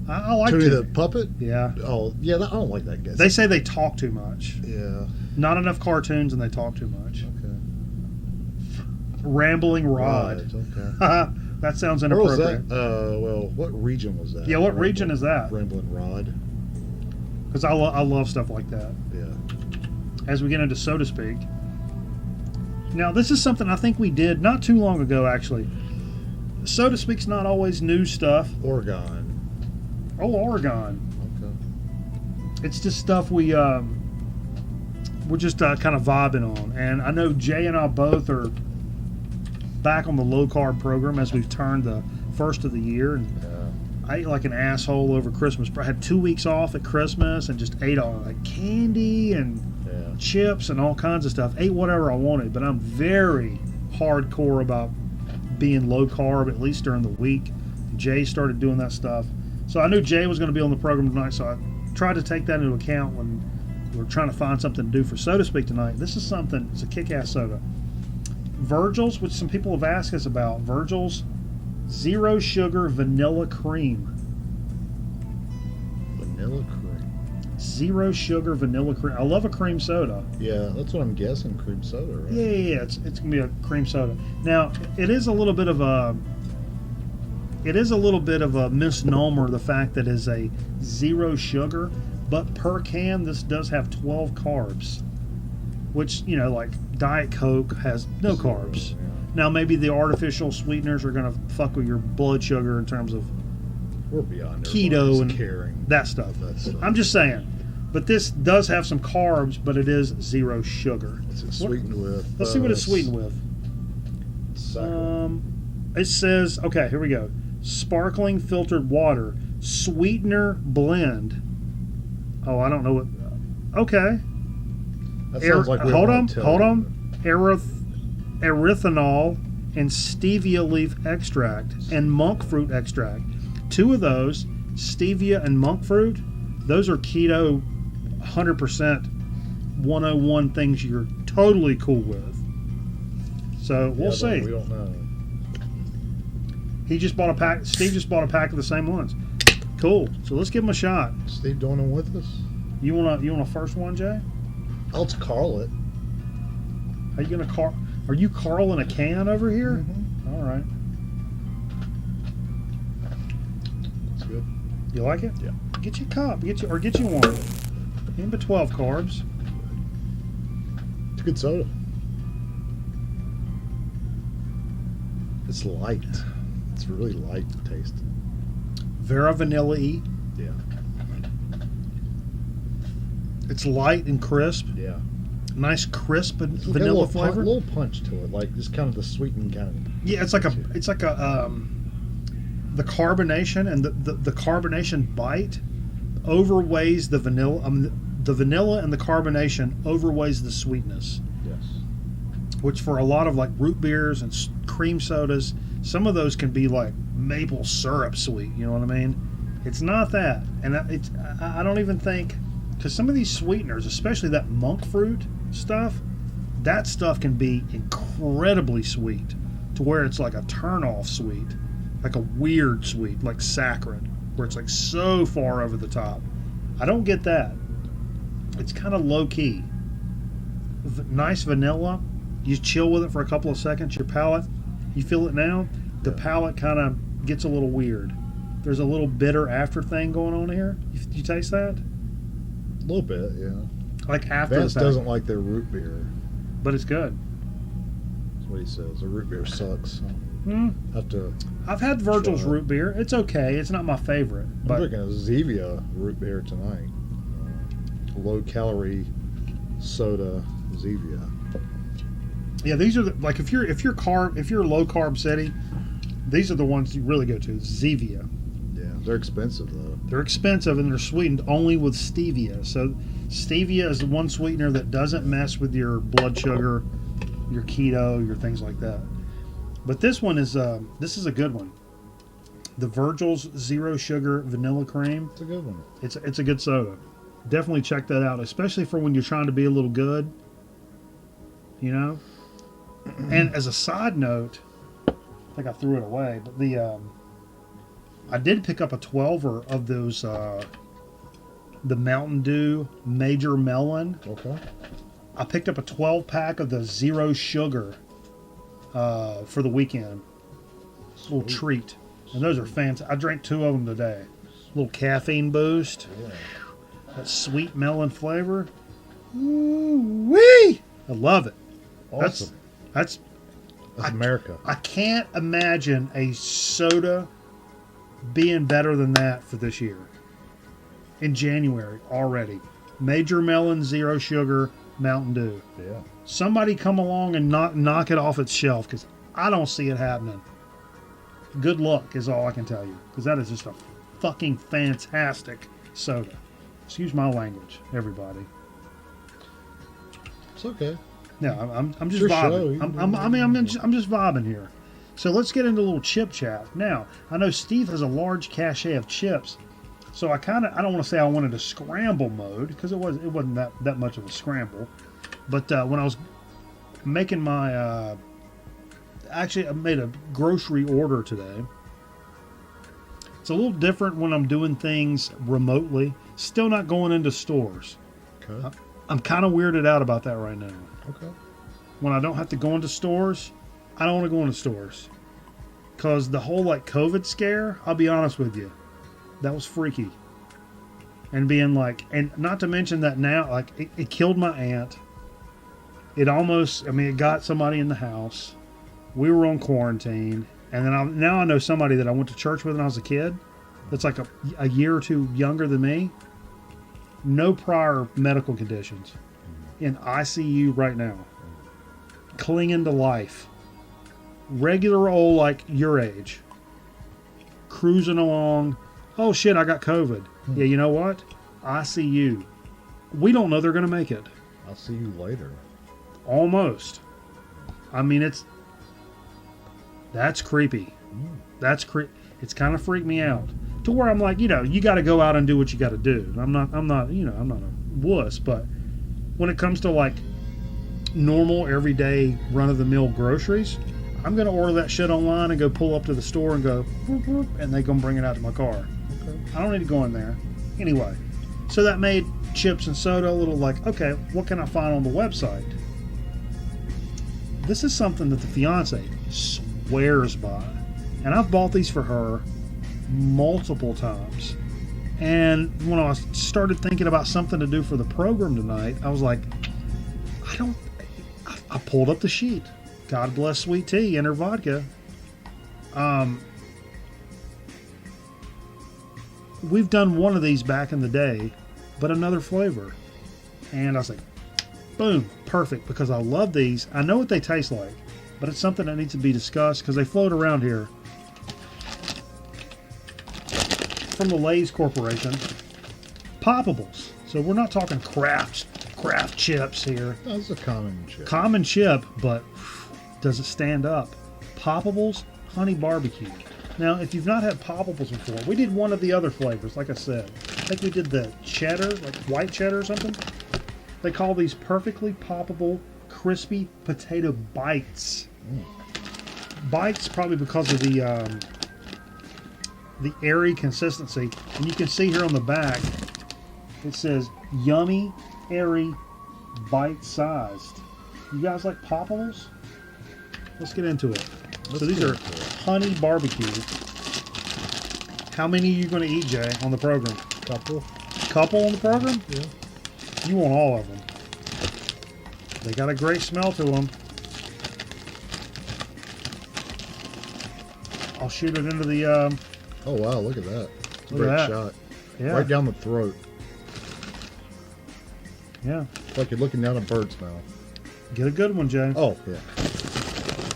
I like Toonie Toonie. the puppet. Yeah. Oh, yeah. I don't like that guy. They say they talk too much. Yeah. Not enough cartoons, and they talk too much. Okay. Rambling Rod. Okay. That sounds Where was inappropriate. that? Well, what region was that? Yeah, what region is that? Rambling Rod. Because I love stuff like that. Yeah. As we get into So to Speak. Now, this is something I think we did not too long ago, actually. So to Speak's not always new stuff. Oregon. Oh, Oregon. Okay. It's just stuff we're just kind of vibing on. And I know Jay and I both are back on the low-carb program as we've turned the first of the year. And I ate like an asshole over Christmas. I had 2 weeks off at Christmas and just ate all like candy and chips and all kinds of stuff. Ate whatever I wanted, but I'm very hardcore about being low carb, at least during the week. Jay started doing that stuff. So I knew Jay was going to be on the program tonight, so I tried to take that into account when we were trying to find something to do for So to Speak tonight. This is something, it's a kick-ass soda. Virgil's, which some people have asked us about. Virgil's Zero Sugar Vanilla Cream. Vanilla cream. Zero Sugar Vanilla Cream. I love a cream soda. Yeah, that's what I'm guessing. Cream soda, right? Yeah. It's gonna be a cream soda. Now, it is a little bit of a misnomer, the fact that it's a zero sugar, but per can this does have 12 carbs, which like Diet Coke has no carbs. Yeah. Now maybe the artificial sweeteners are gonna fuck with your blood sugar in terms of We're beyond keto and caring that stuff. That stuff. I'm just saying. But this does have some carbs, but it is zero sugar. What's it sweetened with? Let's see what it's sweetened with. It says, okay, here we go. Sparkling filtered water, sweetener blend. Oh, I don't know what. Okay. That sounds like hold on. Erythanol and stevia leaf extract and monk fruit extract. Two of those, stevia and monk fruit, those are keto 100% 101 things you're totally cool with. So we'll see. We don't know. Steve just bought a pack of the same ones. Cool. So let's give them a shot. Steve doing them with us? You want a first one, Jay? I'll just Carl it. Are you gonna Are you Carling a can over here? Mm-hmm. All right. It's good. You like it? Yeah. Get you a cup. Get you one. In but 12 carbs. It's a good soda. It's light. It's really light taste. Vera vanilla-y. Yeah. It's light and crisp. Yeah. Nice crisp and It's got vanilla a flavor. little punch to it, like just kind of the sweetened kind of. Yeah, it's like a the carbonation and the carbonation bite overweighs the vanilla. The vanilla and the carbonation overweighs the sweetness, Yes. which for a lot of like root beers and cream sodas, some of those can be like maple syrup sweet. You know what I mean? It's not that, and I don't even think, because some of these sweeteners, especially that monk fruit stuff, that stuff can be incredibly sweet to where it's like a turn-off sweet, like a weird sweet, like saccharine, where it's like so far over the top. I don't get that. It's kind of low-key. Nice vanilla. You chill with it for a couple of seconds. Your palate, you feel it now? The palate kind of gets a little weird. There's a little bitter after thing going on here. You taste that? A little bit, yeah. Like after Vance the fact. doesn't like their root beer. But it's good. That's what he says. The root beer sucks. Hmm. Have to. I've had Virgil's Try it. root beer. It's okay. It's not my favorite. I'm But drinking a Zevia root beer tonight. Low calorie soda Zevia. yeah, these are like if you're low carb city, these are the ones you really go to. Zevia. Yeah, they're expensive though. They're expensive and they're sweetened only with stevia. So stevia is the one sweetener that doesn't mess with your blood sugar, your keto, your things like that. But this one is this is a good one. The Virgil's Zero Sugar Vanilla Cream. It's a good one. It's a good soda. Definitely check that out, especially for when you're trying to be a little good. You know? And as a side note, I think I threw it away, but I did pick up a 12er of those the Mountain Dew Major Melon. Okay. I picked up a 12-pack of the Zero Sugar for the weekend. Little treat. And those are fantastic. I drank 2 of them today. Little caffeine boost. Yeah. That sweet melon flavor. Ooh-wee! I love it. Awesome. That's America. I can't imagine a soda being better than that for this year. In January already. Major Melon, Zero Sugar, Mountain Dew. Yeah. Somebody come along and knock it off its shelf, because I don't see it happening. Good luck is all I can tell you, because that is just a fucking fantastic soda. Excuse my language, everybody. It's okay. Yeah, I'm just Your vibing. show. I'm just vibing here. So let's get into a little chip chat. Now, I know Steve has a large cache of chips, so I don't want to say I wanted a scramble mode, because it wasn't that much of a scramble. But when I was making my actually I made a grocery order today. It's a little different when I'm doing things remotely. Still not going into stores. Okay. I'm kind of weirded out about that right now. Okay. When I don't have to go into stores, I don't want to go into stores. Because the whole like COVID scare, I'll be honest with you, that was freaky. And being like, and not to mention that now, like it killed my aunt. It almost, it got somebody in the house. We were on quarantine. And then now I know somebody that I went to church with when I was a kid. That's like a year or two younger than me. No prior medical conditions. In ICU right now. Clinging to life. Regular old, like your age. Cruising along. Oh shit, I got COVID. Yeah, you know what? ICU. We don't know they're going to make it. I'll see you later. Almost. That's creepy. It's kind of freaked me out. To where I'm like, you got to go out and do what you got to do. I'm not a wuss, but when it comes to like normal, everyday, run-of-the-mill groceries, I'm going to order that shit online and go pull up to the store and go, whoop, whoop, and they going to bring it out to my car. Okay. I don't need to go in there. Anyway, so that made chips and soda a little like, okay, what can I find on the website? This is something that the fiance swears by. And I've bought these for her multiple times. And when I started thinking about something to do for the program tonight, I was like, I pulled up the sheet. God bless Sweet Tea and her vodka. We've done one of these back in the day, but another flavor. And I was like, boom, perfect, because I love these. I know what they taste like, but it's something that needs to be discussed because they float around here. From the Lay's Corporation, Poppables. So we're not talking craft chips here. That's a common chip. Common chip, but does it stand up? Poppables honey barbecue. Now, if you've not had Poppables before, we did one of the other flavors, like I said. I think we did the cheddar, like white cheddar or something. They call these perfectly poppable, crispy potato bites. Bites probably because of the airy consistency. And you can see here on the back, it says yummy, airy, bite-sized. You guys like Poppables? Let's get into it. So these are honey barbecue. How many are you going to eat, Jay, on the program? Couple on the program? Yeah. You want all of them. They got a great smell to them. I'll shoot it into the... Oh, wow, look at that. It's a Look at great that. shot. yeah. Right down the throat. Yeah. It's like you're looking down a bird's mouth. Get a good one, Jay. Oh, yeah.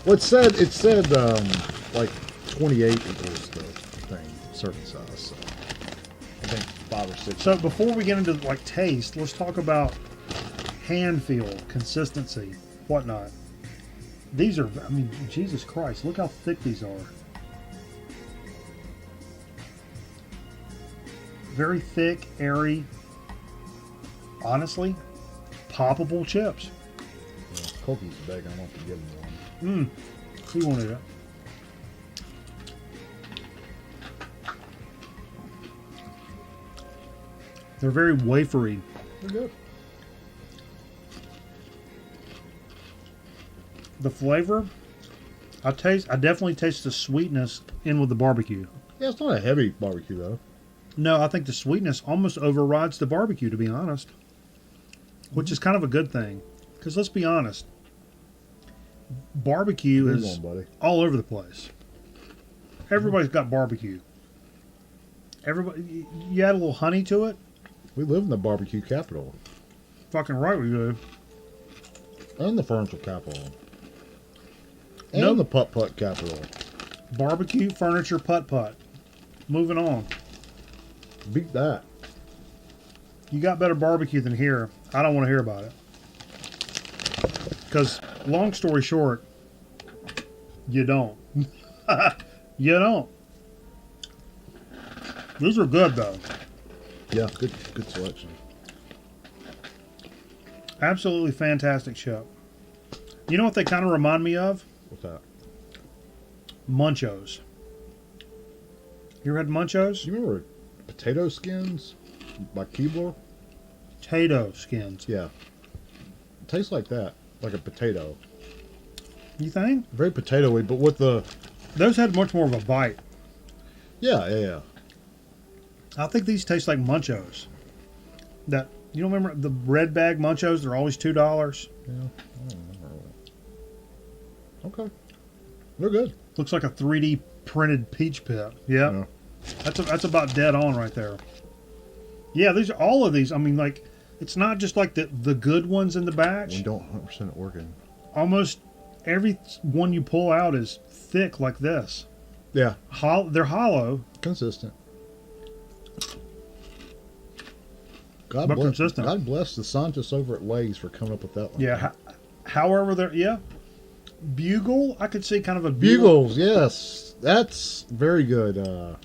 Well, it said like 28 equals the thing, serving size. So I think 5 or 6. So before we get into like taste, let's talk about hand feel, consistency, whatnot. These are, I mean, Jesus Christ, look how thick these are. Very thick, airy. Honestly, poppable chips. Yeah, Cookie's big. I want to give him one. He wanted it. They're very wafery. They're good. The flavor, I definitely taste the sweetness in with the barbecue. Yeah, it's not a heavy barbecue though. No, I think the sweetness almost overrides the barbecue, to be honest. Which is kind of a good thing. Because let's be honest, barbecue Move is on, buddy. all over the place. Everybody's got barbecue. Everybody, you add a little honey to it. We live in the barbecue capital Fucking right we do. and the furniture capital and Nope. the putt-putt capital. Barbecue, furniture, putt-putt. Moving on. Beat that. You got better barbecue than here. I don't want to hear about it. Because, long story short, you don't. You don't. These are good, though. Yeah, good selection. Absolutely fantastic chip. You know what they kind of remind me of? What's that? Munchos. You ever had Munchos? You remember potato skins by Keebler? Potato skins. Yeah. It tastes like that, like a potato. You think? Very potatoey, but with the Those had much more of a bite. yeah. I think these taste like Munchos. That, you don't remember the red bag Munchos? They're always $2. Yeah, I don't remember. Okay, they're good. Looks like a 3D printed peach pit. Yeah. Yeah. That's about dead on right there. Yeah, these are all of these. I mean, like, it's not just like the good ones in the We batch. don't 100% it working. Almost every one you pull out is thick like this. Yeah, They're hollow. consistent. But God bless. consistent. God bless the scientists over at Lay's for coming up with that one. Yeah. However, they're, yeah. Bugle, I could see kind of a bugle. Bugles, yes, that's very good.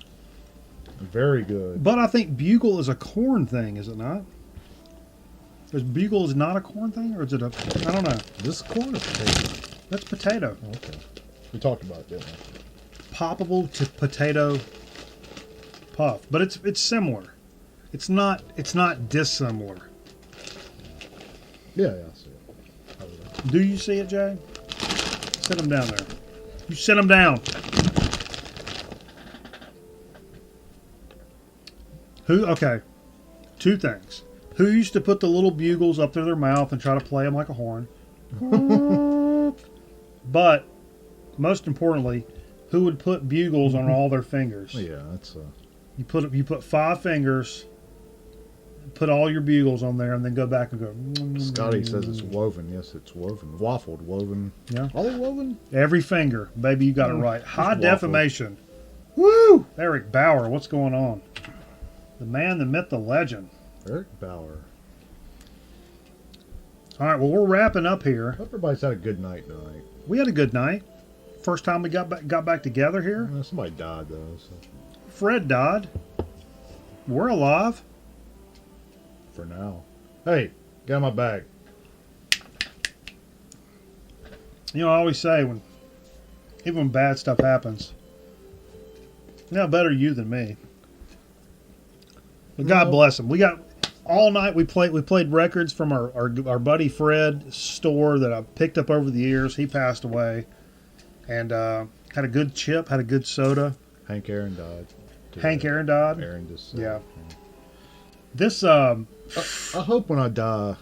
Very good. But I think bugle is a corn thing, is it not? Is bugle is not a corn thing, or is it a? I don't know. This corn is potato. That's potato. Oh, okay, we talked about it, didn't we? Poppable to potato puff, but it's similar. It's not dissimilar. Yeah, I see it. How was that? Do you see it, Jay? Sit them down there. You sit them down. Okay, two things. Who used to put the little bugles up to their mouth and try to play them like a horn? But, most importantly, who would put bugles on all their fingers? Oh, yeah, that's You put 5 fingers, put all your bugles on there and then go back and go. Scotty says it's woven. Yes, it's woven. Waffled, woven. Yeah. Are they woven? Every finger. Baby, you got it right. High waffled. definition. Woo! Eric Bauer, what's going on? The man, the myth, the legend. Eric Bauer. All right, well, we're wrapping up here. Hope everybody's had a good night tonight. We had a good night. First time we got back together here. Somebody died, though. So. Fred died. We're alive. For now. Hey, get out my bag. You know, I always say, even when bad stuff happens, better you than me. But God bless him. We got all night. We played records from our buddy Fred's store that I picked up over the years. He passed away, and had a good chip, had a good soda. Hank Aaron died. Hank Aaron died. Aaron just yeah. This I hope when I die,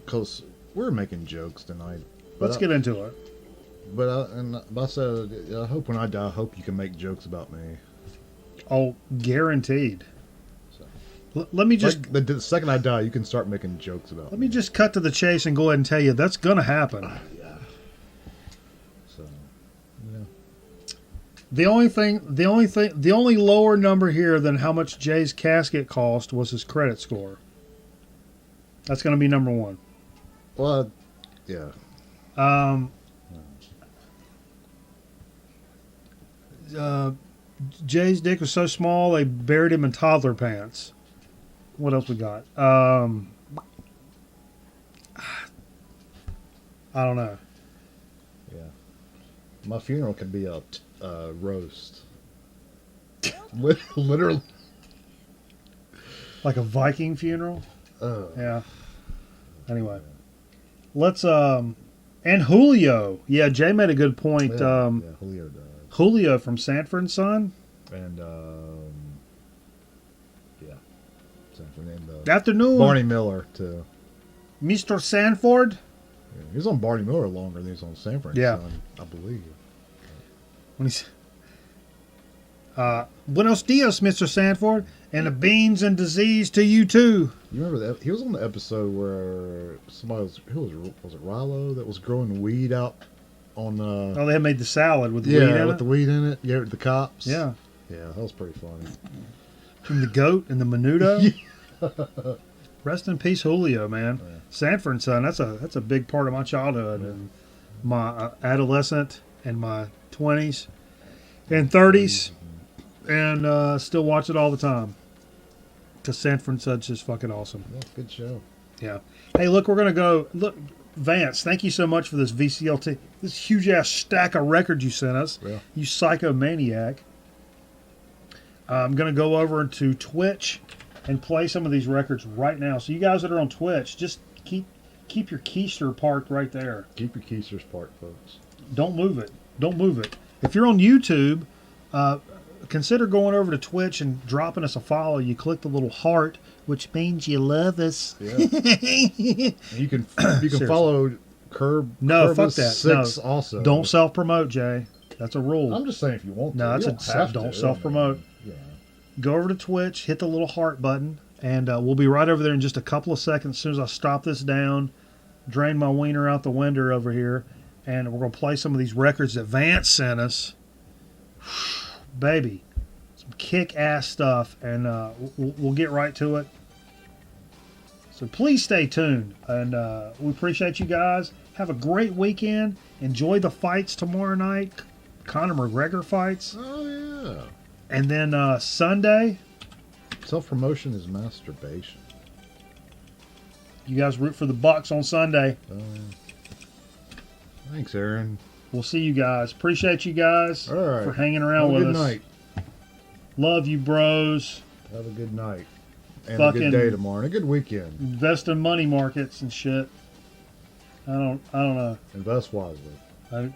because we're making jokes tonight. Let's get into it. But I said, I hope when I die, I hope you can make jokes about me. Oh, guaranteed. So. Let me just... Like the second I die, you can start making jokes about me. Let me just cut to the chase and go ahead and tell you, that's going to happen. Yeah. So, yeah. The only lower number here than how much Jay's casket cost was his credit score. That's going to be number one. Well, yeah. Jay's dick was so small they buried him in toddler pants. What else we got? I don't know. Yeah. My funeral can be a roast. Literally. Like a Viking funeral? Yeah. Anyway. Let's and Julio. Yeah, Jay made a good point. Yeah, Julio died. Julio from Sanford and Son. And Sanford and Afternoon. Barney Miller too. Mr. Sanford. Yeah, he was on Barney Miller longer than he was on Sanford and Son, I believe. When he's Buenos dias, Mr. Sanford, and the beans and disease to you too. You remember that? He was on the episode where somebody was it Rilo that was growing weed out on Oh, they had made the salad with the weed in it? with the weed in it. Gave it to the cops. Yeah. Yeah, that was pretty funny. From the goat and the menudo. Rest in peace, Julio, man. Yeah. Sanford and Son, that's a big part of my childhood and my adolescent and my 20s and 30s. And still watch it all the time. Because Sanford and Son's just fucking awesome. Yeah, good show. Yeah. Hey, look, we're going to go. Look, Vance, thank you so much for this VCLT. This huge ass stack of records you sent us. Yeah. You psychomaniac. I'm going to go over to Twitch and play some of these records right now. So you guys that are on Twitch, just keep your keister parked right there. Keep your keisters parked, folks. Don't move it. Don't move it. If you're on YouTube, consider going over to Twitch and dropping us a follow. You click the little heart, which means you love us. Yeah. you can follow Curb. No, fuck that. 6 no. also. Don't self promote, Jay. That's a rule. I'm just saying if you want to. No, you don't self promote. Yeah. Go over to Twitch, hit the little heart button, and we'll be right over there in just a couple of seconds. As soon as I stop this down, drain my wiener out the window over here, and we're going to play some of these records that Vance sent us. Baby, some kick-ass stuff, and we'll get right to it. So please stay tuned, and we appreciate you guys. Have a great weekend. Enjoy the fights tomorrow night. Conor McGregor fights. Oh, yeah. And then Sunday, Self-promotion is masturbation. you guys root for the Bucks on Sunday. Thanks, Aaron. We'll see you guys. Appreciate you guys All right. for hanging around Have with a good us. night. Love you, bros. Have a good night. And a Fucking good day tomorrow. And a good weekend. Invest in money markets and shit. I don't know. Invest wisely. I